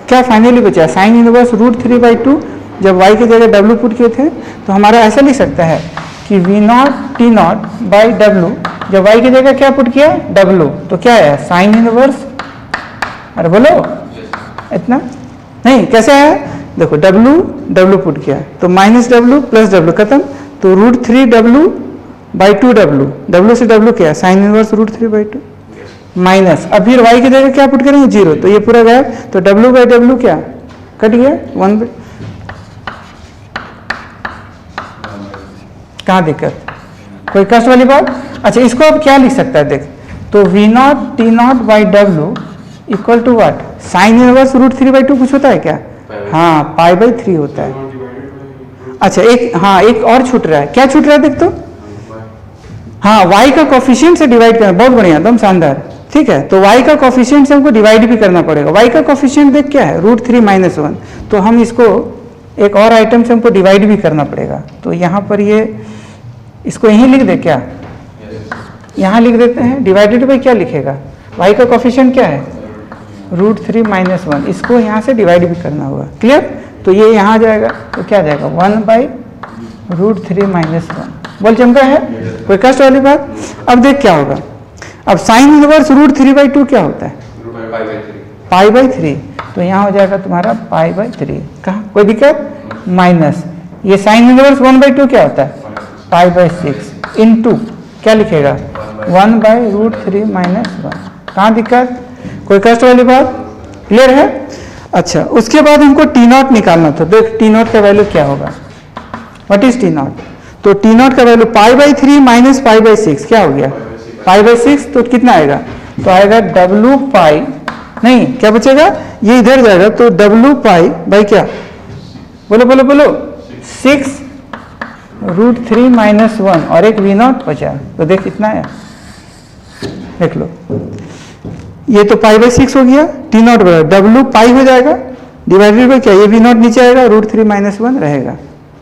क्या फाइनली बचा साइन इनवर्स √3 बाई 2। जब y की जगह w पुट किए थे तो हमारा ऐसा लिख सकता है कि v0 t0 बाई w, जब y की जगह क्या पुट किया w, तो क्या है साइन इनवर्स, अरे बोलो इतना नहीं, कैसे है देखो w पुट किया तो माइनस w प्लस w खत्म, तो √3w बाई 2w, w से w क्या साइन इनवर्स √3 बाई 2 माइनस, अब फिर y की जगह क्या पुट करेंगे 0, तो ये पूरा गया, तो w बाई w क्या कट गया 1 बाई, कहाँ दिक्कत, कोई कष्ट वाली बात। अच्छा इसको अब क्या लिख सकता है देख, तो v naught t naught by डब्ल्यू equal to what, sine inverse root 3/2 कुछ होता है क्या, हाँ π/3 होता है। अच्छा एक, हाँ एक और छूट रहा है, क्या छूट रहा है देख तो, हाँ y का कोफिशिएंट से डिवाइड करना, बहुत बढ़िया एकदम शानदार, ठीक है। तो y का कोफिशिएंट से हमको डिवाइड भी करना पड़ेगा। y का कोफिशिएंट देख क्या है, √3 - 1, तो हम इसको एक और आइटम से हमको डिवाइड भी करना पड़ेगा। तो यहाँ पर ये इसको यहीं लिख दे क्या, यहाँ लिख देते हैं, डिवाइडेड बाई क्या लिखेगा, y का कोफिशिएंट क्या है √3 - 1, इसको यहाँ से डिवाइड भी करना होगा, क्लियर। तो ये यहाँ जाएगा तो क्या जाएगा 1/√3 - 1, बोल चमका है, कोई कष्ट वाली बात। अब देख क्या होगा, अब साइन इनवर्स √3/2 क्या होता है π/3, तो यहाँ हो जाएगा तुम्हारा π/3, कहाँ कोई दिक्कत, माइनस ये साइन इनवर्स 1/2 क्या होता है π/6 इनटू क्या लिखेगा 1/√3 - 1, कहाँ दिक्कत, कोई कष्ट वाली बात, क्लियर है। अच्छा उसके बाद हमको टी नॉट निकालना था, देख टी नॉट का वैल्यू क्या होगा, व्हाट इज टी नॉट, तो टी नॉट का वैल्यू π/3 माइनस π/6 क्या हो गया π/6, तो कितना आएगा, तो आएगा W पाई, नहीं क्या बचेगा, ये इधर जाएगा तो W पाई बाई क्या, बोलो बोलो बोलो 6√3 - 1 और एक V नॉट बचा, तो देख कितना है, देख लो ये तो π/6 हो गया, टी नॉट W पाई हो जाएगा डिवाइडेड बाई क्या, ये V नॉट नीचे आएगा, √3 - 1 रहेगा,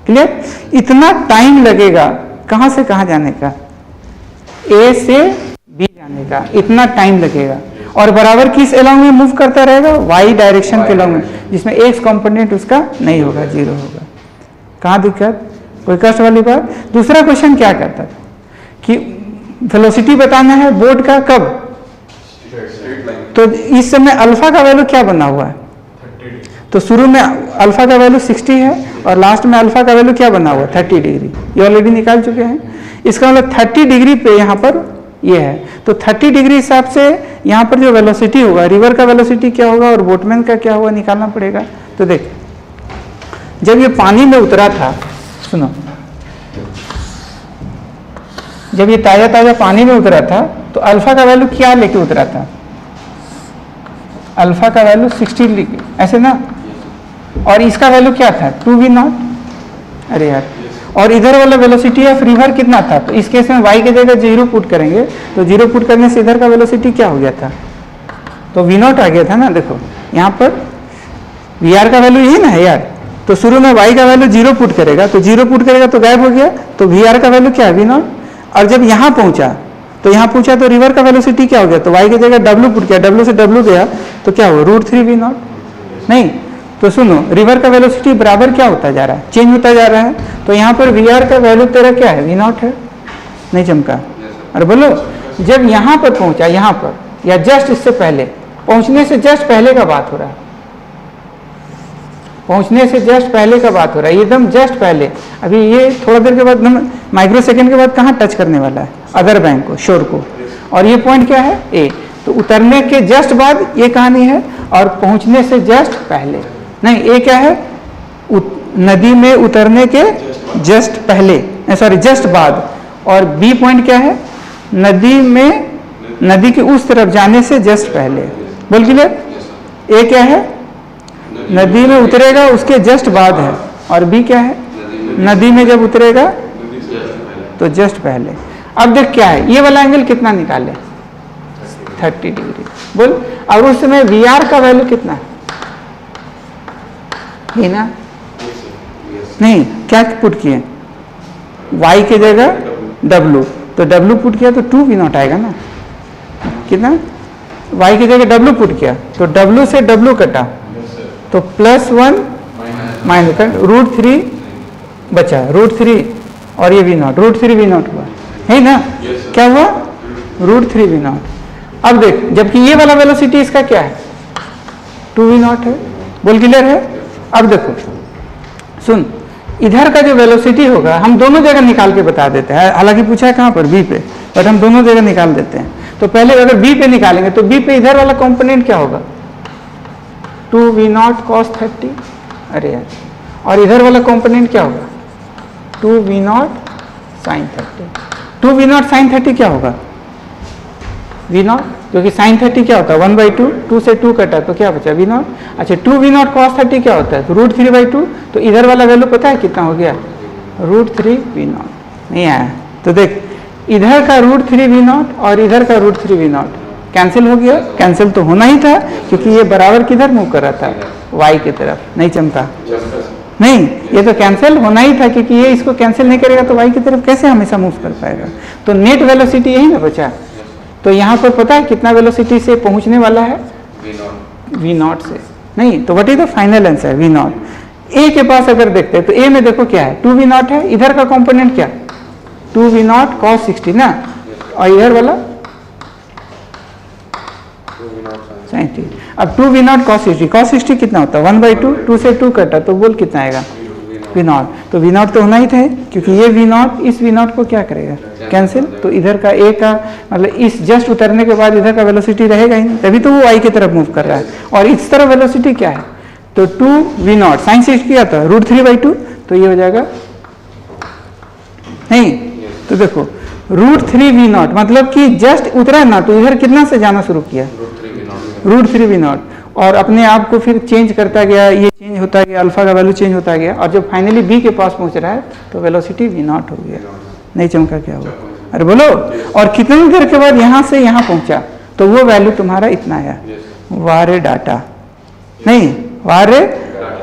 क्लियर। इतना टाइम लगेगा कहां से कहां जाने का, ए से बी जाने का, इतना टाइम लगेगा, और बराबर किस एलॉन्ग में मूव करता रहेगा, वाई डायरेक्शन के एलॉन्ग में, जिसमें एक्स कंपोनेंट उसका नहीं होगा, 0 होगा, कहाँ दिक्कत, कोई कष्ट वाली बात। दूसरा क्वेश्चन क्या करता था कि वेलोसिटी बताना है बोर्ड का कब, तो इस समय अल्फा का वैल्यू क्या बना हुआ है, तो शुरू में अल्फा का वैल्यू 60 है और लास्ट में अल्फा का वैल्यू क्या बना हुआ 30 डिग्री, ये ऑलरेडी निकाल चुके हैं। इसका मतलब 30 डिग्री पे यहाँ पर ये है, तो 30 डिग्री हिसाब से यहाँ पर जो वेलोसिटी होगा, रिवर का वेलोसिटी क्या होगा और बोटमैन का क्या होगा निकालना पड़ेगा। तो देख जब ये पानी में उतरा था, सुनो जब ये ताजा ताजा पानी में उतरा था तो अल्फा का वैल्यू क्या लेके उतरा था, अल्फा का वैल्यू 60 लेके, ऐसे ना, और इसका वैल्यू क्या था 2V नॉट, अरे यार, और इधर वाला वेलोसिटी ऑफ रिवर कितना था, तो इस केस में y की जगह 0 पुट करेंगे, तो 0 पुट करने से इधर का वेलोसिटी क्या हो गया था, तो V नॉट आ गया था ना। देखो यहाँ पर VR का वैल्यू यही ना है यार, तो शुरू में y का वैल्यू 0 पुट करेगा, तो 0 पुट करेगा तो गायब हो गया, तो VR का वैल्यू क्या है V नॉट, और जब यहाँ पहुँचा तो यहाँ पूछा तो रिवर का वेलोसिटी क्या हो गया, तो y की जगह W पुट किया, W से W गया तो क्या हुआ √3V नॉट, नहीं तो सुनो रिवर का वेलोसिटी बराबर क्या होता जा रहा है, चेंज होता जा रहा है, तो यहाँ पर VR का वैल्यू तेरा क्या है V नॉट है, नहीं चमका, अरे बोलो जब यहाँ पर पहुँचा, यहाँ पर या जस्ट इससे पहले, पहुँचने से जस्ट पहले का बात हो रहा है, पहुँचने से जस्ट पहले का बात हो रहा है, एकदम जस्ट पहले, अभी ये थोड़ा देर के बाद माइक्रो सेकेंड के बाद कहाँ टच करने वाला है, अदर बैंक को, शोर को, और ये पॉइंट क्या है ए, तो उतरने के जस्ट बाद ये कहानी है, और पहुँचने से जस्ट पहले नहीं, ए क्या है नदी में उतरने के जस्ट पहले, सॉरी जस्ट बाद, और बी पॉइंट क्या है नदी में, नदी के उस तरफ जाने से जस्ट पहले, बोल क्लियर। ए क्या है नदी में उतरेगा उसके जस्ट बाद है, और बी क्या है नदी में जब उतरेगा तो जस्ट पहले। अब देख क्या है, ये वाला एंगल कितना निकाले 30 डिग्री, बोल, और उस समय VR का वैल्यू कितना है, ये ना, नहीं क्या पुट किए y की जगह W, तो W पुट किया तो 2V नॉट आएगा ना, कितना y की जगह W पुट किया तो W से W कटा तो +1 माइनस √3 बचा, √3 और ये V नॉट, √3V नॉट हुआ है ना, क्या हुआ √3V नॉट। अब देख जबकि ये वाला वेलोसिटी इसका क्या है 2V नॉट है, बोल क्लियर है। अब देखो सुन, इधर का जो वेलोसिटी होगा हम दोनों जगह निकाल के बता देते हैं, हालांकि पूछा है कहाँ पर बी पे, बट हम दोनों जगह निकाल देते हैं। तो पहले अगर बी पे निकालेंगे तो बी पे इधर वाला कंपोनेंट क्या होगा 2V नॉट cos 30, अरे यार, और इधर वाला कंपोनेंट क्या होगा 2V naught sine 30। 2 v naught sine 30 क्या होगा? वी नॉट, क्योंकि साइन 30 क्या होता है 1/2, 2 से 2 कटा तो क्या बचा वी नॉट। अच्छा 2 वी नॉट कॉस 30 क्या होता है? तो √3/2। तो इधर वाला वैल्यू पता है कितना हो गया? √3 वी नॉट। नहीं आया तो देख, इधर का √3 वी नॉट और इधर का √3 वी नॉट कैंसिल हो गया। कैंसिल तो होना ही था क्योंकि ये बराबर किधर मूव कर रहा था? y की तरफ। नहीं चमका? नहीं, ये तो कैंसिल होना ही था क्योंकि ये इसको कैंसिल नहीं करेगा तो y की तरफ कैसे हमेशा मूव कर पाएगा? तो नेट वेलोसिटी यही ना बचा। तो यहाँ पर पता है कितना वेलोसिटी से पहुंचने वाला है? वी नॉट से। नहीं तो what is the final answer? V naught. A के पास अगर देखते हैं तो ए में देखो क्या है? 2 वी नॉट है। इधर का कंपोनेंट क्या? 2 वी नॉट कॉस 60 ना, और इधर वाला sin 30। अब 2 वी नॉट कॉस 60, कॉस 60 कितना होता है? 1/2, 2 से 2 कटा तो बोल कितना आएगा? V naught. तो वी नॉट तो होना ही था क्योंकि ये वी नॉट इस वी नॉट को क्या करेगा? कैंसिल। तो इधर का ए का मतलब इस जस्ट उतरने के बाद इधर का वेलोसिटी रहेगा ही नहीं, तभी तो वो y की तरफ मूव कर रहा है। और इस तरफ वेलोसिटी क्या है? तो 2 वी नॉट साइन 60 किया था √3/2, तो ये हो जाएगा नहीं। तो देखो √3 वी नॉट मतलब कि जस्ट उतरा ना तो इधर कितना से जाना शुरू किया? √3 वी नॉट, और अपने आप को फिर चेंज करता गया, ये चेंज होता गया, अल्फा का वैल्यू चेंज होता गया, और जब फाइनली बी के पास पहुंच रहा है तो वेलोसिटी वी नॉट हो गया। नहीं चमका क्या हुआ? अरे बोलो। और कितनी देर के बाद यहाँ से यहाँ पहुंचा तो वो वैल्यू तुम्हारा इतना आया। वारे डाटा नहीं, वारे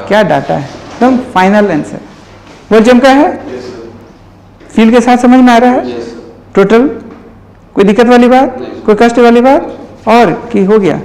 क्या डाटा है? एकदम फाइनल आंसर। बोल चमका है? फील के साथ समझ में आ रहा है? टोटल कोई दिक्कत वाली बात, कोई कष्ट वाली बात और कि हो गया?